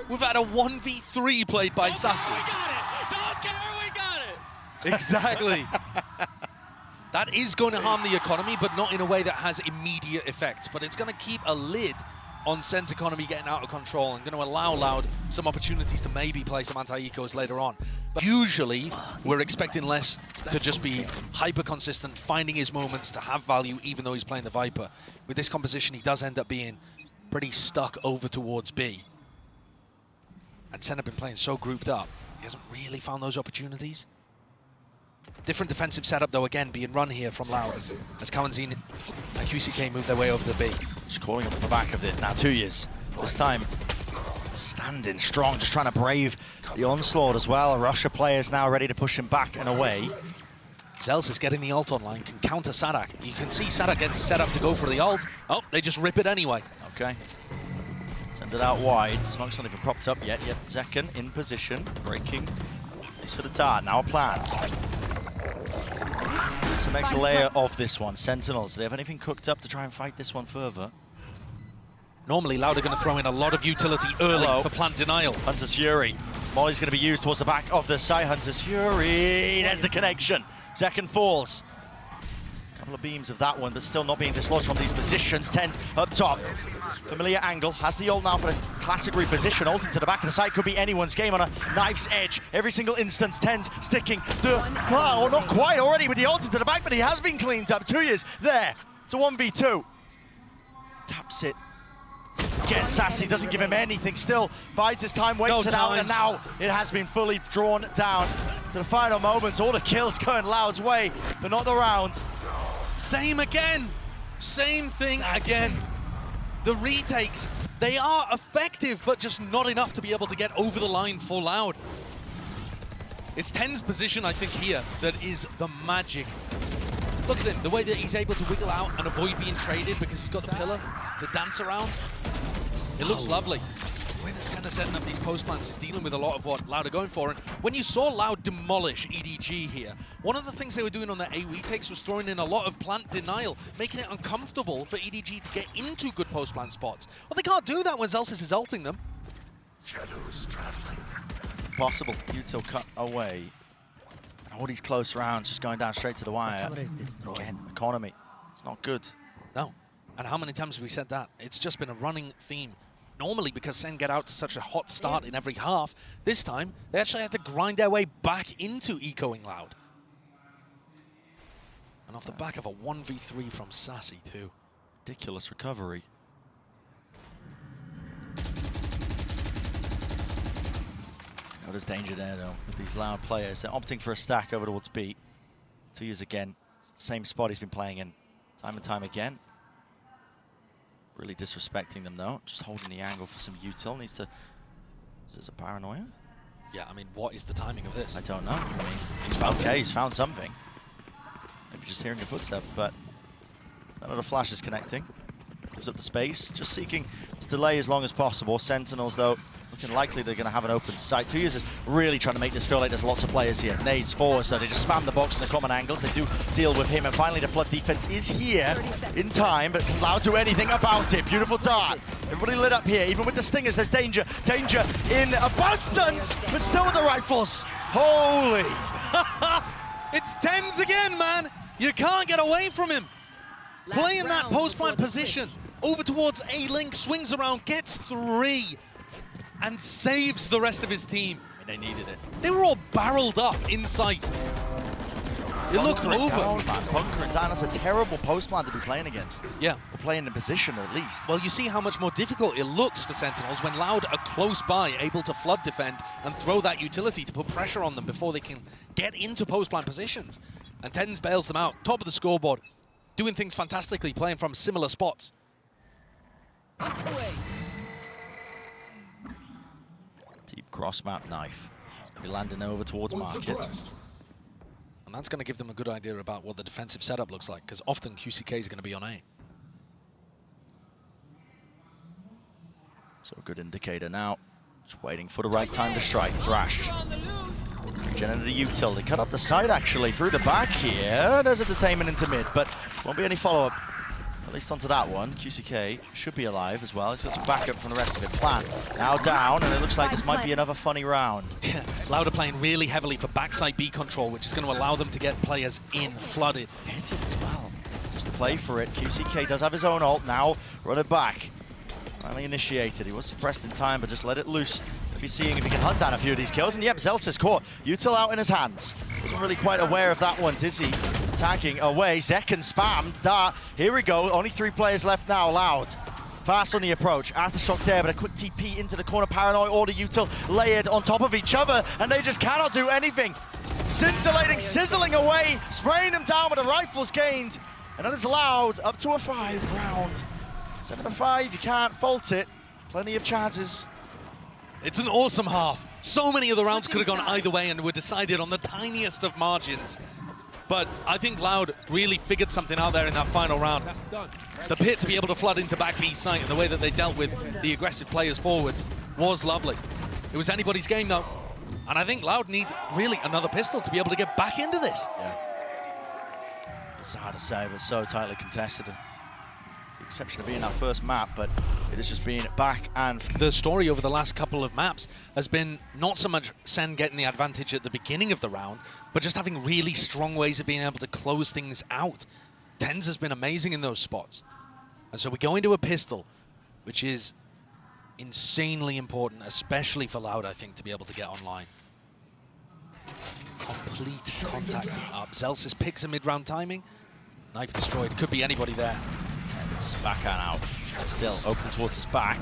We've had a 1v3 played by Sassy. We got it! Don't care, we got it! Exactly. That is going to harm the economy, but not in a way that has immediate effect. But it's going to keep a lid on Sen's economy getting out of control and going to allow Loud some opportunities to maybe play some anti-ecos later on. But usually, we're expecting less to just be hyper-consistent, finding his moments to have value, even though he's playing the Viper. With this composition, he does end up being pretty stuck over towards B. And Sen have been playing so grouped up, he hasn't really found those opportunities. Different defensive setup, though, again, being run here from Loud as Kawanzin and QCK move their way over the B. Just calling him off the back of it. Now 2 years. This time, standing strong, just trying to brave the onslaught as well. Russia players now ready to push him back and away. Zels is getting the ult online, can counter Sadak. You can see Sadak getting set up to go for the ult. Oh, they just rip it anyway. Okay. Send it out wide. Smoke's not even propped up yet. Zekken in position, breaking. This for the dart. Now a plant. It's the next layer of this one. Sentinels, do they have anything cooked up to try and fight this one further? Normally, Loud are going to throw in a lot of utility early for plant denial. Hunter's Fury. Molly's going to be used towards the back of the side. Hunter's Fury. There's the connection. Second falls. Couple of beams of that one, but still not being dislodged from these positions. Tent up top. Familiar angle. Has the ult now for a classic reposition. Ult into the back of the site. Could be anyone's game on a knife's edge. Every single instance. Tent sticking the plan. Or not quite already with the ult into the back, but he has been cleaned up. 2 years there. It's a 1v2. Taps it. Gets Sassy, doesn't give him anything. Still bides his time, waits it out, and now it has been fully drawn down to the final moments. All the kills going Loud's way, but not the round. Same again. Same thing again. The retakes, they are effective, but just not enough to be able to get over the line for Loud. It's Ten's position, I think, here that is the magic. Look at him, the way that he's able to wiggle out and avoid being traded because he's got the pillar to dance around. It looks lovely. The way the center setting up these post plants is dealing with a lot of what Loud are going for. And when you saw Loud demolish EDG here, one of the things they were doing on their AoE takes was throwing in a lot of plant denial, making it uncomfortable for EDG to get into good post plant spots. Well, they can't do that when Zelsis is ulting them. Shadows traveling. Possible. Util cut away. And all these close rounds just going down straight to the wire. Again, economy. It's not good. No. And how many times have we said that? It's just been a running theme. Normally, because Sen get out to such a hot start in every half, this time, they actually have to grind their way back into ecoing Loud. And off the back of a 1v3 from Sassy, too. Ridiculous recovery. Oh, there's danger there, though, with these Loud players. They're opting for a stack over towards B. 2 years again. Same spot he's been playing in time and time again. Really disrespecting them, though. Just holding the angle for some util. Needs to... Is this a paranoia? Yeah, I mean, what is the timing of this? I don't know. I mean, he's found, okay, he's found something. Maybe just hearing a footstep, but none of the flash is connecting. Gives up the space, just seeking to delay as long as possible. Sentinels, though, looking likely they're going to have an open sight. 2 years is really trying to make this feel like there's lots of players here. Nades forward, so they just spam the box in the common angles. They do deal with him, and finally the flood defense is here in time, but can Loud do anything about it. Beautiful dart. Everybody lit up here. Even with the stingers, there's danger. Danger in abundance, but still with the rifles. Holy. It's Tens again, man. You can't get away from him. Playing that post-plant position. Over towards A-Link, swings around, gets 3. And saves the rest of his team. I mean, they needed it. They were all barreled up in sight. It looked Bunkering over. down, man. Bunkering down. That's a terrible post plan to be playing against. Yeah. Or playing in position, at least. Well, you see how much more difficult it looks for Sentinels when Loud are close by, able to flood defend and throw that utility to put pressure on them before they can get into post-plan positions. And Tens bails them out, top of the scoreboard, doing things fantastically, playing from similar spots. Deep cross-map knife. It's going to be landing over towards market. And that's going to give them a good idea about what the defensive setup looks like, because often QCK is going to be on A. So a good indicator now. Just waiting for the right time to strike. Thrash. Regenerated the util. They cut up the side, actually, through the back here. There's a detainment into mid, but won't be any follow-up. At least onto that one. QCK should be alive as well. He's got some backup from the rest of it. Plan now down, and it looks like this might be another funny round. Loud are playing really heavily for backside B control, which is going to allow them to get players in, flooded. Hit it as well. Just to play for it. QCK does have his own ult now. Run it back. Finally initiated. He was suppressed in time, but just let it loose. Maybe seeing if he can hunt down a few of these kills. And yep, Zelsis caught. Util out in his hands. Wasn't really quite aware of that one, Dizzy. Attacking away. Zekken spammed. Dart. Here we go. Only 3 players left now. Loud. Fast on the approach. Aftershock there, but a quick TP into the corner. Paranoid order Util layered on top of each other, and they just cannot do anything. Scintillating, sizzling away, spraying them down with the rifles gained. And that is Loud up to a 5 round. 7-5, you can't fault it. Plenty of chances. It's an awesome half. So many of the rounds could have gone either way and were decided on the tiniest of margins. But I think Loud really figured something out there in that final round. The pit to be able to flood into back B site and the way that they dealt with the aggressive players forwards was lovely. It was anybody's game though. And I think Loud need really another pistol to be able to get back into this. Yeah. It's hard to say, but so tightly contested. The exception of being that first map, but it is just being back and... The story over the last couple of maps has been not so much SEN getting the advantage at the beginning of the round, but just having really strong ways of being able to close things out. Tens has been amazing in those spots. And so we go into a pistol, which is insanely important, especially for Loud, I think, to be able to get online. Complete contacting up. Zelsis picks a mid-round timing. Knife destroyed. Could be anybody there. Back and out. Still open towards his back.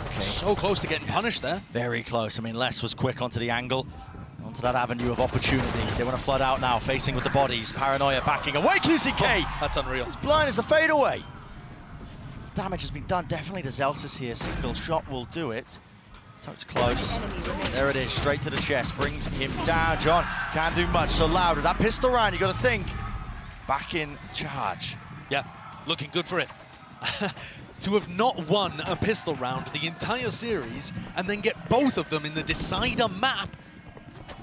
Okay. So close to getting punished there. Very close. I mean, Les was quick onto the angle, onto that avenue of opportunity. They want to flood out now, facing with the bodies. Paranoia backing away. QCK! Oh, that's unreal. As blind as the fadeaway. Damage has been done definitely to Zelsis here. Single shot will do it. Tucked close. There it is, straight to the chest. Brings him down. John can't do much. So Loud with that pistol round, you got to think. Back in charge. Yeah, looking good for it. To have not won a pistol round the entire series and then get both of them in the decider map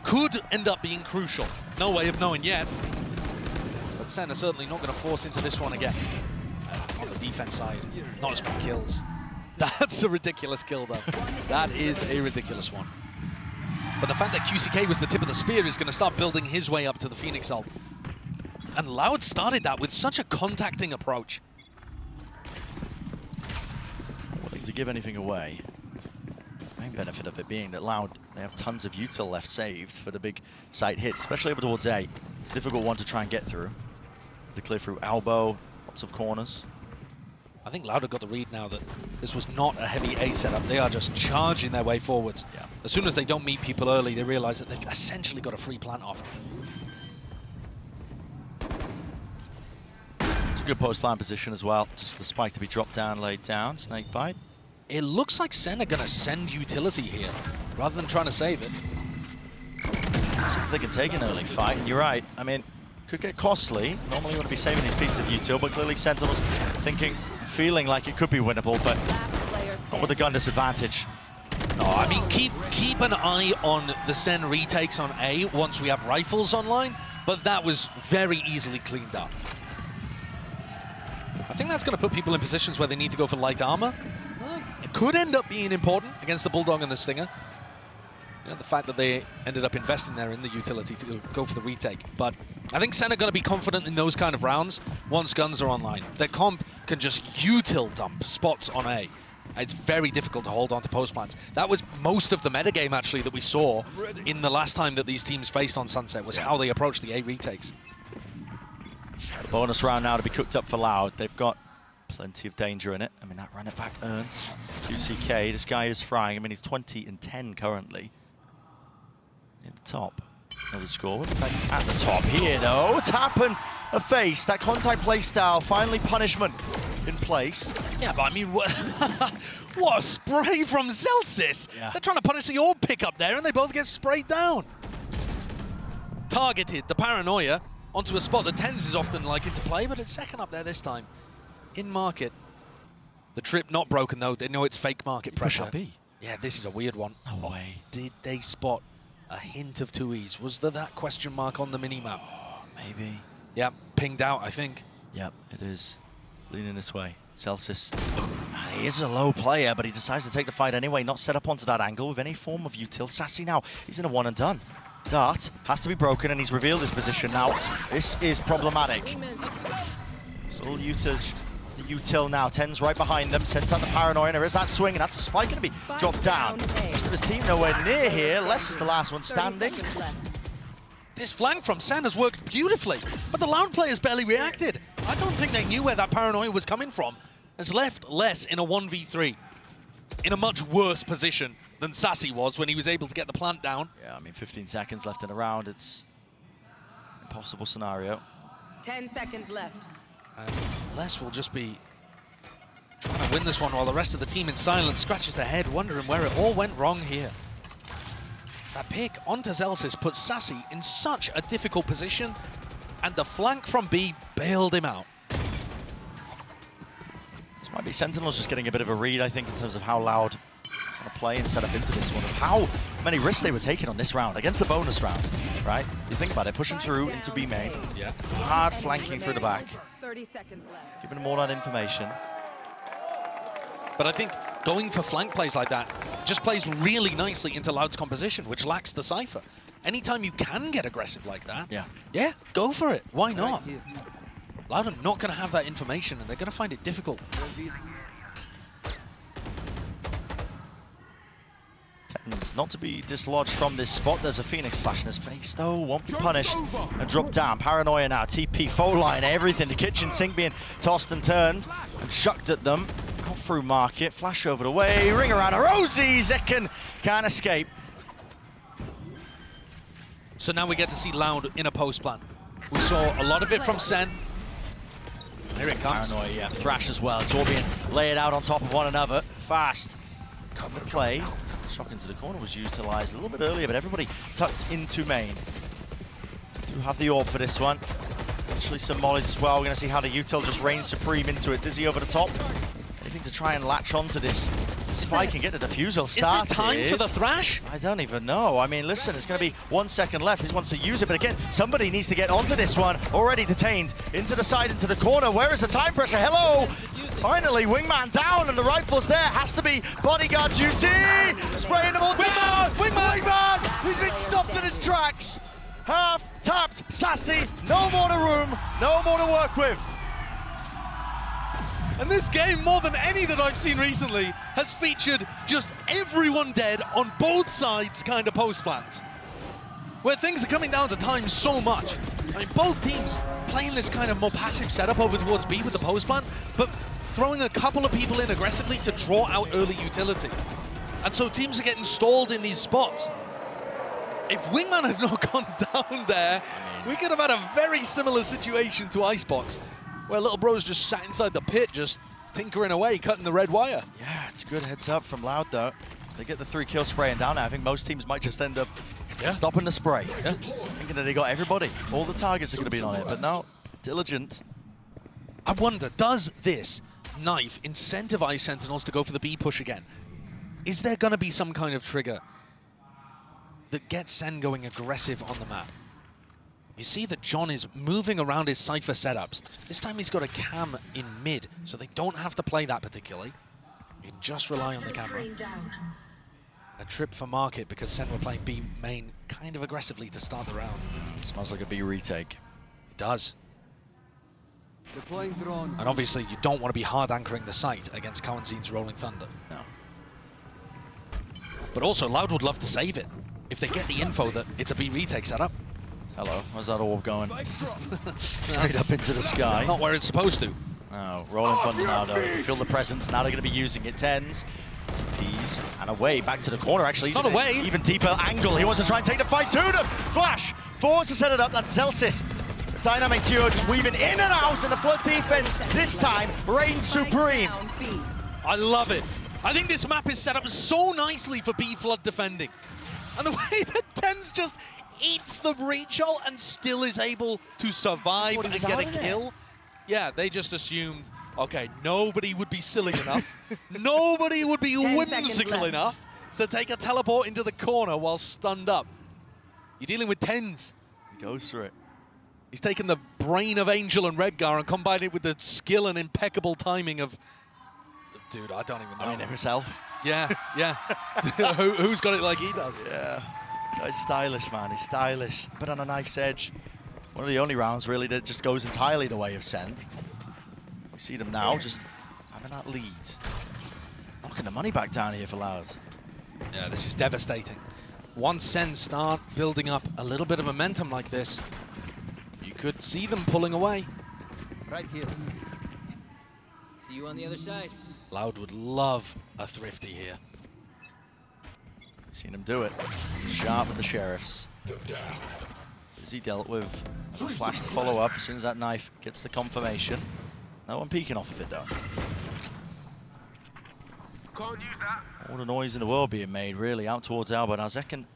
could end up being crucial. No way of knowing yet. But SEN are certainly not going to force into this one again. On the defense side, not as many kills. That's a ridiculous kill, though. That is a ridiculous one. But the fact that QCK was the tip of the spear is going to start building his way up to the Phoenix ult. And Loud started that with such a contacting approach. Willing to give anything away. The main benefit of it being that Loud, they have tons of util left saved for the big site hit, especially over towards A. Difficult one to try and get through. To clear through elbow, lots of corners. I think Loud have got the read now that this was not a heavy A setup. They are just charging their way forwards. Yeah. As soon as they don't meet people early, they realize that they've essentially got a free plant off. It's a good post-plant position as well, just for the spike to be dropped down, laid down, snake bite. It looks like SEN are going to send utility here, rather than trying to save it. See if they can take an early fight, and you're right. I mean, could get costly. Normally you want to be saving these pieces of util, but clearly Sentinels thinking, feeling like it could be winnable, but not with the gun disadvantage. No, I mean, keep an eye on the SEN retakes on A once we have rifles online, but that was very easily cleaned up. I think that's going to put people in positions where they need to go for light armor. Well, it could end up being important against the Bulldog and the Stinger. You know, the fact that they ended up investing there in the utility to go for the retake. But I think SEN are going to be confident in those kind of rounds once guns are online. Their comp can just util dump spots on A. It's very difficult to hold on to post plants. That was most of the metagame, actually, that we saw in the last time that these teams faced on Sunset, was how they approached the A retakes. Bonus round now to be cooked up for Loud. They've got plenty of danger in it. I mean, that ran it back earned. QCK, this guy is frying. I mean, he's 20-10 currently. In the top. Another score. At the top here, though. Tap and a face. That contact play style. Finally, punishment in place. Yeah, but I mean, what, what a spray from Zelsis. Yeah. They're trying to punish the orb pick up there, and they both get sprayed down. Targeted the Paranoia onto a spot that TenZ is often liking to play, but it's second up there this time. In market. The trip not broken, though. They know it's fake market pressure. Yeah, this is a weird one. No way. Did they spot a hint of 2Es? Was there that question mark on the minimap? Maybe. Yeah, pinged out, I think. Yep, it is. Leaning this way. Celsius. He is a low player, but he decides to take the fight anyway, not set up onto that angle with any form of util. Sassy now, he's in a one and done. Dart has to be broken, and he's revealed his position now. This is problematic. Still util now. TenZ right behind them. Sent out the Paranoia, and there is that swing, and that's a spike going to be dropped down. Rest of his team nowhere near here. Les is the last one standing. This flank from SEN has worked beautifully, but the Loud players barely reacted. I don't think they knew where that Paranoia was coming from. It's left Les in a 1v3, in a much worse position than Sassy was when he was able to get the plant down. Yeah, I mean, 15 seconds left in the round. It's an impossible scenario. 10 seconds left. And Les will just be trying to win this one while the rest of the team in silence scratches their head, wondering where it all went wrong here. That pick onto Zelsis puts Sassy in such a difficult position, and the flank from B bailed him out. This might be Sentinels just getting a bit of a read, I think, in terms of how Loud want to play and set up into this one, of how many risks they were taking on this round against the bonus round, right? You think about it, pushing through into B main, Yeah. hard flanking through the back, 30 seconds left. giving them all that information. But I think going for flank plays like that just plays really nicely into Loud's composition, which lacks the Cypher. Anytime you can get aggressive like that, yeah, go for it. Why not? Loud are not going to have that information, and they're going to find it difficult. TenZ not to be dislodged from this spot. There's a Phoenix flash in his face, though. Won't be punished and dropped down. Paranoia now, TP, phone line, everything. The kitchen sink being tossed and turned and shucked at them. Out through market, flash over the way, ring around a Rosie. Zekken can't escape. So now we get to see Loud in a post plan. We saw a lot of it from SEN. Here it comes. Paranoia, yeah. Thrash as well. It's all being laid out on top of one another. Fast. Cover play. Shock into the corner was utilised a little bit earlier, but everybody tucked into main. Do have the orb for this one. Actually some mollies as well. We're going to see how the util just reigns supreme into it. Dizzy over the top. Anything to try and latch onto this spike and get the defusal started. Is there time for the Thrash? I don't even know. I mean, listen, it's going to be 1 second left. He wants to use it, but again, somebody needs to get onto this one. Already detained. Into the side, into the corner. Where is the time pressure? Hello! Finally, Wingman down, and the rifle's there. Has to be bodyguard duty! Spraying them all down! Wingman! He's been stopped in his tracks! Half tapped, Sassy, no more to room, no more to work with. And this game, more than any that I've seen recently, has featured just everyone dead on both sides kind of post plans, where things are coming down to time so much. I mean, both teams playing this kind of more passive setup over towards B with the post plan, but throwing a couple of people in aggressively to draw out early utility. And so teams are getting stalled in these spots. If Wingman had not gone down there, we could have had a very similar situation to Icebox, where little bro's just sat inside the pit, just tinkering away, cutting the red wire. Yeah, it's a good heads up from Loud, though. They get the 3-kill spraying down now. I think most teams might just end up stopping the spray. Thinking that they got everybody. All the targets are going to be on it, but now, Diligent. I wonder, does this knife incentivize Sentinels to go for the B push again? Is there going to be some kind of trigger that gets Sen going aggressive on the map? You see that John is moving around his Cypher setups. This time he's got a cam in mid, so they don't have to play that particularly. You can just rely on the camera. A trip for market because Sen were playing B main kind of aggressively to start the round. Smells like a B retake. It does. Deploying drone. And obviously, you don't want to be hard anchoring the site against Cowanzin's Rolling Thunder. No. But also, Loud would love to save it if they get the info that it's a B retake setup. Hello, where's that orb going? Straight up into the sky. Not where it's supposed to. Oh, Rolling Thunder now though. You can feel the presence. Now they're going to be using it. Tens. Peas. And away. Back to the corner actually. He's Not in away. an even deeper angle. He wants to try and take the fight to them. Flash. Force to set it up. That's Zelsis. The dynamic duo just weaving in and out. And the flood defense this time reigns supreme. Down B. I love it. I think this map is set up so nicely for B Flood defending. And the way that Tens just eats the Rachel and still is able to survive What, he and was get out a of there? kill. Yeah, they just assumed, okay, nobody would be silly enough, nobody would be 10 seconds whimsical left. enough to take a teleport into the corner while stunned up. You're dealing with Tens. He goes for it. He's taken the brain of Angel and Redgar and combined it with the skill and impeccable timing of... Dude, I don't even know. I mean, himself. Yeah, yeah. Who's got it like he does? Yeah. Guy's stylish, man. He's stylish. But on a knife's edge. One of the only rounds, really, that just goes entirely the way of Sen. We see them now just having that lead. Knocking the money back down here for Loud. Yeah, this is devastating. Once Sen start building up a little bit of momentum like this, you could see them pulling away. Right here. See you on the other side. Loud would love a thrifty here. Seen him do it. Sharp with the Sheriffs. As he dealt with flash to follow up as soon as that knife gets the confirmation. No one peeking off of it though. Can't use that. All the noise in the world being made really out towards Alba. Now Zekken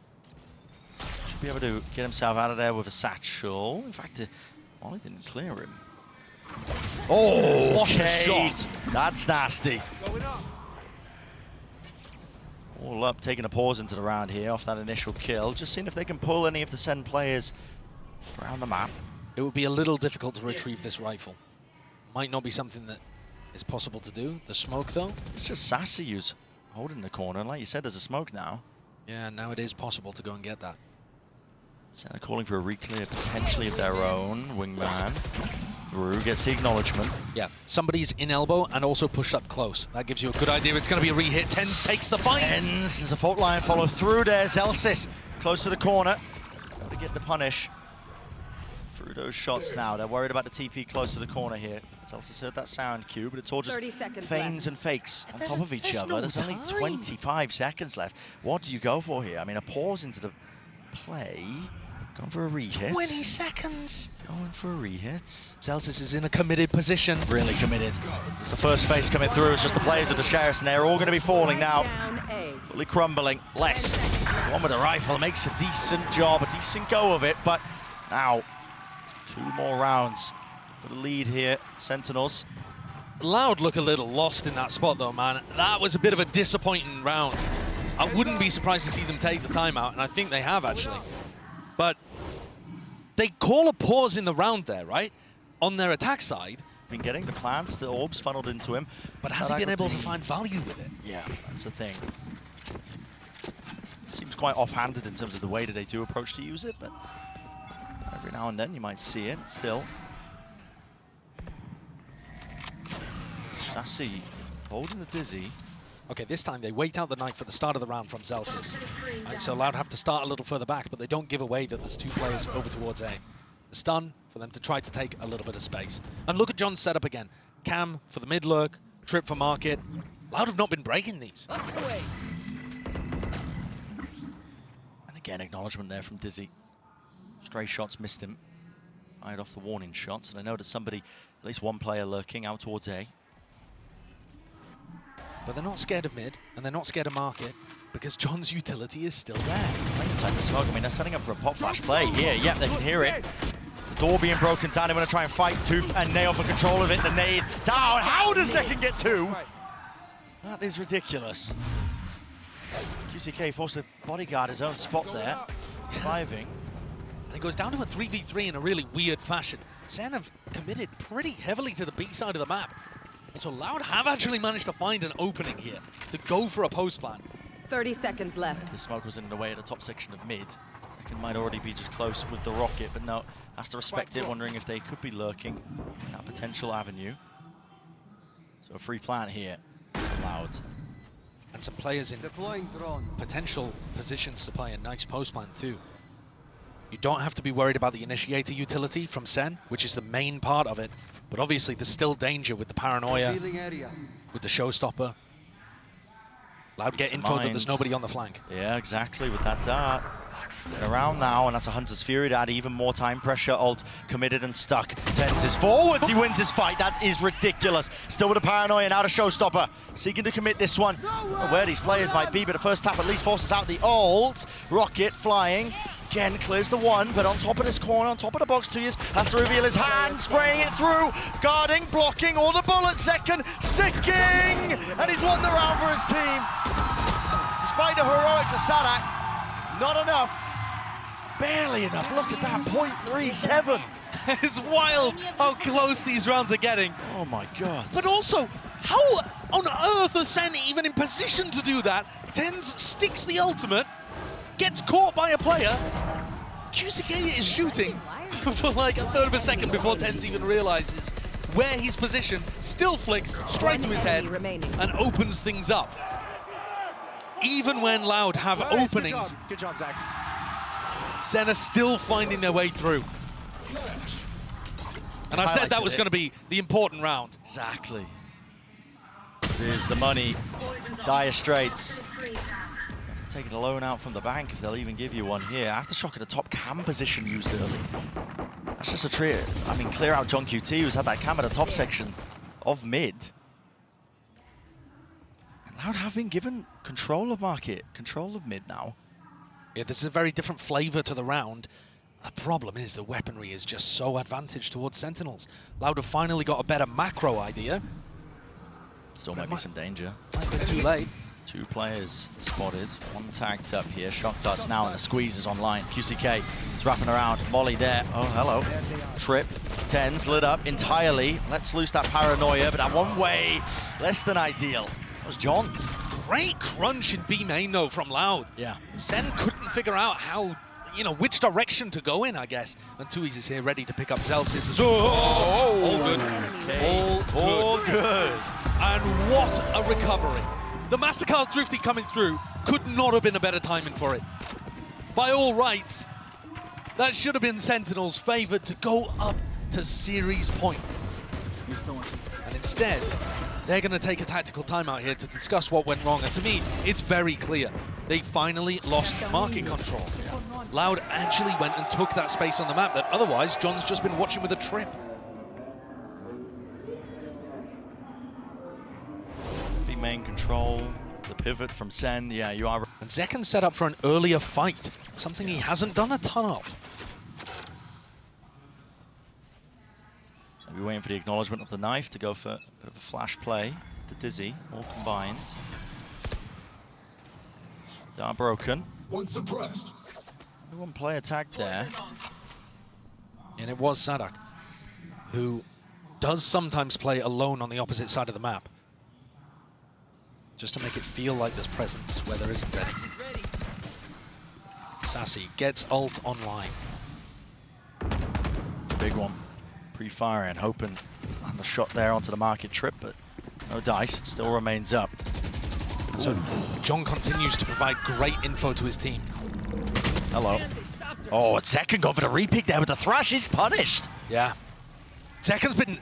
should be able to get himself out of there with a satchel. In fact, Molly didn't clear him. Oh, what a okay. shot. That's nasty. Going up. All up, taking a pause into the round here off that initial kill. Just seeing if they can pull any of the Sen players around the map. It would be a little difficult to retrieve this rifle. Might not be something that is possible to do. The smoke, though. It's just Sassy who's holding the corner. And like you said, there's a smoke now. Yeah, now it is possible to go and get that. Sen calling for a re-clear potentially of their own. Wingman. Rue gets the acknowledgement. Yeah, somebody's in elbow and also pushed up close. That gives you a good idea. It's going to be a re-hit. Tens takes the fight. Ends. There's a fault line follow through there. Zelsis close to the corner. Got to get the punish. Through those shots now. They're worried about the TP close to the corner here. Zelsis heard that sound cue, but it's all just 30 seconds feigns left. and fakes on top of each there's other. no There's only time. 25 seconds left. What do you go for here? I mean, a pause into the play. Going for a re-hit. 20 seconds. Going for a re-hit. Celsius is in a committed position. Really committed. It's the first face coming through. It's just the players of the Sheriffs, and they're all going to be falling now. Down A. Fully crumbling. Less. The one with the rifle makes a decent job, a decent go of it, but now 2 more rounds for the lead here. Sentinels. Loud look a little lost in that spot, though, man. That was a bit of a disappointing round. I wouldn't be surprised to see them take the timeout, and I think they have, actually. But they call a pause in the round there, right? On their attack side. Been getting the plants, the orbs funneled into him. But has he been able to find value with it? Yeah, that's the thing. Seems quite offhanded in terms of the way that they do approach to use it, but every now and then you might see it still. Sassy holding the dizzy. Okay, this time they wait out the knife at the start of the round from Celsius. Right, so Loud have to start a little further back, but they don't give away that there's 2 players over towards A. The stun for them to try to take a little bit of space. And look at John's setup again. Cam for the mid lurk, Trip for market. Loud have not been breaking these. Up and away. And again, acknowledgement there from Dizzy. Stray shots missed him. Fired off the warning shots, and I know there's somebody, at least one player lurking out towards A. But they're not scared of mid, and they're not scared of market, because John's utility is still there. Right inside the smoke. I mean, they're setting up for a pop flash play here. Yep, they can hear it. The door being broken down. They're going to try and fight Tooth and Nail for control of it. The nade down. How does Zekken get 2? That is ridiculous. QCK forced to bodyguard his own spot there. Driving. And it goes down to a 3v3 in a really weird fashion. Sen have committed pretty heavily to the B side of the map. So Loud have actually managed to find an opening here to go for a post plan. 30 seconds left. The smoke was in the way of the top section of mid. Second might already be just close with the rocket, but no, has to respect it, wondering if they could be lurking in that potential avenue. So a free plant here, Loud. And some players in potential positions to play a nice post plant too. You don't have to be worried about the initiator utility from Sen, which is the main part of it. But obviously there's still danger with the paranoia, with the showstopper. Loud get info that there's nobody on the flank. Yeah, exactly, with that dart. Get around now, and that's a Hunter's Fury to add even more time pressure. Ult committed and stuck. Tens is forwards, he wins his fight. That is ridiculous. Still with a paranoia, now to showstopper. Seeking to commit this one. Where these players might be, but the first tap at least forces out the ult. Rocket flying. Again, clears the one, but on top of this corner, on top of the box, 2 years, has to reveal his hand, spraying it through, guarding, blocking, all the bullets, second, sticking, and he's won the round for his team. Despite the heroics of Sadak, not enough, barely enough. Look at that, 0.37. It's wild how close these rounds are getting. Oh my God. But also, how on earth are Sen even in position to do that? Tens sticks the ultimate, gets caught by a player. Kusikeya is shooting for like a third of a second before Tens even realizes where he's positioned. Still flicks straight to his head and opens things up. Even when Loud have openings, Good job, Zach. Sen are still finding their way through. And I said that was going to be the important round. Exactly. Here's the money. Dire Straits. Taking a loan out from the bank if they'll even give you one here. Aftershock at the top cam position used early. That's just a treat. I mean, clear out John QT, who's had that cam at the top section of mid. And Loud have been given control of market, control of mid now. Yeah, this is a very different flavor to the round. The problem is the weaponry is just so advantaged towards Sentinels. Loud have finally got a better macro idea. Still might be some danger. Might be too late. 2 players spotted, 1 tagged up here. Shock darts now, and the squeeze is online. QCK is wrapping around. Molly there. Oh, hello. Trip. Tens lit up entirely. Let's loose that paranoia, but that one way, less than ideal. That was John's. Great crunch in B main though from Loud. Yeah. Sen couldn't figure out how, you know, which direction to go in, I guess. And Tuiz is here ready to pick up Zelsis. All good. Okay. All good. And what a recovery. The Mastercard Thrifty coming through could not have been a better timing for it. By all rights, that should have been Sentinels favored to go up to series point. And instead, they're going to take a tactical timeout here to discuss what went wrong. And to me, it's very clear. They finally lost market control. Loud actually went and took that space on the map that otherwise John's just been watching with a trip. Main control, the pivot from Sen, yeah, you are. And Zekken set up for an earlier fight, something he hasn't done a ton of. Maybe waiting for the acknowledgement of the knife to go for a bit of a flash play. The Dizzy, all combined. Dart broken. One suppressed. Only 1 player tagged there. And it was Sadak, who does sometimes play alone on the opposite side of the map, just to make it feel like there's presence where there isn't any. Sassy gets ult online. It's a big one. Pre-firing, hoping on the shot there onto the market trip, but no dice, still remains up. So John continues to provide great info to his team. Hello. Oh, Zekken go for the repick there, but the Thrash is punished. Yeah. Zekken's been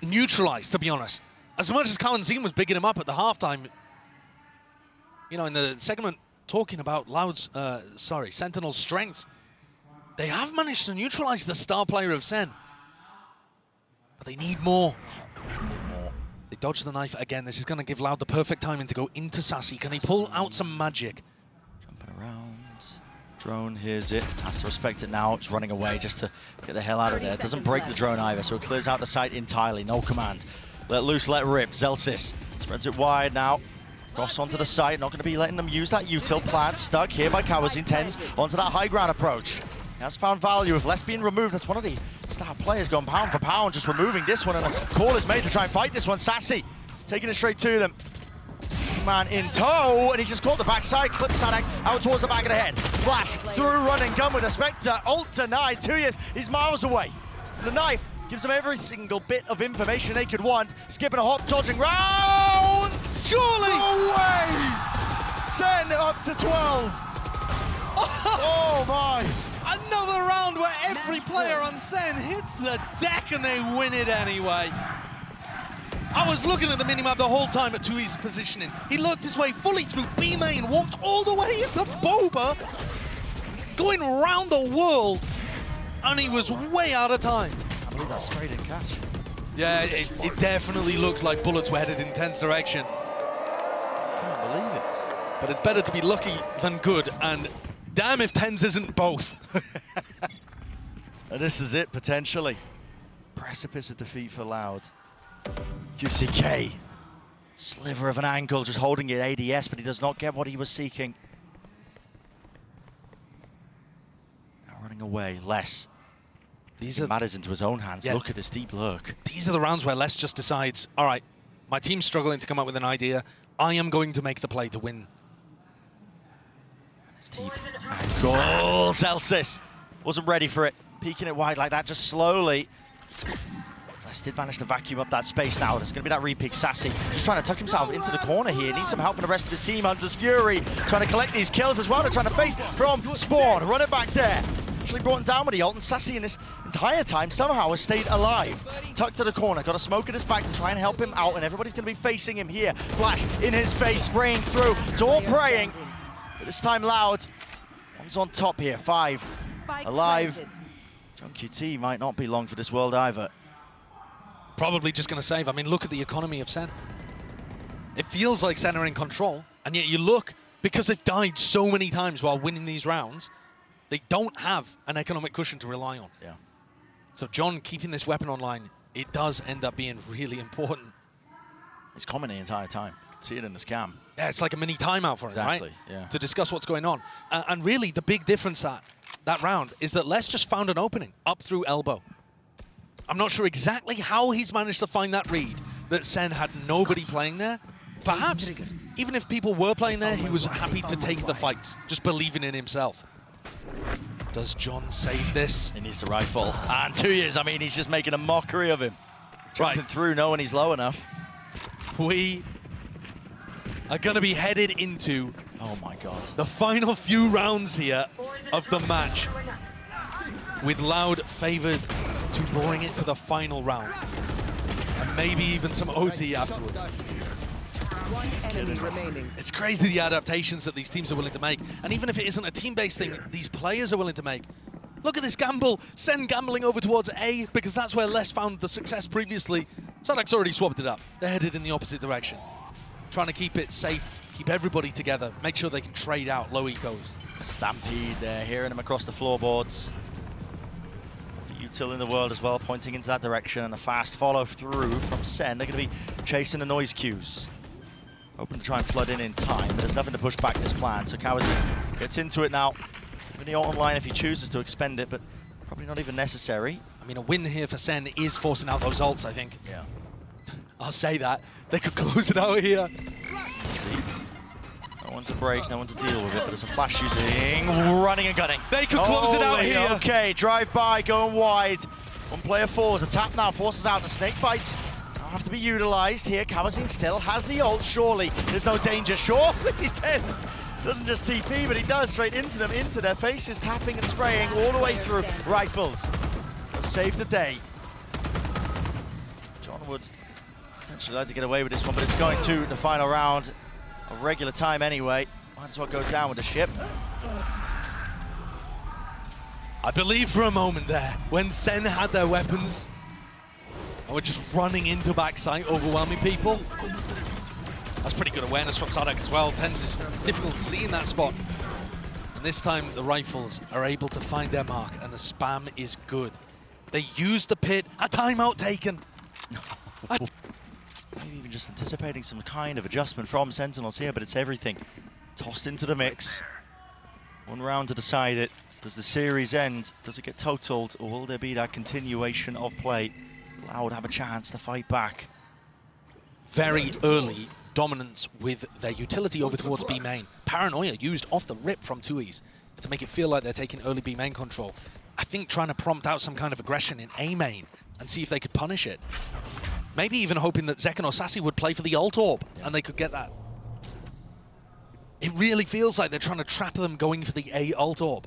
neutralized, to be honest. As much as Cowan Zine was bigging him up at the halftime, you know, in the segment talking about Loud's, Sentinel's strengths, they have managed to neutralize the star player of Sen. But they need more. They dodge the knife again. This is going to give Loud the perfect timing to go into Sassy. Can he pull out some magic? Jumping around. Drone hears it. Has to respect it now. It's running away just to get the hell out of there. Doesn't break the drone either, so it clears out the site entirely. No command. Let loose, let rip. Zelsis spreads it wide now. Cross onto the site. Not going to be letting them use that util plant. Stuck here by Kawazin. Tens onto that high ground approach. He has found value with less being removed. That's one of the star players going pound for pound, just removing this one. And a call is made to try and fight this one. Sassy taking it straight to them. man in tow, and he just caught the backside, clips Sadak out towards the back of the head. Flash through run and gun with a Spectre, ult denied, 2 years, he's miles away. The knife gives them every single bit of information they could want. Skipping a hop, dodging round, surely! No way! Sen up to 12. Oh my! Another round where every player on Sen hits the deck and they win it anyway. I was looking at the minimap the whole time at Tui's positioning. He lurked his way fully through B main, walked all the way into Boba, going around the world, and he was way out of time. I believe that straight in catch. Yeah, it definitely looked like bullets were headed in Ten's direction. Can't believe it. But it's better to be lucky than good, and damn if Ten's isn't both. And this is it, potentially. Precipice of defeat for Loud. QCK. Sliver of an angle, just holding it ADS, but he does not get what he was seeking. Now running away, Les. These It matters into his own hands. Yeah. Look at his deep lurk. These are the rounds where Les just decides, all right, my team's struggling to come up with an idea. I am going to make the play to win. His deep angle. Celsius wasn't ready for it. Peeking it wide like that, just slowly. Les did manage to vacuum up that space now. There's going to be that re-pick. Sassy just trying to tuck himself into the corner here. Needs some help from the rest of his team. Hunter's Fury trying to collect these kills as well. They're trying to face from Spawn. Run it back there. Actually brought him down with the ult, and Sassy in this entire time somehow has stayed alive. Tucked to the corner, got a smoke at his back to try and help him out, and everybody's going to be facing him here. Flash in his face, spraying through. It's all praying. But this time Loud. One's on top here. 5 alive. John QT might not be long for this world either. Probably just going to save. I mean, look at the economy of Sen. It feels like Sen are in control, and yet you look, because they've died so many times while winning these rounds, they don't have an economic cushion to rely on. Yeah. So John keeping this weapon online, it does end up being really important. He's commenting the entire time. You can see it in the scam. Yeah, it's like a mini timeout for him, Exactly, right? yeah. To discuss what's going on. And really, the big difference that round is that Les just found an opening up through elbow. I'm not sure exactly how he's managed to find that read, that Sen had nobody playing there. Perhaps, even if people were playing there, he was happy to take the fights, just believing in himself. Does John save this? He needs to rifle. And 2 years, I mean, he's just making a mockery of him. Jumping through knowing he's low enough. We are going to be headed into Oh my God. the final few rounds here of the match, with Loud favored to bring it to the final round. And maybe even some OT afterwards. One enemy remaining. It's crazy the adaptations that these teams are willing to make. And even if it isn't a team-based thing, these players are willing to make. Look at this gamble. Sen gambling over towards A, because that's where Les found the success previously. Sadak's already swapped it up. They're headed in the opposite direction. Trying to keep it safe, keep everybody together, make sure they can trade out low ecos. Stampede there, hearing him across the floorboards. Util in the world as well, pointing into that direction, and a fast follow through from Sen. They're going to be chasing the noise cues. Hoping to try and flood in time, but there's nothing to push back this plan. So Kawazi gets into it now. Even the ult online if he chooses to expend it, but probably not even necessary. I mean, a win here for Sen is forcing out those ults, I think. Yeah. I'll say that. They could close it out here. Easy. No one to break, no one to deal with it, but there's a flash using, running and gunning. They could close it out here. Okay, drive by, going wide. One player falls, a tap now forces out the snake bites. Have to be utilized here. Kawazin still has the ult, surely. There's no danger, surely. He tends. Doesn't just TP, but he does straight into them, into their faces, tapping and spraying all the way through. Rifles. Save the day. John would potentially like to get away with this one, but it's going to the final round of regular time anyway. Might as well go down with the ship. I believe for a moment there, when Sen had their weapons, and we're just running into backside, overwhelming people. That's pretty good awareness from Sadak as well. Tens is difficult to see in that spot. And this time, the rifles are able to find their mark, and the spam is good. They use the pit, a timeout taken. Maybe even just anticipating some kind of adjustment from Sentinels here, but it's everything. Tossed into the mix. One round to decide it. Does the series end? Does it get totaled? Or will there be that continuation of play? Loud have a chance to fight back. Very early, dominance with their utility over towards B main. Paranoia used off the rip from 2Es to make it feel like they're taking early B main control. I think trying to prompt out some kind of aggression in A main and see if they could punish it. Maybe even hoping that Zekken or Sassy would play for the ult orb and they could get that. It really feels like they're trying to trap them going for the A ult orb.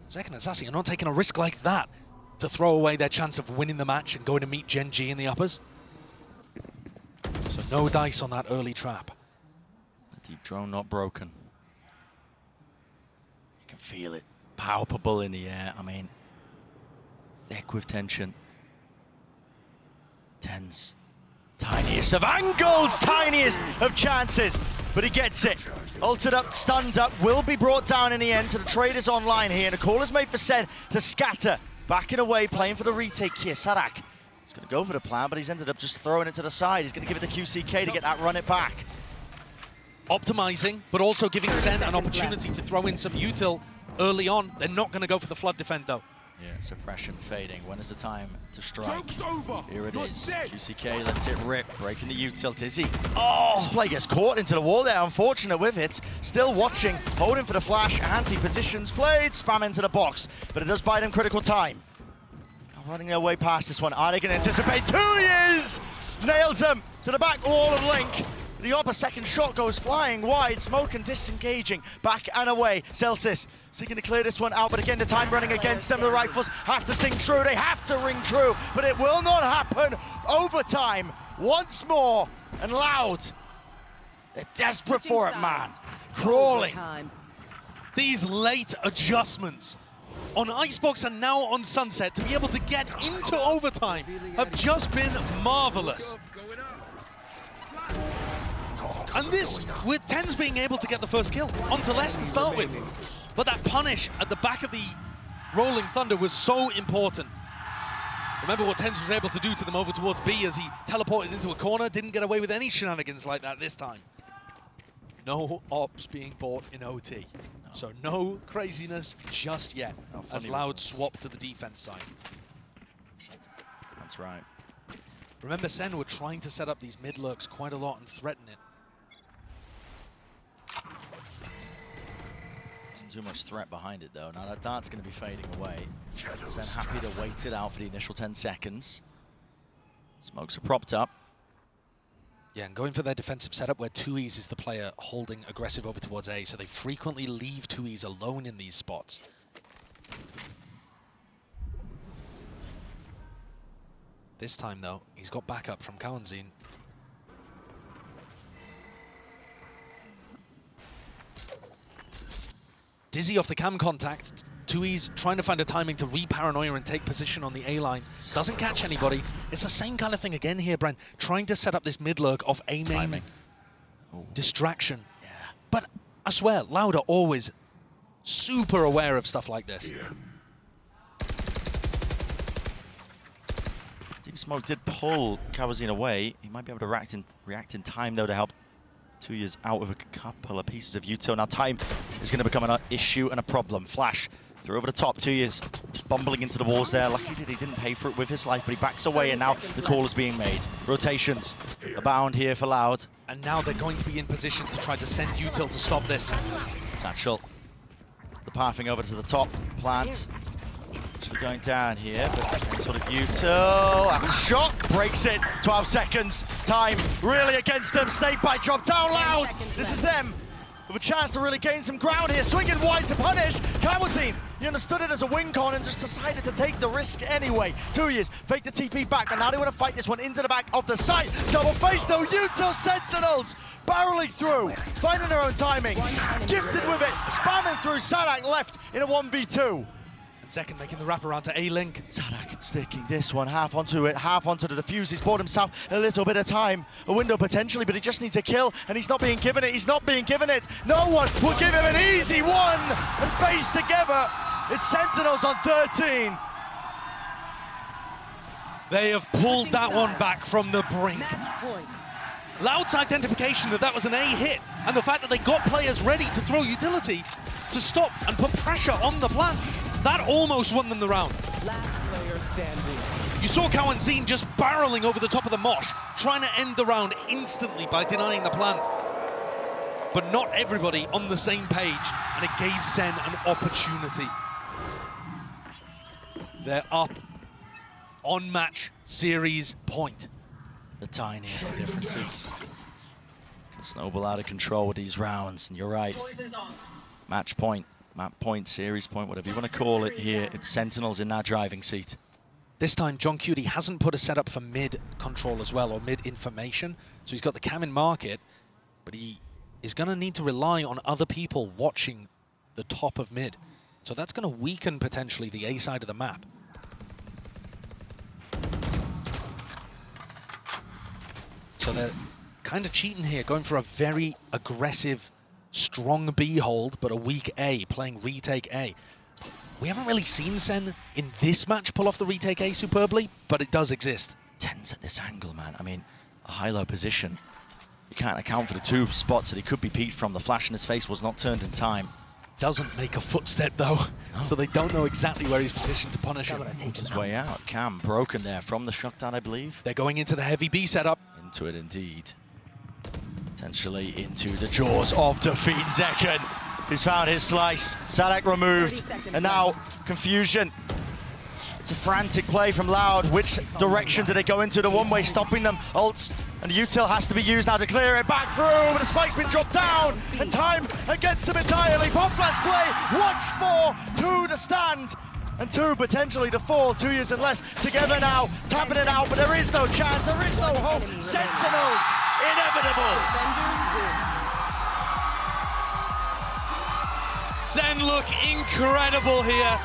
Zekken and Sassy are not taking a risk like that to throw away their chance of winning the match and going to meet Gen G in the uppers. So no dice on that early trap. The deep drone not broken. You can feel it palpable in the air. I mean, thick with tension. Tense. Tiniest of angles, tiniest of chances, but he gets it. Ulted up, stunned up, will be brought down in the end, so the trade is online here, and a call is made for Sen to scatter. Backing away, playing for the retake here. Sadak is going to go for the plan, but he's ended up just throwing it to the side. He's going to give it to QCK to get that run it back. Optimizing, but also giving Sen an opportunity to throw in some util early on. They're not going to go for the flood defend, though. Yeah, suppression fading. When is the time to strike? Here it is. QCK lets it rip, breaking the util. Dizzy. Oh! This play gets caught into the wall there. Unfortunate with it. Still watching, holding for the flash. Anti-positions played. Spam into the box, but it does buy them critical time. Now running their way past this one. Are they going to anticipate? 2 years! Nails them to the back wall of Link. The upper second shot goes flying wide. Smoke and disengaging. Back and away. Celsius seeking to clear this one out, but again the time running against them. The rifles have to sing true. They have to ring true, but it will not happen. Overtime once more, and Loud. They're desperate for it, man. Crawling. These late adjustments on Icebox and now on Sunset to be able to get into overtime have just been marvelous. And this, with Tens being able to get the first kill onto Les to start with. But that punish at the back of the Rolling Thunder was so important. Remember what Tens was able to do to them over towards B as he teleported into a corner, didn't get away with any shenanigans like that this time. No ops being bought in OT. So no craziness just yet as Loud swapped to the defense side. That's right. Remember, Sen were trying to set up these mid lurks quite a lot and threaten it. Too much threat behind it though. Now that dart's going to be fading away. Sen happy to wait it out for the initial 10 seconds. Smokes are propped up. Yeah, and going for their defensive setup where 2Es is the player holding aggressive over towards A, so they frequently leave 2Es alone in these spots. This time though, he's got backup from Kawanzin. Dizzy off the cam contact. 2Es trying to find a timing to re-paranoia and take position on the A line. Doesn't catch anybody. It's the same kind of thing again here, Bren. Trying to set up this mid lurk off A main. Distraction. Yeah. But I swear, Loud are always super aware of stuff like this. Deep Smoke did pull Kawazin away. He might be able to react in time though to help 2 years out of a couple of pieces of util. Now time is going to become an issue and a problem. Flash through over the top. 2 years just bumbling into the walls there. Lucky that he didn't pay for it with his life, but he backs away and now the call is being made. Rotations abound here for Loud. And now they're going to be in position to try to send util to stop this. Satchel. The pathing over to the top. Plant. Actually going down here, but any sort of util. After shock, breaks it. 12 seconds. Time really against them. Snake bite drop down Loud. This is them with a chance to really gain some ground here. Swinging wide to punish. Kawazin, he understood it as a wing con and just decided to take the risk anyway. 2 years, fake the TP back, and now they want to fight this one into the back of the site. Double face, no util. Sentinels barreling through, finding their own timings. Gifted with it, spamming through. Sadak left in a 1v2. And Zekken making the wrap around to A-Link. Sadak sticking this one half onto it, half onto the defuse. He's bought himself a little bit of time, a window potentially, but he just needs a kill, and he's not being given it. He's not being given it. No one will give him an easy one. And face together, it's Sentinels on 13. They have pulled that one back from the brink. Loud's identification that that was an A hit, and the fact that they got players ready to throw utility to stop and put pressure on the plant, that almost won them the round. player standing. You saw Cowan just barreling over the top of the mosh, trying to end the round instantly by denying the plant. But not everybody on the same page, and it gave Sen an opportunity. They're up on match series point. The tiniest of differences can snowball out of control with these rounds, and you're right. Match point, map point, series point, whatever you want to call it here, it's Sentinels in that driving seat. This time, John Cutie hasn't put a setup for mid control as well, or mid information. So he's got the cam in market, but he is going to need to rely on other people watching the top of mid. So that's going to weaken potentially the A side of the map. So they're kind of cheating here, going for a very aggressive, strong B hold, but a weak A, playing retake A. We haven't really seen Sen in this match pull off the retake A superbly, but it does exist. Tense at this angle, man. I mean, a high-low position. You can't account for the two spots that he could be peeked from. The flash in his face was not turned in time. Doesn't make a footstep though, so they don't know exactly where he's positioned to punish him. Moves his way out. Cam broken there from the shutdown, I believe. They're going into the heavy B setup. Into it indeed. Potentially into the jaws of defeat. Zekken. He's found his slice. Sadek removed. And now confusion. It's a frantic play from Loud. Which direction did it go into? The one-way stopping them. Ults. And the util has to be used now to clear it back through. But the spike's been dropped down. And time against them entirely. Pop flash play. Watch for 2 to stand. And 2 potentially to fall. 2 years and less together now. Tapping it out. But there is no chance. There is no hope. Sentinels. Inevitable. Sen look incredible here.